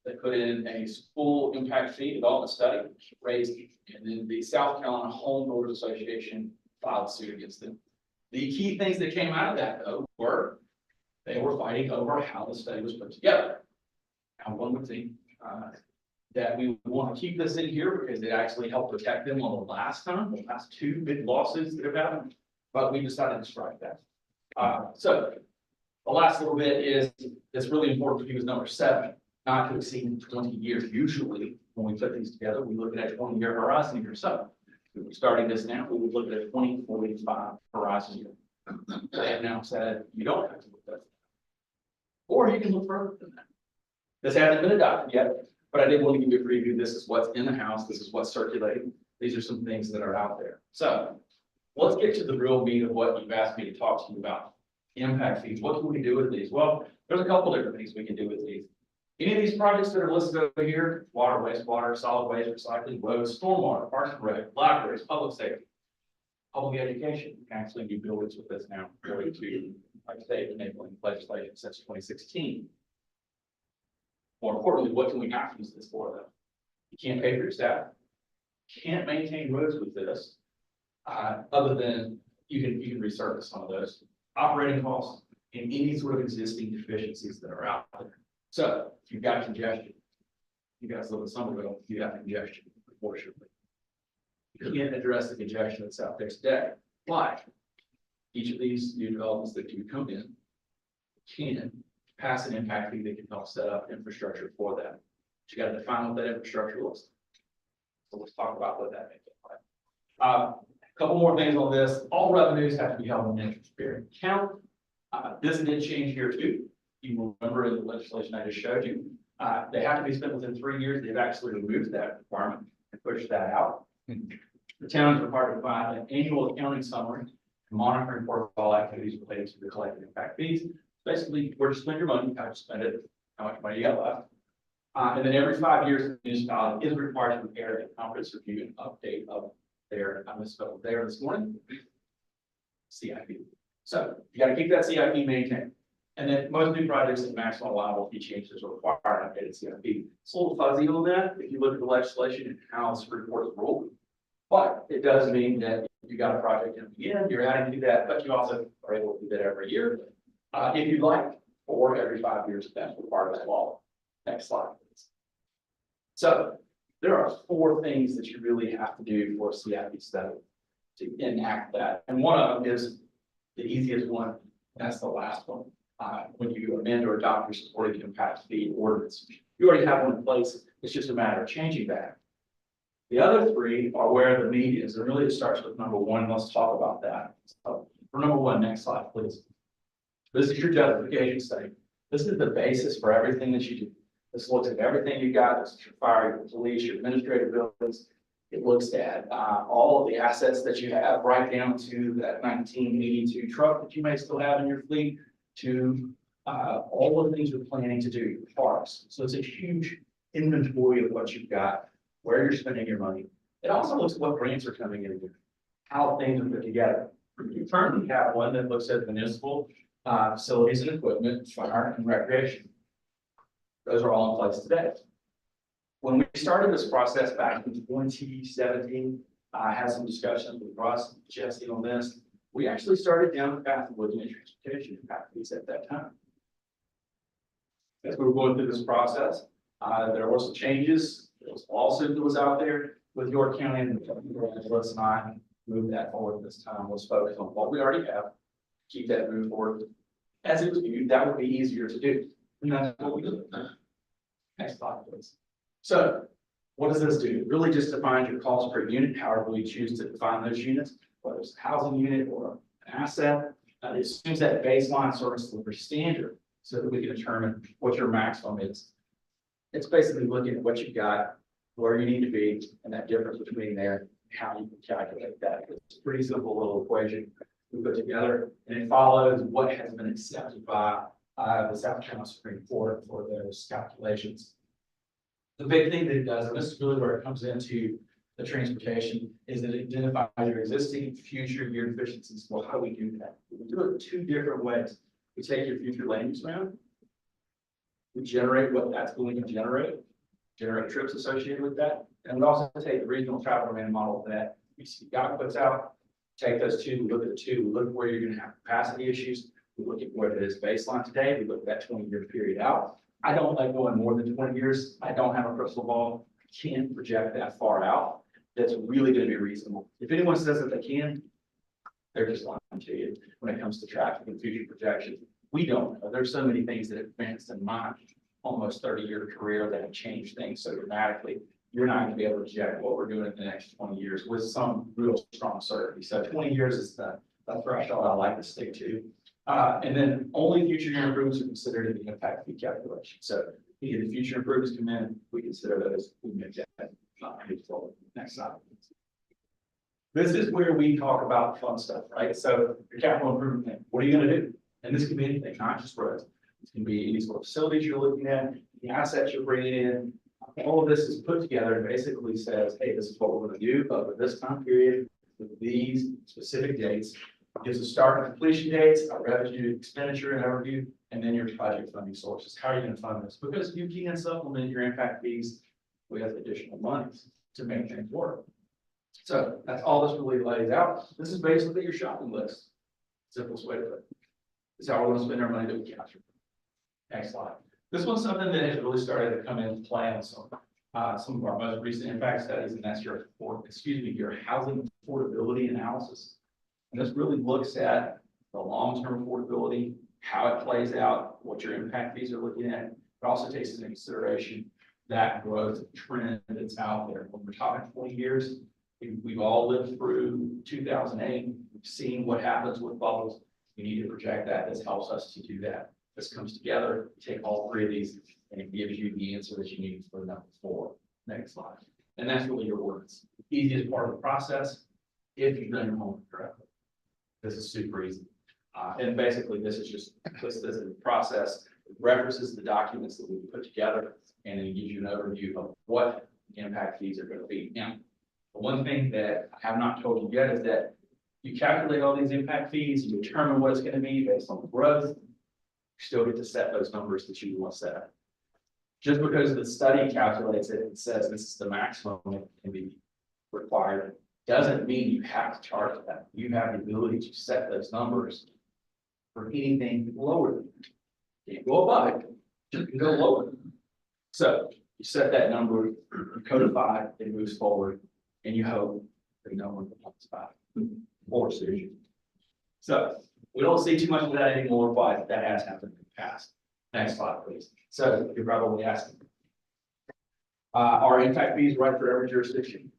They put in a school impact fee development study, raised, and then the South Carolina Home Builders Association filed suit against them. The key things that came out of that, though, were they were fighting over how the study was put together. Now, one would think that we would want to keep this in here because it actually helped protect them on the last 2 big lawsuits that have happened, but we decided to strike that. So the last little bit is, it's really important to use number 7. Not to exceed 20 years. Usually, when we put these together, we look at a 20-year horizon here. So, if we're starting this now, we would look at a 2045 horizon here. They have now said you don't have to look at that, or you can look further than that. This hasn't been adopted yet, but I did want to give you a preview. This is what's in the House. This is what's circulating. These are some things that are out there. So, let's get to the real meat of what you've asked me to talk to you about. Impact fees. What can we do with these? Well, there's a couple different things we can do with these. Any of these projects that are listed over here, water, wastewater, solid waste, recycling, roads, stormwater, parks and rec, libraries, public safety, Public education, we can actually do buildings with this now, going to, like I say, enabling legislation since 2016. More importantly, what can we not use this for though? You can't pay for your staff. Can't maintain roads with this. Other than you can resurface some of those operating costs and any sort of existing deficiencies that are out there. So if you've got congestion, you guys live in Somerville, you have congestion, unfortunately. You can't address the congestion that's out there today. Why? Each of these new developments that do come in can pass an impact fee that can help set up infrastructure for that. But you got to define what that infrastructure looks like. So let's talk about what that may look like. A couple more things on this. All revenues have to be held in interest-bearing account. This did change here too. You remember in the legislation I just showed you, they have to be spent within 3 years. They've actually removed that requirement and pushed that out. The town is required to provide an annual accounting summary, monitoring for all activities related to the collected impact fees. Basically, where to spend your money, how to spend it, how much money you got left. And then every 5 years, the municipality is required to prepare a comprehensive review and update of their, I misspelled there this morning, CIP. So you got to keep that CIP maintained. And then most new projects in maximum allowable fee changes require an updated CIP. It's a little fuzzy on that if you look at the legislation and how this report is ruled. But it does mean that if you got a project in the end, you're adding to that, but you also are able to do that every year. If you'd like, or every 5 years, that's part of that law. Next slide, please. So there are 4 things that you really have to do for a CIP study to enact that. And one of them is the easiest one. That's the last one. When you amend or adopt your supporting impact fee ordinance, you already have one in place. It's just a matter of changing that. The other 3 are where the meat is. And really it starts with number 1. Let's talk about that. So for number 1, next slide, please. This is your justification study. This is the basis for everything that you do. This looks at everything you got. This is your fire, your police, your administrative buildings. It looks at all of the assets that you have, right down to that 1982 truck that you may still have in your fleet, to all of the things you're planning to do, your parks. So it's a huge inventory of what you've got, where you're spending your money. It also looks at what grants are coming in, how things are put together. You currently have one that looks at municipal facilities and equipment, fire and recreation. Those are all in place today. When we started this process back in 2017, I had some discussions with Russ and Jesse on this. We actually started down the path of looking at transportation impact fees at that time. As we were going through this process, there were some changes. There was a lawsuit that was out there with York County, and Russ and I moved that forward this time. Was focused on what we already have, keep that moving forward. As it was viewed, that would be easier to do. And that's what we did. Next slide, please. So what does this do? It really just defines your cost per unit, however we choose to define those units, whether it's a housing unit or an asset. It assumes that baseline service delivery standard so that we can determine what your maximum is. It's basically looking at what you've got, where you need to be, and that difference between there, how you can calculate that. It's a pretty simple little equation we put together, and it follows what has been accepted by the South Carolina Supreme Court for those calculations. The big thing that it does, and this is really where it comes into the transportation, is that it identifies your existing future year deficiencies. Well, how do we do that? We do it 2 different ways. We take your future land use round, we generate what that's going to generate trips associated with that, and we also take the regional travel demand model that UC puts out, take those 2, we look at the 2, we look at where you're going to have capacity issues, we look at where it is baseline today, we look at that 20-year period out. I don't like going more than 20 years. I don't have a crystal ball. I can't project that far out. That's really going to be reasonable. If anyone says that they can, they're just lying to you when it comes to traffic and future projections. We don't know. There's so many things that have advanced in my almost 30-year career that have changed things so dramatically. You're not going to be able to project what we're doing in the next 20 years with some real strong certainty. So 20 years is the threshold I like to stick to. And then only future year improvements are considered in the impact fee calculation. So if the future improvements come in, we consider those. We make that next slide. This is where we talk about fun stuff, right? So your capital improvement plan, what are you going to do? And this can be anything, not just roads. It can be any sort of facilities you're looking at, the assets you're bringing in. All of this is put together and basically says, hey, this is what we're going to do over this time period. with these specific dates. Gives a start and completion dates, a revenue expenditure and overview, and then your project funding sources. How are you gonna fund this? Because you can supplement your impact fees with additional monies to make things work. So that's all this really lays out. This is basically your shopping list. Simplest way to put it. This is how we're gonna spend our money that we capture. Next slide. This one's something that has really started to come into play on some of our most recent impact studies, and that's your housing affordability analysis. And this really looks at the long-term affordability, how it plays out, what your impact fees are looking at. It also takes into consideration that growth trend that's out there. When we're talking 20 years, we've all lived through 2008. We've seen what happens with bubbles. We need to project that. This helps us to do that. This comes together, take all three of these, and it gives you the answer that you need for number 4. Next slide. And that's really your words. Easiest part of the process, if you've done your homework correctly. This is super easy. And basically, this is just puts this in the process, it references the documents that we put together, and then it gives you an overview of what the impact fees are going to be. Now, the one thing that I have not told you yet is that you calculate all these impact fees, you determine what it's going to be based on the growth. You still get to set those numbers that you want to set. Just because the study calculates it and says this is the maximum that can be required, doesn't mean you have to charge that. You have the ability to set those numbers for anything lower than that. You can't go above it, you can go lower. So you set that number, you codify, it moves forward, and you hope that no one complains about it or sues you. So we don't see too much of that anymore, but that has happened in the past. Next slide, please. So you're probably asking, are impact fees right for every jurisdiction?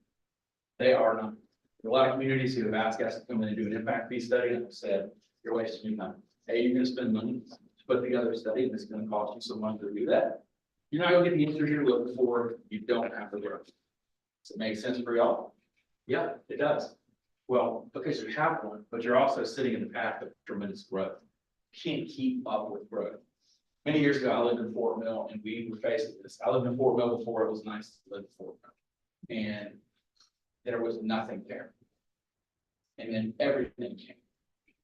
They are not. There are a lot of communities who have asked us to come in and do an impact fee study, and have said, you're wasting your time. Hey, you're gonna spend money to put together a study, and it's gonna cost you some money to do that. You're not gonna get the answers you're looking for. You don't have the growth. Does it make sense for y'all? Yeah, it does. Well, because you have one, but you're also sitting in the path of tremendous growth. You can't keep up with growth. Many years ago, I lived in Fort Mill, and we were faced with this. I lived in Fort Mill before it was nice to live in Fort Mill. And there was nothing there. And then everything came.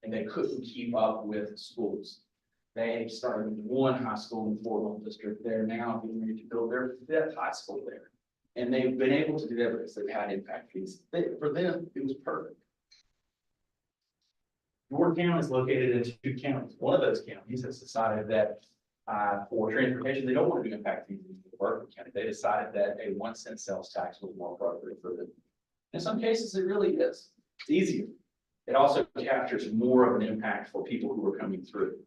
And they couldn't keep up with schools. They started one high school in the Fort Mill district. They're now being ready to build their 5th high school there. And they've been able to do that because they've had impact fees. For them, it was perfect. Yorktown is located in 2 counties. One of those counties has decided that for transportation, they don't want to do impact fees in Berkeley County. They decided that a 1-cent sales tax was more appropriate for them. In some cases, it really is. It's easier. It also captures more of an impact for people who are coming through.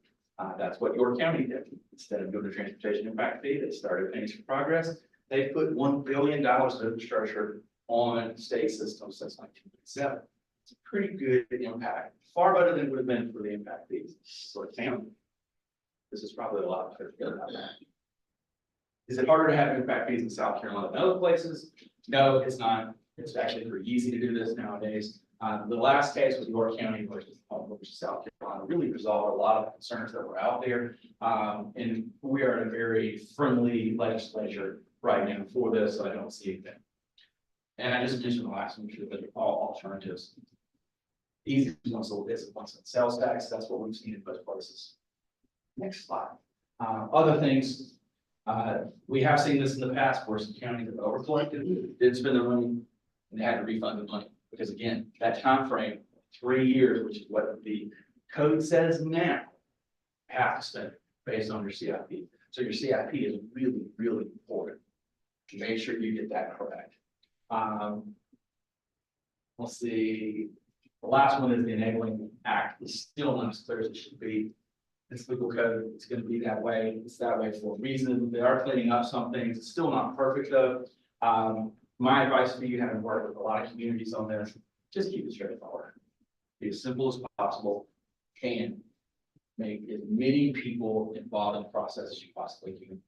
That's what York County did. Instead of doing a transportation impact fee, they started Pennies for Progress. They put $1 billion of infrastructure on state systems since 1997. It's a pretty good impact, far better than it would have been for the impact fees. So it counted. This is probably a lot better about that. Is it harder to have impact fees in South Carolina than other places? No, it's not. It's actually pretty easy to do this nowadays. The last case with York County versus South Carolina really resolved a lot of the concerns that were out there. And we are in a very friendly legislature right now for this, so I don't see anything. And I just mentioned the last one, that they're all alternatives. The easiest one is 1-cent sales tax. That's what we've seen in both places. Next slide. Other things, we have seen this in the past where some counties have overcollected, didn't spend their money, and they had to refund the money. Because again, that time frame, 3 years, which is what the code says now, have to spend based on your CIP. So your CIP is really, really important. Make sure you get that correct. Let's see. The last one is the Enabling Act. It's still not as clear as it should be. It's legal code. It's going to be that way. It's that way for a reason. They are cleaning up some things. It's still not perfect though. My advice to you, having worked with a lot of communities on this, just keep it straightforward. Be as simple as possible and make as many people involved in the process as you possibly can.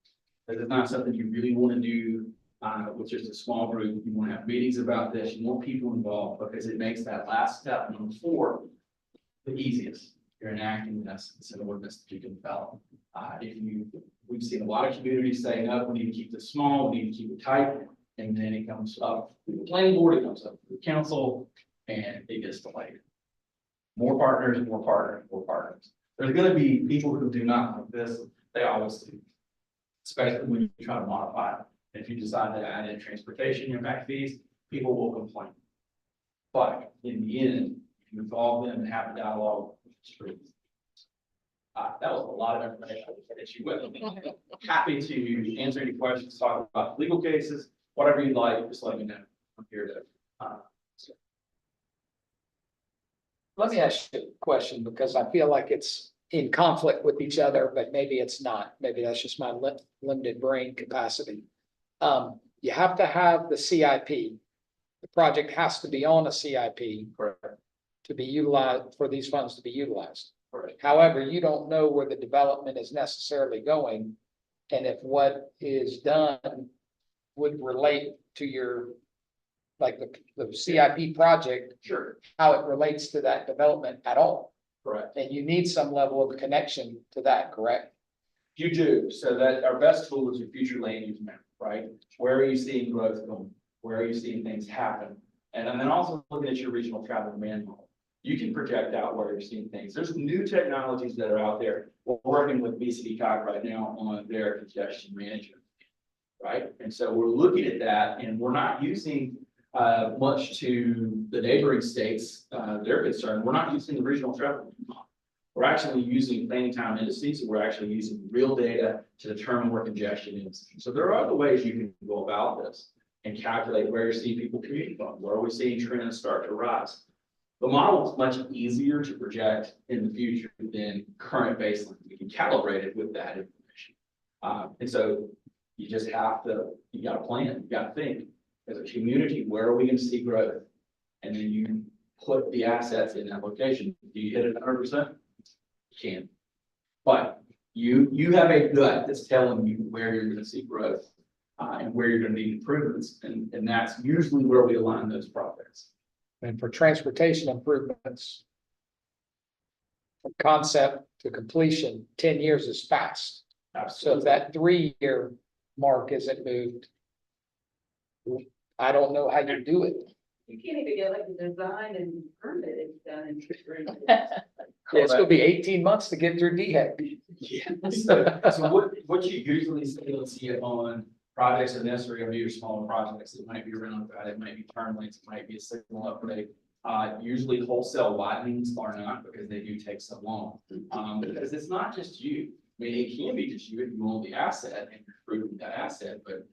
This is not something you really want to do with just a small group. You want to have meetings about this. You want people involved because it makes that last step, number 4, the easiest. You're enacting this. It's an ordinance that you can develop. We've seen a lot of communities say, no, we need to keep this small, we need to keep it tight. And then it comes up through the planning board, it comes up through the council, and it gets delayed. More partners, more partners, more partners. There's gonna be people who do not like this, they always do. Especially when you try to modify it. If you decide to add in transportation impact fees, people will complain. But in the end, if you involve them and have a dialogue with the streets. That was a lot of information that you with. Happy to answer any questions, talk about legal cases, whatever you'd like, just let me know. I'm here to, Let me ask you a question because I feel like it's in conflict with each other, but maybe it's not. Maybe that's just my limited brain capacity. You have to have the CIP. The project has to be on a CIP. Correct. To be utilized, for these funds to be utilized. Correct. However, you don't know where the development is necessarily going. And if what is done would relate to your, like the CIP project, Sure. how it relates to that development at all. Correct. And you need some level of connection to that, correct? You do, so that our best tool is your future land use map, right? Where are you seeing growth going? Where are you seeing things happen? And then also looking at your regional travel demand model. You can project out where you're seeing things. There's new technologies that are out there. We're working with BCDCOG right now on their congestion management. Right, and so we're looking at that and we're not using much to the neighboring states, they're concerned. We're not using the regional travel model. We're actually using planning time indices, and we're actually using real data to determine where congestion is. So there are other ways you can go about this and calculate where you're seeing people commuting from, where are we seeing trends start to rise. The model is much easier to project in the future than current baseline. We can calibrate it with that information. And so you just have to, you got to plan, you got to think as a community, where are we going to see growth? And then you put the assets in that location. Do you hit it 100%? You can. But you have a gut that's telling you where you're going to see growth and where you're going to need improvements. And that's usually where we align those projects. And for transportation improvements, from concept to completion, 10 years is fast. So if that 3-year mark isn't moved, I don't know how you do it. You can't even get like the design and permit done in 3 years. Yeah, it's gonna be 18 months to get through DHEC. Yeah. So what you usually see it on projects of this, or your smaller projects, it might be around that, it might be turn lanes, it might be a signal upgrade. Usually wholesale widenings are not, because they do take so long. Because it's not just you. I mean, it can be just you if you own the asset and you're improving that asset, but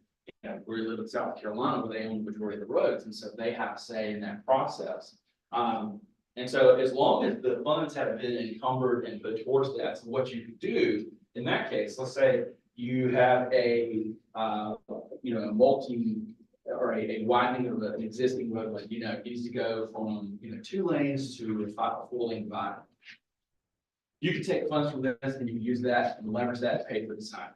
you know, we live in South Carolina where they own the majority of the roads, and so they have a say in that process. And so as long as the funds have been encumbered and put towards that, so what you can do in that case, let's say you have a multi or a widening of an existing road, like, it needs to go from, 2 lanes to a 4-lane divider. You can take funds from this and you can use that and leverage that to pay for the sign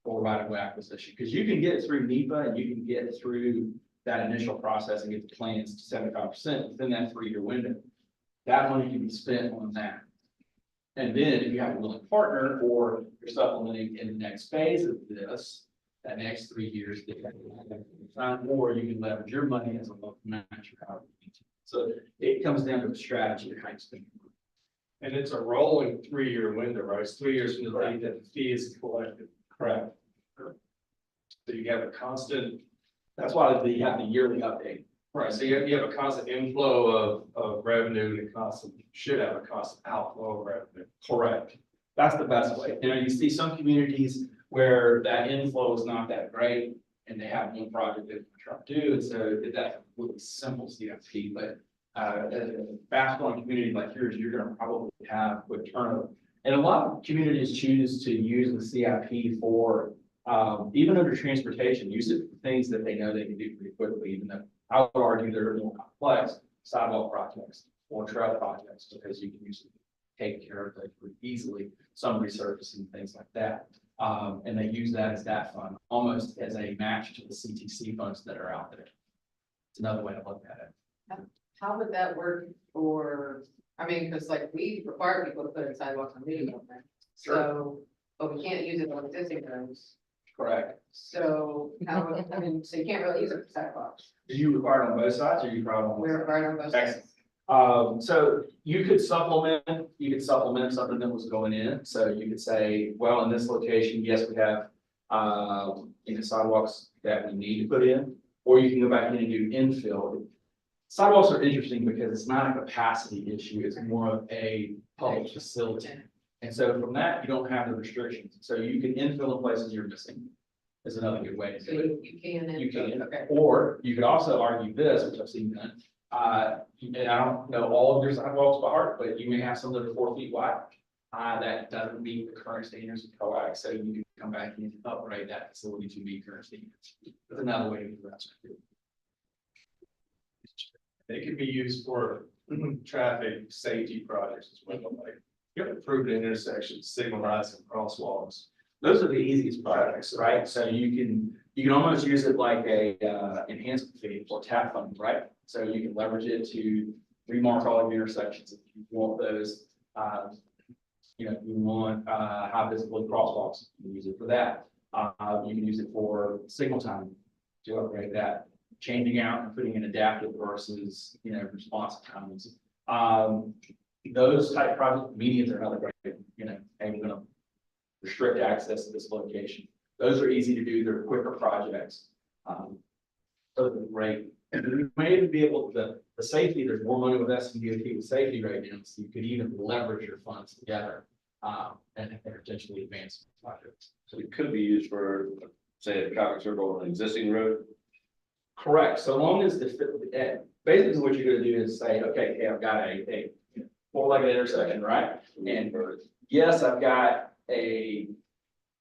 or right of way acquisition, because you can get through NEPA and you can get through that initial process and get the plans to 75% within that 3-year window. That money can be spent on that. And then if you have a willing partner or you're supplementing in the next phase of this, that next 3 years, or you can leverage your money as a local match or however you need to. So it comes down to the strategy of how you spend your money. And it's a rolling 3-year window, right? It's 3 years from the date that the fee is collected. Correct. So you have a constant, That's why you have the yearly update. right, so you have a constant inflow of revenue and should have a constant outflow of revenue. Correct. That's the best way. You see some communities where that inflow is not that great and they have one project that they're trying to do. And so that's a really simple CIP, but a fast growing community like yours, you're going to probably have quick turnover. And a lot of communities choose to use the CIP for even under transportation, use it for things that they know they can do pretty quickly, even though I would argue they're more complex sidewalk projects or trail projects, because you can usually take care of that pretty easily, some resurfacing, things like that. And they use that as that fund, almost as a match to the CTC funds that are out there. It's another way to look at it. How would that work for, because like we require people to put in sidewalks on meeting them. So, but we can't use it on existing roads. Correct. So so you can't really use it for sidewalks. Do you require it on both sides or you require it on one We're side? required on both sides. Excellent. So you could supplement something that was going in, so you could say, well, in this location, yes, we have. Sidewalks that we need to put in, or you can go back in and do infill. Sidewalks are interesting because it's not a capacity issue, it's more of a public facility. And so from that, you don't have the restrictions, so you can infill in places you're missing. Is another good way to So do it. you can. You can, Okay. or you could also argue this, which I've seen done. And I don't know all of your sidewalks by heart, but you may have some that are 4 feet wide. That doesn't meet the current standards of COAC, so you can come back and upgrade that facility to meet current standards. That's another way to do that. They could be used for traffic safety projects as well, like improved intersections, signalizing crosswalks. Those are the easiest projects, right? So you can almost use it like a enhancement fee or TAP fund, right? So you can leverage it to remark all of your intersections if you want those. If you want high visibility crosswalks, you can use it for that. You can use it for signal time to upgrade that, changing out and putting in adaptive versus responsive times. Those type projects, medians are another great, hey, we're gonna restrict access to this location. Those are easy to do, they're quicker projects. So they're great. And you may even be able to, the safety, there's more money with SMDOT with safety right now, so you could even leverage your funds together and potentially advance projects. So it could be used for, say, a traffic circle on an existing road. Correct, so long as basically what you're gonna do is say, okay, hey, I've got a four-legged intersection, right? And yes, I've got a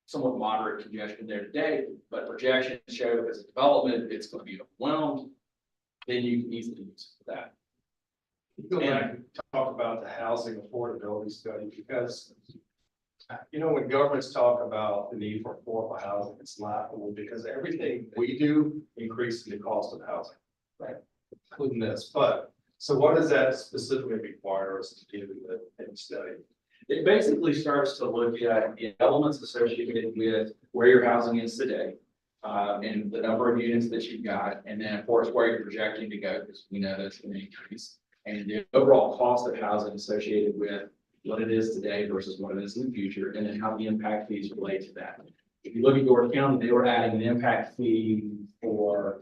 somewhat moderate congestion there today, but projections show as a development, it's gonna be overwhelmed. Then you can easily use it for that. Go back and talk about the housing affordability study, because when governments talk about the need for affordable housing, it's laughable because everything we do increases the cost of housing, right? Including this, but so what does that specifically require us to do in the study? It basically starts to look at the elements associated with where your housing is today. And the number of units that you've got, and then of course where you're projecting to go, because we know that's going to increase. And the overall cost of housing associated with what it is today versus what it is in the future, and then how the impact fees relate to that. If you look at York County, they were adding an impact fee for,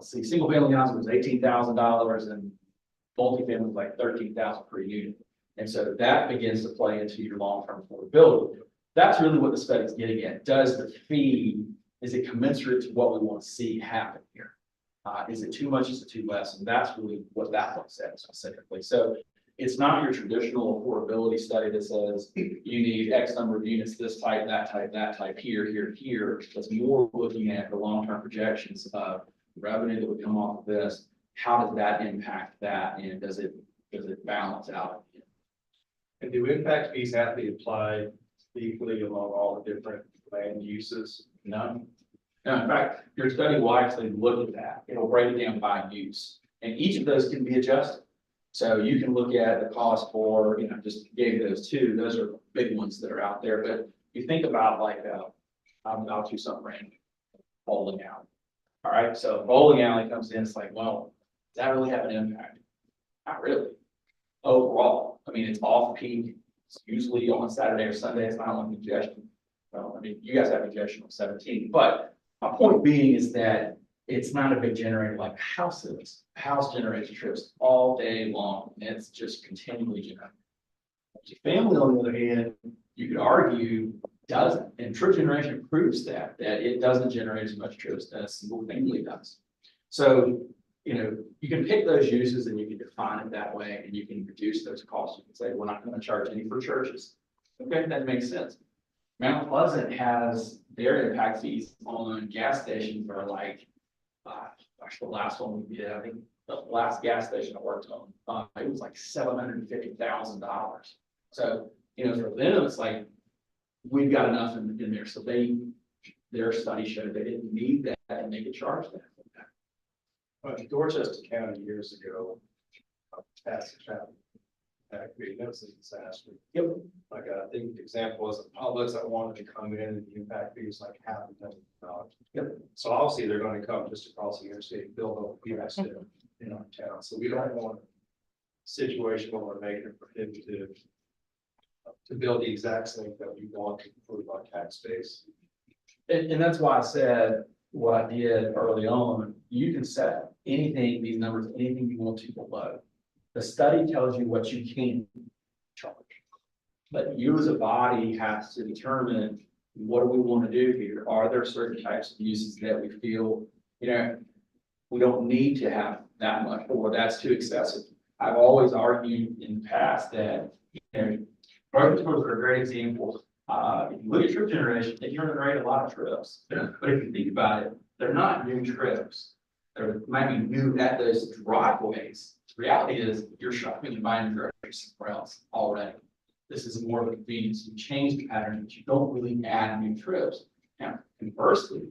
single family housing was $18,000 and multifamily was like $13,000 per unit. And so that begins to play into your long-term affordability. That's really what the study is getting at. Does the fee, is it commensurate to what we want to see happen here? Is it too much? Is it too less? And that's really what that one says specifically. So it's not your traditional affordability study that says you need X number of units, this type, that type, here. It's more looking at the long-term projections of revenue that would come off of this. How does that impact that? And does it balance out? And do impact fees have to be applied equally along all the different land uses? No. No, in fact, your study will actually look at that. It'll break it down by use. And each of those can be adjusted. So you can look at the cost for, just gave those two. Those are big ones that are out there. But you think about like, I'll do something random, bowling alley. All right, so bowling alley comes in, it's like, well, does that really have an impact? Not really. Overall, I mean, it's off peak. It's usually on Saturday or Sunday. It's not on congestion. Well, I mean, you guys have congestion on 17, but my point being is that it's not a big generator like a house is. A house generates trips all day long, and it's just continually generating. Family, on the other hand, you could argue doesn't, and trip generation proves that it doesn't generate as much trips as single family does. So, you can pick those uses and you can define it that way, and you can reduce those costs. You can say, we're not going to charge any for churches. Okay, that makes sense. Mount Pleasant has their impact fees on gas stations are like, gosh, the last one we did, I think the last gas station I worked on, it was like $750,000. So, for them, it's like, we've got enough in there. So their study showed they didn't need that and they could charge that. Dorchester County years ago, passed a traffic impact fee. That was a disaster. Yep. Like I think the example was the Publix that wanted to come in and the impact fee was like $500,000. Yep. So obviously they're going to come just across the interstate, build up US in our town. So we don't want situation where we're making it prohibitive to build the exact same that we want to improve our tax base. And that's why I said what I did early on, you can set anything, these numbers, anything you want to below. The study tells you what you can charge. But you as a body has to determine, what do we want to do here? Are there certain types of uses that we feel, we don't need to have that much, or that's too excessive? I've always argued in the past that, grocery stores are a great example. If you look at trip generation, they generate a lot of trips. But if you think about it, they're not new trips. They might be new at those driveways. The reality is you're shopping and buying groceries somewhere else already. This is more of a convenience. You change the pattern, but you don't really add new trips. Now, conversely,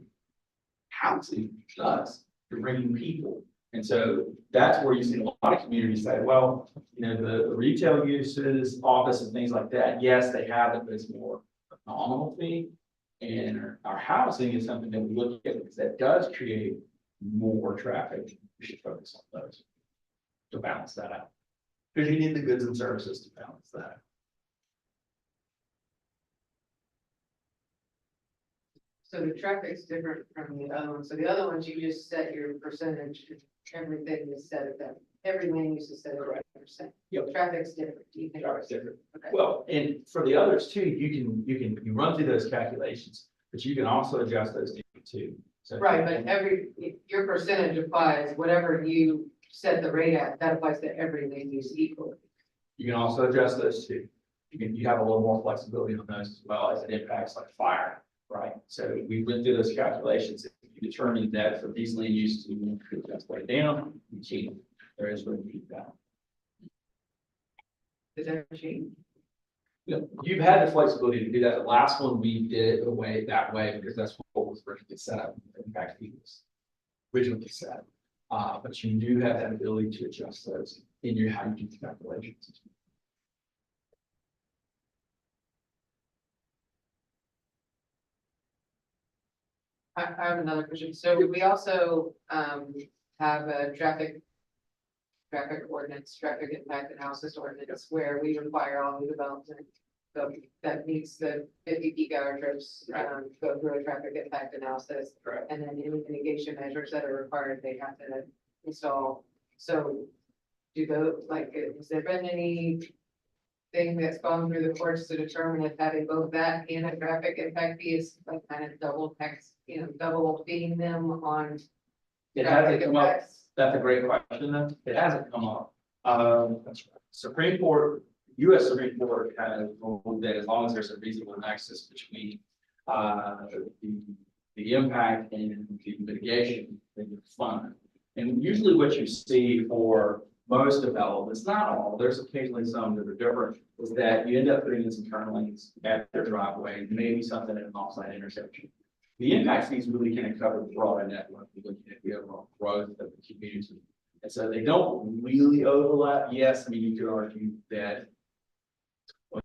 housing does. You're bringing people. And so that's where you see a lot of communities say, well, the retail uses, office and things like that, yes, they have it, but it's more a nominal fee. And our housing is something that we look at because that does create more traffic. We should focus on those to balance that out. Because you need the goods and services to balance that. So the traffic's different from the other one. So the other ones, you just set your percentage, everything is set at that, every land use is set at that percent. Yep. Traffic's different. Do you think? Traffic's different. Okay. Well, and for the others too, you run through those calculations, but you can also adjust those too. So Right, but your percentage applies, whatever you set the rate at, that applies to every land use equally. you can also adjust those too. You have a little more flexibility on those as well as it impacts like fire, right? So we went through those calculations. If you determine that for these land uses, we want to adjust way down, you can. There is room to keep that. Is that change? You've had the flexibility to do that. The last one, we did it that way because that's what was originally set up. In fact, it was originally set. But you do have that ability to adjust those in your, how you do the calculations. I have another question. So we also have a traffic ordinance, traffic impact analysis ordinance, where we require all new development. So that meets the 50 peak hour trips, go through a traffic impact analysis. Correct. And then any mitigation measures that are required, they have to install. So do those, has there been anything that's gone through the courts to determine if having both that and a traffic impact fee is like kind of double tax, double feeding them on? It hasn't come up. That's a great question. Though. It hasn't come up. Supreme Court, U.S. Supreme Court has ruled that as long as there's a reasonable nexus between the impact and the mitigation, then you're fine. And usually what you see for most developments, not all, there's occasionally some that are different, is that you end up putting in some turn lanes at their driveway, maybe something at an offsite intersection. The impact fees really can't cover the broader network. We're looking at the overall growth of the community. And so they don't really overlap. Yes, I mean, you could argue that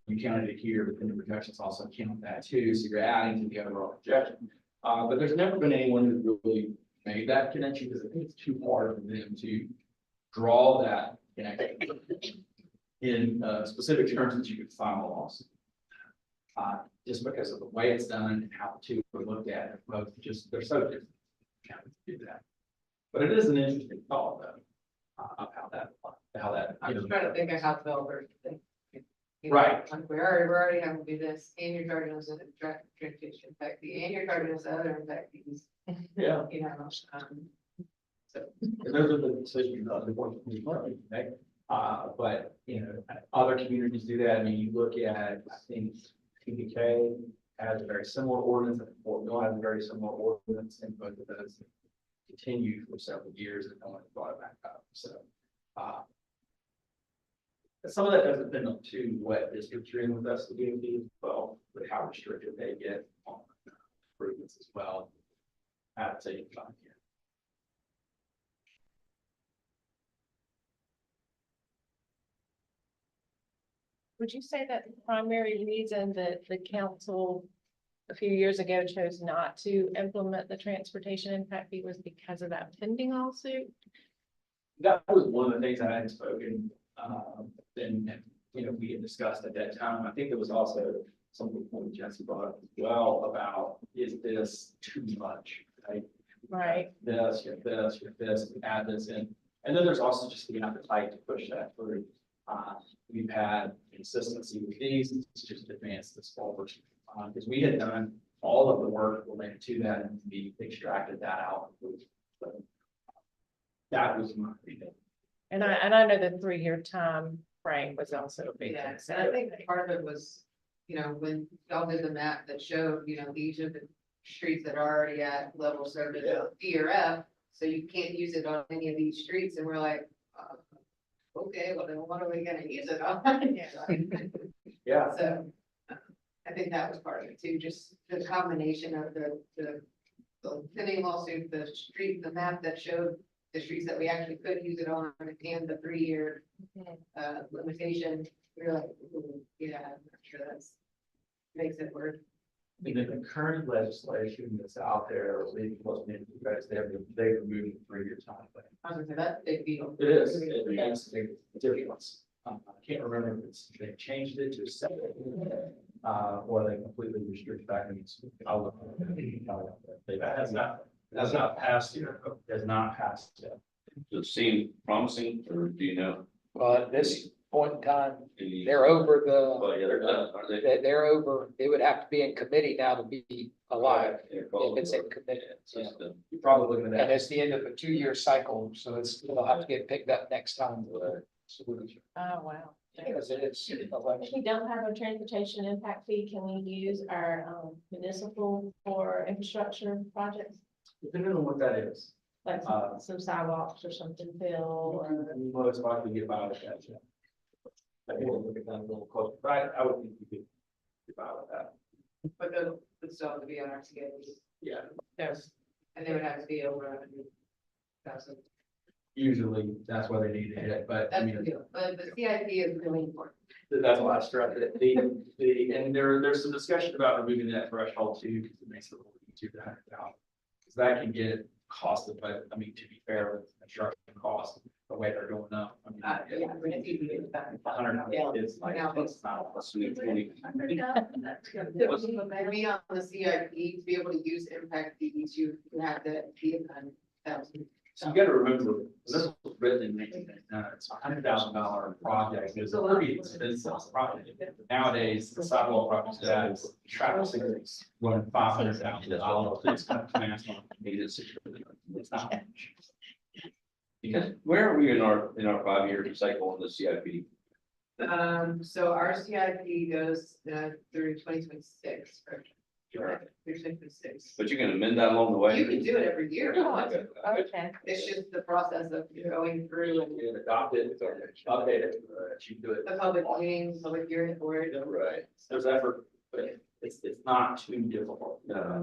you counted it here, but then the projections also count that too. So you're adding to the overall projection. But there's never been anyone who really made that connection because I think it's too hard for them to draw that connection in specific terms that you could file a lawsuit. Just because of the way it's done and how the two are looked at, both just they're so different. Can't do that. But it is an interesting thought though, of how that. I'm just trying to think of how developers think. Right. Like we're already having to do this, and you're charging us a transportation impact fee, and you're charging us other impact fees. Yeah. So. Those are the decisions that the board can make. But other communities do that. I mean, you look at, I think TDK has a very similar ordinance, and Fort Mill has a very similar ordinance, and both of those continue for several years and no one brought it back up. So some of that doesn't depend on what districts you're in with us, the DMV as well, but how restricted they get on improvements as well at the same time. Would you say that the primary reason that the council a few years ago chose not to implement the transportation impact fee was because of that pending lawsuit? That was one of the things I had spoken than, we had discussed at that time. I think there was also something that Jesse brought up as well about, is this too much, right? Right. This, you have this, add this in. And then there's also just the appetite to push that through. We've had consistency with these, it's just advanced this forward. Because we had done all of the work related to that and we extracted that out. So, that was my opinion. And I know the 3-year time frame was also a big Yeah, thing. and I think that part of it was, when y'all did the map that showed, these are the streets that are already at level service D or F, so you can't use it on any of these streets, and we're like, okay, well then what are we gonna use it on? Yeah. So, I think that was part of it too, just the combination of the pending lawsuit, the map that showed the streets that we actually could use it on, and the 3-year limitation. We're like, ooh, yeah, I'm not sure that's makes it work. And then the current legislation that's out there, leaving most of you guys, they removed the 3-year time frame. I was gonna say, that's a big deal. It is, it makes a big difference. I can't remember if it's, they changed it to 7, or they completely restrict back into. That's not passed yet. Has not passed yet. Does it seem promising, or do you know? Well, at this point in time, they're over Oh, yeah, they're done, are they? they're over, it would have to be in committee now to be alive, Yeah, if it's in committee. so it's the- You're probably looking at And that. it's the end of a 2-year cycle, so it'll have to get picked up next time. Oh, wow. Because it is If election. we don't have a transportation impact fee, can we use our municipal for infrastructure projects? Depending on what that is. Like some sidewalks or something, Phil, or? Most likely get by with that, yeah. I will look at that a little closer, but I would think you could get by with that. But those would still have to be on our schedule, Yeah. Yes. and they would have to be over 100,000. Usually, that's why they need to hit it, but I That's mean, the deal, but the CIP is really important. that's why I stressed it. And there's some discussion about removing that threshold too, because it makes it a little easier to have it out. Because that can get costed, but I mean, to be fair, with construction costs, the way they're going up. I mean, Yeah, it's easy to get that. 100 is like, Now, it's not a smooth 20. Maybe on the CIP, to be able to use impact fees, you have to be a 100,000. So you gotta remember, this was written in 1999, it's $100,000 project, it's a pretty expensive project. Nowadays, the sidewalk project that traffic signals run $500,000, it's kind of national, it's not much. Because where are we in our 5-year cycle on the CIP? So our CIP goes through 2026, right? Through 2026. But you can amend that along the way? You can do it every year. if you want to. Okay. It's just the process of going through and You adopt it, update it, you can do it. the public meetings, public hearing for it. Right. There's effort, but it's not too difficult. Yeah,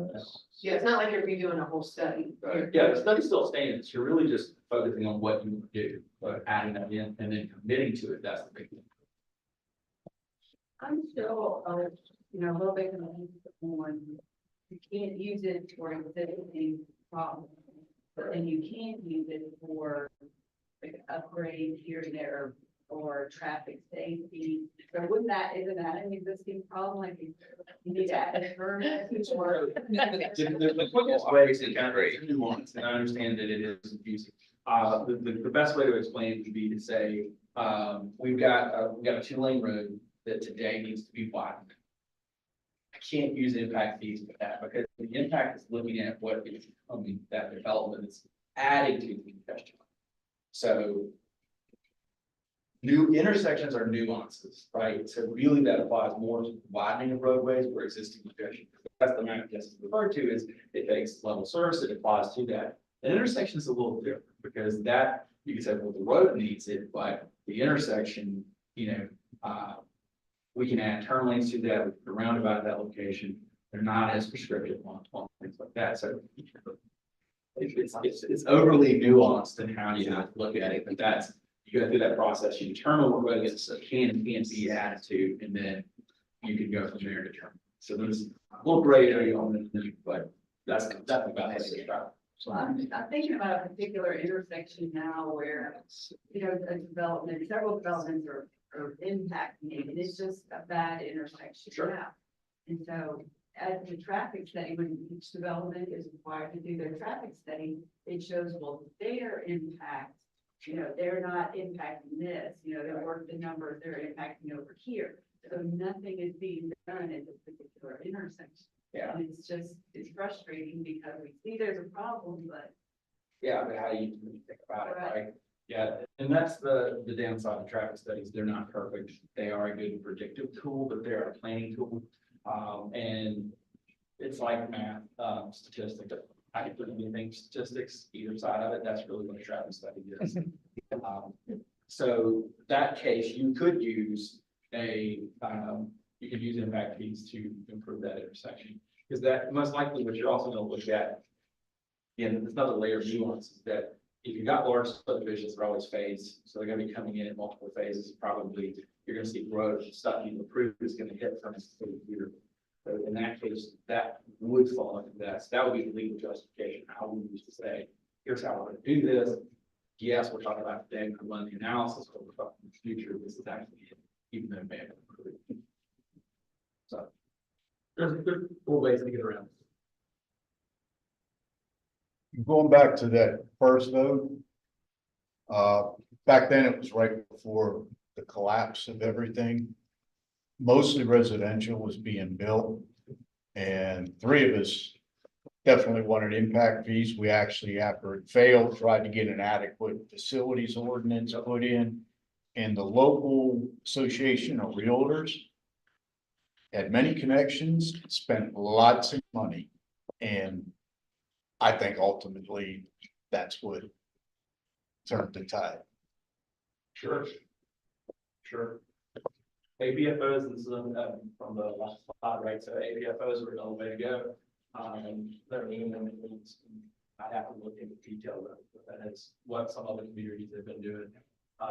it's not like you're redoing a whole study. Yeah, the study still stands. You're really just focusing on what you want to do, but adding that in and then committing to it. That's the big thing. I'm still, a little bit confused on, you can't use it for existing problems, but then you can't use it for like upgrade here and there or traffic safety. So isn't that an existing problem? Like you need to add a permit or? The quickest way is to kind of nuance, and I understand that it is confusing. The best way to explain it would be to say, we've got a 2-lane road that today needs to be widened. I can't use impact fees for that because the impact is looking at what is coming, that development is adding to the congestion. So new intersections are nuances, right? So really that applies more to widening of roadways or existing congestion. That's the map Jesse referred to is it takes level service, it applies to that. An intersection is a little different because that you can say, well, the road needs it, but the intersection, we can add turn lanes to that, we can roundabout at that location. They're not as prescriptive on things like that. So it's overly nuanced in how you look at it, but that's, you go through that process, you determine what roads can and can't be added to, and then you can go from there to determine. So there's a little gray area on it, but that's about it. Well, I'm thinking about a particular intersection now where, a development, several developments are impacting it, and it's just a bad intersection now. And so, as the traffic study, when each development is required to do their traffic study, it shows, well, their impact, they're not impacting this, they're working the numbers, they're impacting over here. So nothing is being done at this particular intersection. Yeah. And it's frustrating because we see there's a problem, but. Yeah, but how do you think about it, right? Yeah, and that's the downside of traffic studies. They're not perfect. They are a good predictive tool, but they're a planning tool. And it's like math, statistics. I can put anything statistics, either side of it. That's really what a traffic study is. So that case, you could use impact fees to improve that intersection. Because that most likely what you're also going to look at, again, there's another layer of nuance is that if you've got large subdivisions, they're always phased. So they're going to be coming in multiple phases. Probably you're going to see growth, stuff you improve is going to hit from a year. So in that case, that would fall into that. So that would be the legal justification. How we used to say, here's how we're going to do this. Yes, we're talking about today, we're running the analysis, but we're talking in the future. This is actually it, even though it may have improved. So there's four ways to get around. Going back to that first vote. Back then it was right before the collapse of everything. Mostly residential was being built. And three of us definitely wanted impact fees. We actually, after it failed, tried to get an adequate facilities ordinance put in. And the local association of realtors had many connections, spent lots of money. And I think ultimately that's what turned the tide. Sure. APFOs, this is from the last slide, right? So APFOs are another way to go. I'd have to look into detail, but that is what some other communities have been doing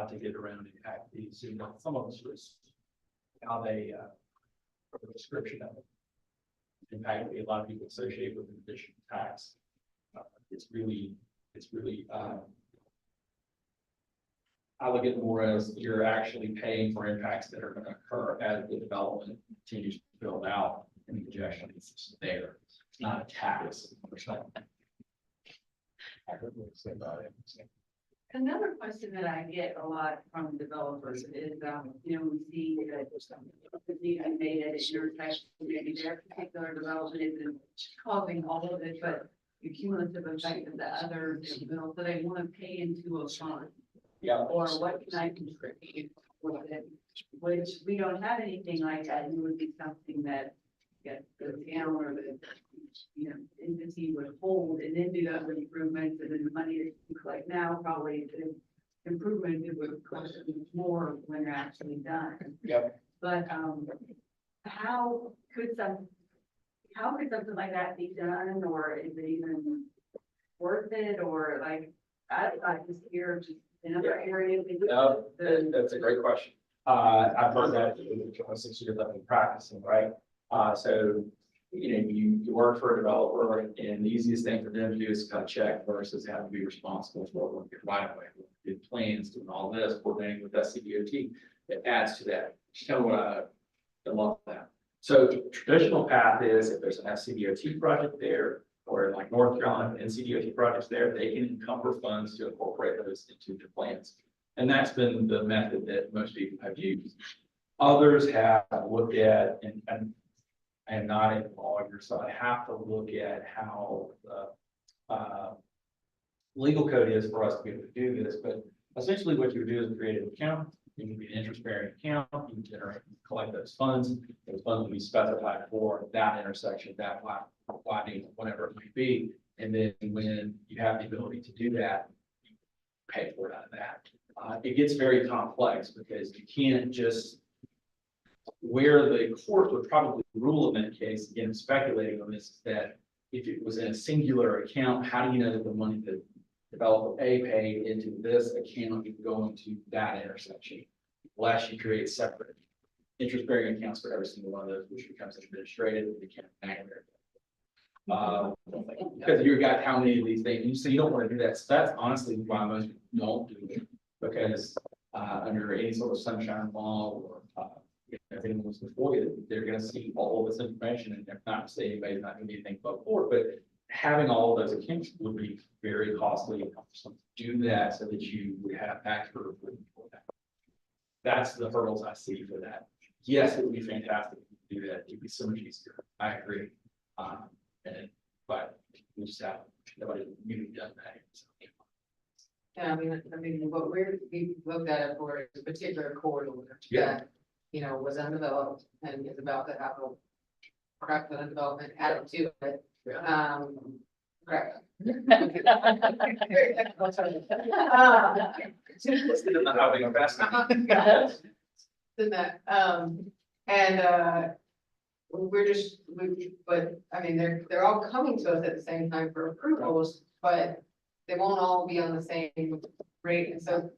to get around impact fees. So, some of us just how they a description of it. Impact fee, a lot of people associate with additional tax. It's really. I look at it more as you're actually paying for impacts that are going to occur as the development continues to build out and the congestion is there. It's not a tax per se. I heard what you say about it. Another question that I get a lot from developers is, we see that the need to be made at an intersection, maybe their particular development isn't causing all of it, but the cumulative effect of the other, so they want to pay into a fund. Yeah. Or what can I contribute with it, which we don't have anything like that. It would be something that the town or the entity would hold and then do other improvements, and then the money that you collect now probably the improvement it would cost more when they're actually done. Yep. But how could something like that be done, or is it even worth it, or like I just hear just in other areas? No, that's a great question. I've heard that for 6 years I've been practicing, right? So, you work for a developer, and the easiest thing for them to do is cut a check versus having to be responsible for what your right of way, did plans, doing all this, coordinating with SCDOT. It adds to that. Just tell me what I love that. So the traditional path is if there's an SCDOT project there, or like North Carolina NCDOT projects there, they can encumber funds to incorporate those into their plans. And that's been the method that most people have used. Others have looked at, and I am not a lawyer, so I have to look at how the legal code is for us to be able to do this. But essentially what you would do is create an account. It can be an interest-bearing account. You can collect those funds. Those funds will be specified for that intersection, that widening, whatever it might be. And then when you have the ability to do that, you pay for it out of that. It gets very complex because you can't just, where the court would probably rule in that case, again, speculating on this, is that if it was in a singular account, how do you know that the money that developer A paid into this account is going to that intersection? Unless you create separate interest-bearing accounts for every single one of those, which becomes administrative and become accurate. Because you've got how many of these things, so you don't wanna do that, so that's honestly why most people don't do it. Because, under any sort of sunshine law or, if anyone was before you, they're gonna see all of this information, and they're not saying anybody's not gonna do anything but for, but having all of those accounts would be very costly and cumbersome. Do that so that you would have accurate reporting for that. That's the hurdles I see for that. Yes, it would be fantastic to do that. It'd be so much easier. I agree. But we just have, nobody really done that. So. Yeah, I mean, what we looked at it for a particular corridor. Yeah. That, was undeveloped and is about to have a crack development added to it. Correct. But I mean, they're all coming to us at the same time for approvals, but they won't all be on the same rate, and so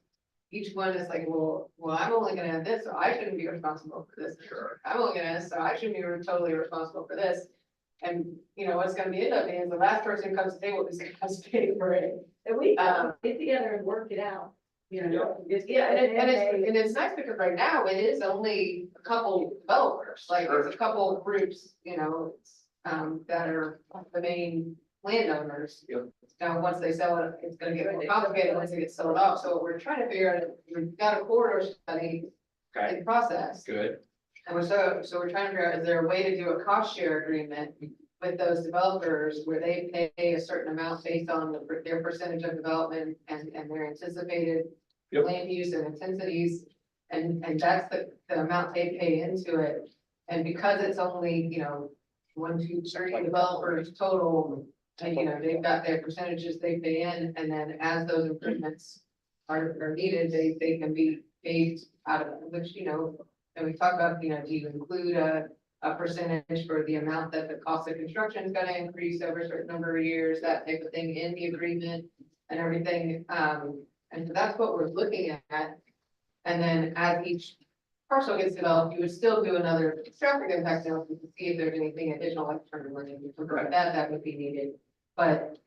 each one is like, well, I'm only gonna have this, so I shouldn't be responsible for this. Sure. I'm only gonna have this, so I shouldn't be totally responsible for this. And what's gonna be end up being is the last person comes to the table is gonna have to pay for it. And we get together and work it out, Yeah, and it's nice because right now it is only a couple developers, like there's a couple groups, that are the main landowners. Now, once they sell it, it's gonna get more complicated once it gets sold off, so what we're trying to figure out, we've got a corridor study in process. Good. And so we're trying to figure out, is there a way to do a cost share agreement with those developers where they pay a certain amount based on their percentage of development and their anticipated land use and intensities, and that's the amount they pay into it. And because it's only, 1, 2, 3 developers total, and they've got their percentages they pay in, and then as those improvements are needed, they can be paid out of it, which, and we talk about, do you include a percentage for the amount that the cost of construction is gonna increase over a certain number of years, that type of thing in the agreement and everything. And so that's what we're looking at. And then as each parcel gets developed, you would still do another traffic impact analysis to see if there's anything additional like turn lane or that would be needed. But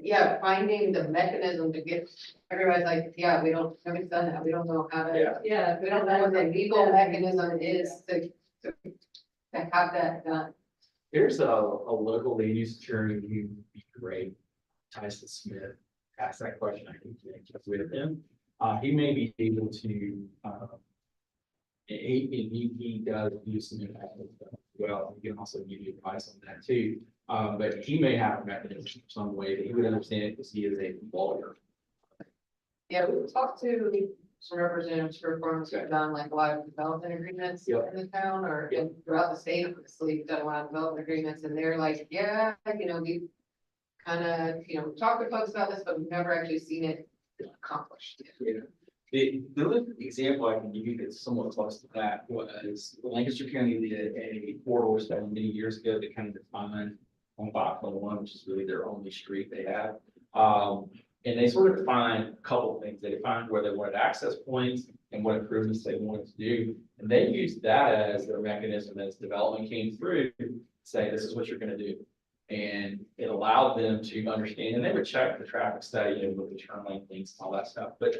yeah, finding the mechanism to get, everybody's like, yeah, nobody's done that. We don't know how to, we don't know what the legal mechanism is to have that done. There's a local land use attorney who would be great, Tyson Smith, ask that question, I think, with him. He may be able to, he does use some impact as well. He can also give you advice on that too. But he may have a mechanism some way that he would understand it because he is a lawyer. Yeah, we talked to some representatives for farms who have done like a lot of development agreements in the town or throughout the state, obviously, we've done a lot of development agreements, and they're like, yeah, we kind of, talked to folks about this, but we've never actually seen it accomplished. Yeah. The other example I can give you that's somewhat close to that was Lancaster County did a corridor study many years ago that kind of defined on 501, which is really their only street they have. And they sort of defined a couple of things. They defined where they wanted access points and what improvements they wanted to do. And they used that as their mechanism as development came through, say, this is what you're going to do. And it allowed them to understand, and they would check the traffic study and look at turn lane links and all that stuff, but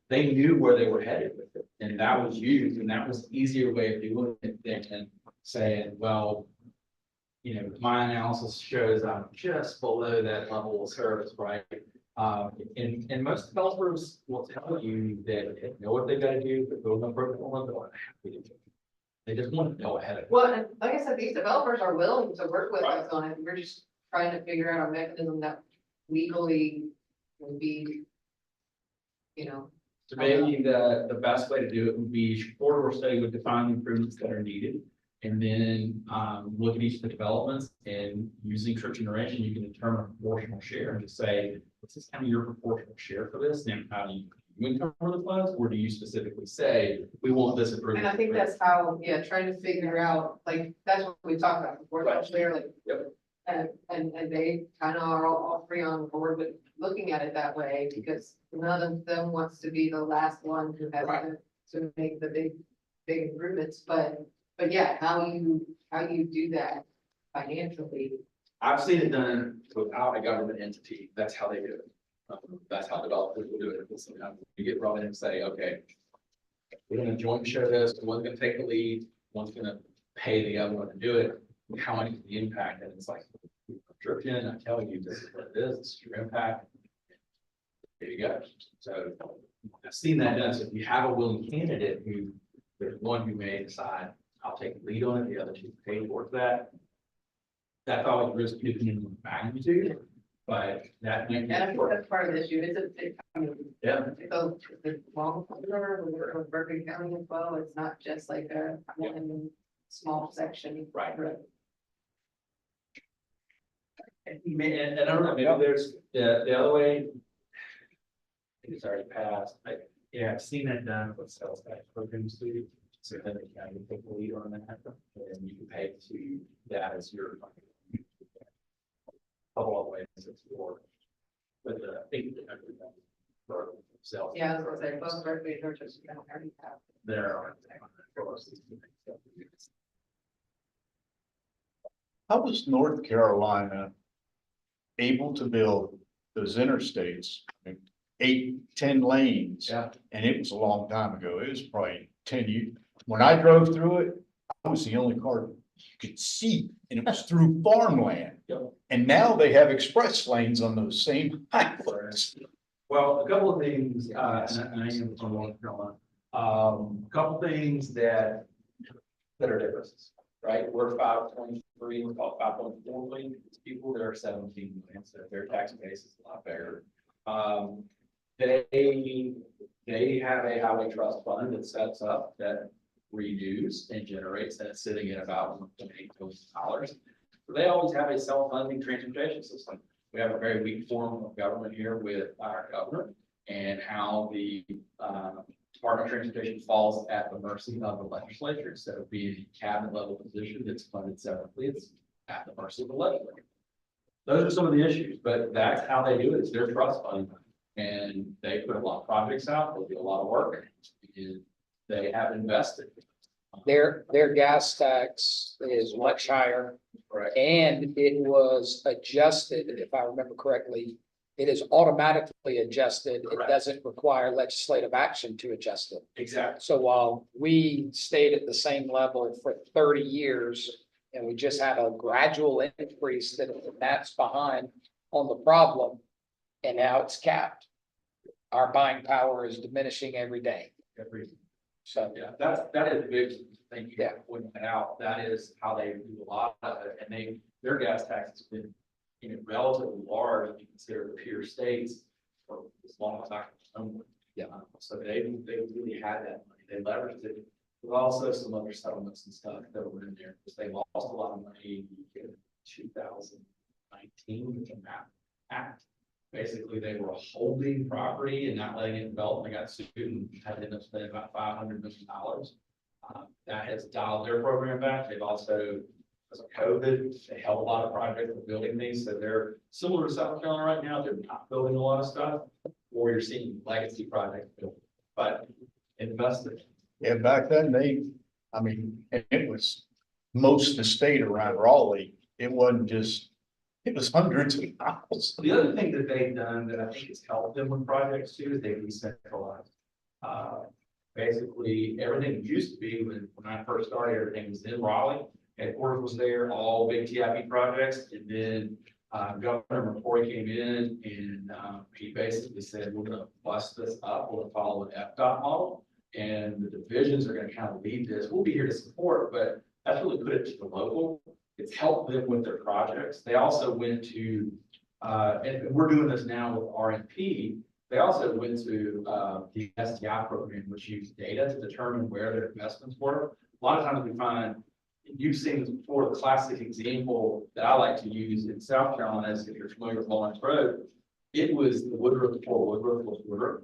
they knew where they were headed with it. And that was used, and that was an easier way of doing it than saying, well, my analysis shows I'm just below that level of service, right? And most developers will tell you that they know what they've got to do, but they'll not happy to do it. They just want to know ahead of time. Well, and like I said, these developers are willing to work with us on it. We're just trying to figure out a mechanism that legally would be, So maybe the best way to do it would be corridor study would define the improvements that are needed. And then look at each of the developments, and using church generation, you can determine a proportional share and just say, what's this kind of your proportional share for this? And how do you income for the funds, or do you specifically say, we want this improvement? and I think that's how, trying to figure out, like, that's what we talked about before, like, and they kind of are all free on board with looking at it that way, because none of them wants to be the last one who has to make the big improvements, but yeah, how you do that financially I've seen it done without a government entity. That's how they do it. That's how developers will do it. Sometimes you get brought in and say, okay, we're gonna joint share this, one's gonna take the lead, one's gonna pay the other one to do it. How much is the impact? And it's like, drip in, I tell you, this is what it is, this is your impact. There you go. So I've seen that done. So if you have a willing candidate who, there's one who may decide, I'll take the lead on it, the other two pay for that. That's always risk depending on the magnitude, but that. And I think that's part of the issue, Yeah. So the long or Berkeley County as well, it's not just like a one small section. Right. And I don't know, maybe there's the other way. I think it's already passed. I've seen that done with sales tax programs too. So then they kind of take the lead on that, and you can pay to that as your. Couple of ways it's for. But I think for sales. Yeah, I was gonna say, both Berkeley and Dorchester County already have. There are. How was North Carolina able to build those interstates, 8, 10 lanes? Yeah. And it was a long time ago. It was probably 10 years. When I drove through it, I was the only car you could see, and it was through farmland. Yep. And now they have express lanes on those same highways. Well, a couple of things, and I am from North Carolina. A couple things that are differences, right? We're 5.3, we're called 5.4 million people. There are 17 million, so their tax base is a lot bigger. They have a highway trust fund that sets up that renews and generates, and it's sitting at about $1.8 billion. So they always have a self-funding transportation system. We have a very weak form of government here with our governor and how the Department of Transportation falls at the mercy of the legislature. Instead of being a cabinet level position that's funded separately, it's at the mercy of the legislature. Those are some of the issues, but that's how they do it. It's their trust fund. And they put a lot of projects out, they do a lot of work, and they have invested. Their gas tax is much higher. Right. And it was adjusted, if I remember correctly, it is automatically adjusted. It Correct. doesn't require legislative action to adjust it. Exactly. So while we stayed at the same level for 30 years and we just had a gradual increase that's behind on the problem, and now it's capped. Our buying power is diminishing every day. So, Yeah, that is a big thing. You pointed that out. That is how they do a lot of it. And their gas tax has been, relatively large if you consider the peer states for as long as I can remember. Yeah. So they really had that money. They leveraged it. There's also some other settlements and stuff that were in there because they lost a lot of money in 2019 with the MAP Act. Basically, they were holding property and not letting it develop. They got sued and had to end up spending about $500 million. That has dialed their program back. They've also, because of COVID, they held a lot of projects for building these. So they're similar to South Carolina right now. They're not building a lot of stuff, or you're seeing legacy projects built, but invested. Yeah, back then it was most of the state around Raleigh. It wasn't just, it was hundreds of miles. The other thing that they've done that I think has helped them with projects too is they've decentralized. Basically, everything used to be when I first started, everything was in Raleigh. Headquarters was there, all big TIP projects, and then Governor McCoy came in and he basically said, we're gonna bust this up, we're gonna follow an FDOT model, and the divisions are gonna kind of lead this. We'll be here to support, but that's really put it to the local. It's helped them with their projects. They also went to, and we're doing this now with RMP. They also went to the STI program, which used data to determine where their investments were. A lot of times we find, you've seen this before, the classic example that I like to use in South Carolina is if you're familiar with Lawrence Road, it was the Woodruff before Woodruff was Woodruff.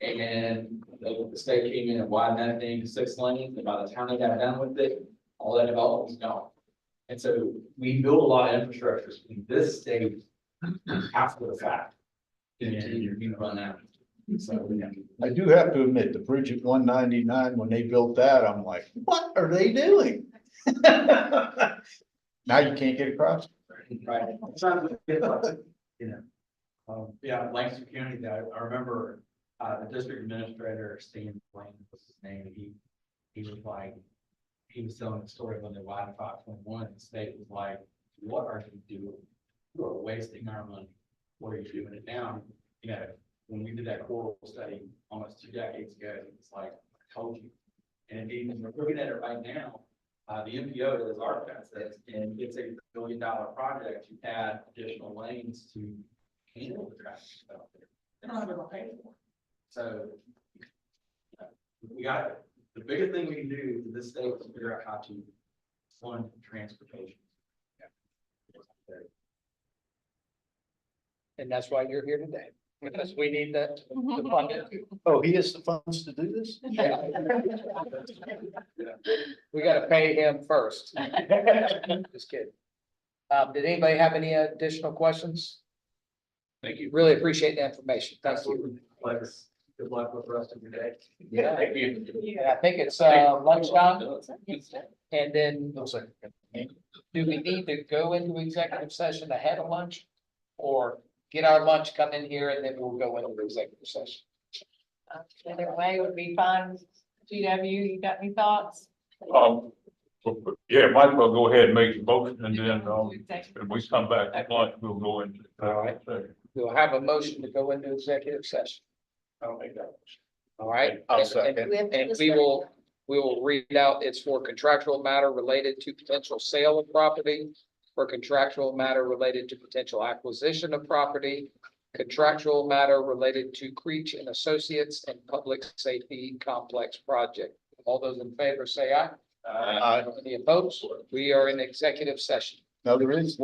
And the state came in and widened that thing to 6 lanes, and by the time they got done with it, all that development was gone. And so we build a lot of infrastructure in this state after the fact. And you're going to run out. So, yeah. I do have to admit, the bridge at 199, when they built that, I'm like, what are they doing? Now you can't get across. Right. You know, yeah, Lancaster County, I remember, the district administrator, Stan Blaine was his name, he was like, he was telling the story when they widened 521, and the state was like, what are you doing? You are wasting our money. What are you doing it now? You know, when we did that coral study almost 2 decades ago, it's like, I told you. And even we're looking at it right now, the MPO, as Art says, and it's $1 billion project to add additional lanes to handle the traffic stuff there. They're not gonna pay for it. So we got, the biggest thing we can do to this state is figure out how to fund transportation. And that's why you're here today, because we need that to fund it. Oh, he has the funds to do this? Yeah. We gotta pay him first. Just kidding. Did anybody have any additional questions? Thank you. Really appreciate the information. Thank you. Lex, good luck with the rest of your day. Yeah. Thank you. Yeah, I think it's lunchtime, and then do we need to go into executive session ahead of lunch? Or get our lunch, come in here, and then we'll go into executive session? Either way would be fine. GW, you got any thoughts? Yeah, might as well go ahead and make the motion and then, when we come back to lunch, we'll go into. All right. We'll have a motion to go into executive session. I'll make that. All right. I'll And- second. And we will read out, it's for contractual matter related to potential sale of property, for contractual matter related to potential acquisition of property, contractual matter related to Creech and Associates and Public Safety Complex Project. All those in favor say aye. Aye. Any opposed? We are in executive session. No, there is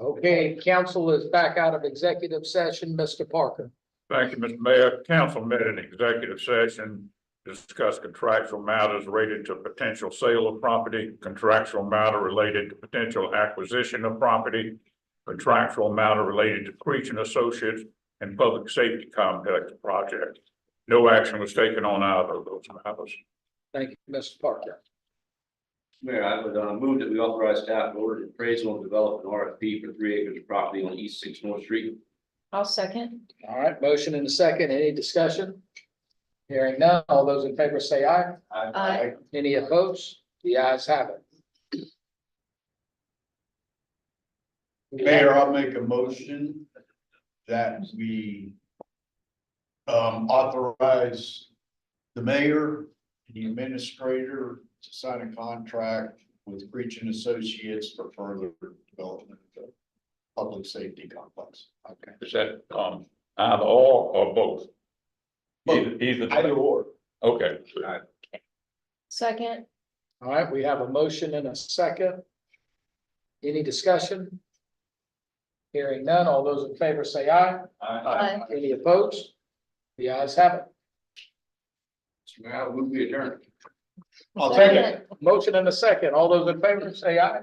Okay, council is back out of executive session. Mr. Parker. Thank you, Mr. Mayor. Council met in executive session, discussed contractual matters related to potential sale of property, contractual matter related to potential acquisition of property, contractual matter related to Creech and Associates and public safety complex project. No action was taken on either of those matters. Thank you, Mr. Parker. Mayor, I would move that we authorize staff to order appraisal and develop an RFP for 3 acres of property on East 6 North Street. I'll second. All right, motion and a second. Any discussion? Hearing none. All those in favor say aye. Aye. Any opposed? The ayes have it. Mayor, I'll make a motion that we authorize the mayor, the administrator to sign a contract with Creech and Associates for further development of the public safety complex. Okay. Is that, either or both? Either. Either or. Okay. Second. All right, we have a motion and a second. Any discussion? Hearing none. All those in favor say aye. Aye. Any opposed? The ayes have it. Mr. Mayor, I move we adjourn. I'll take it. Motion and a second. All those in favor say aye.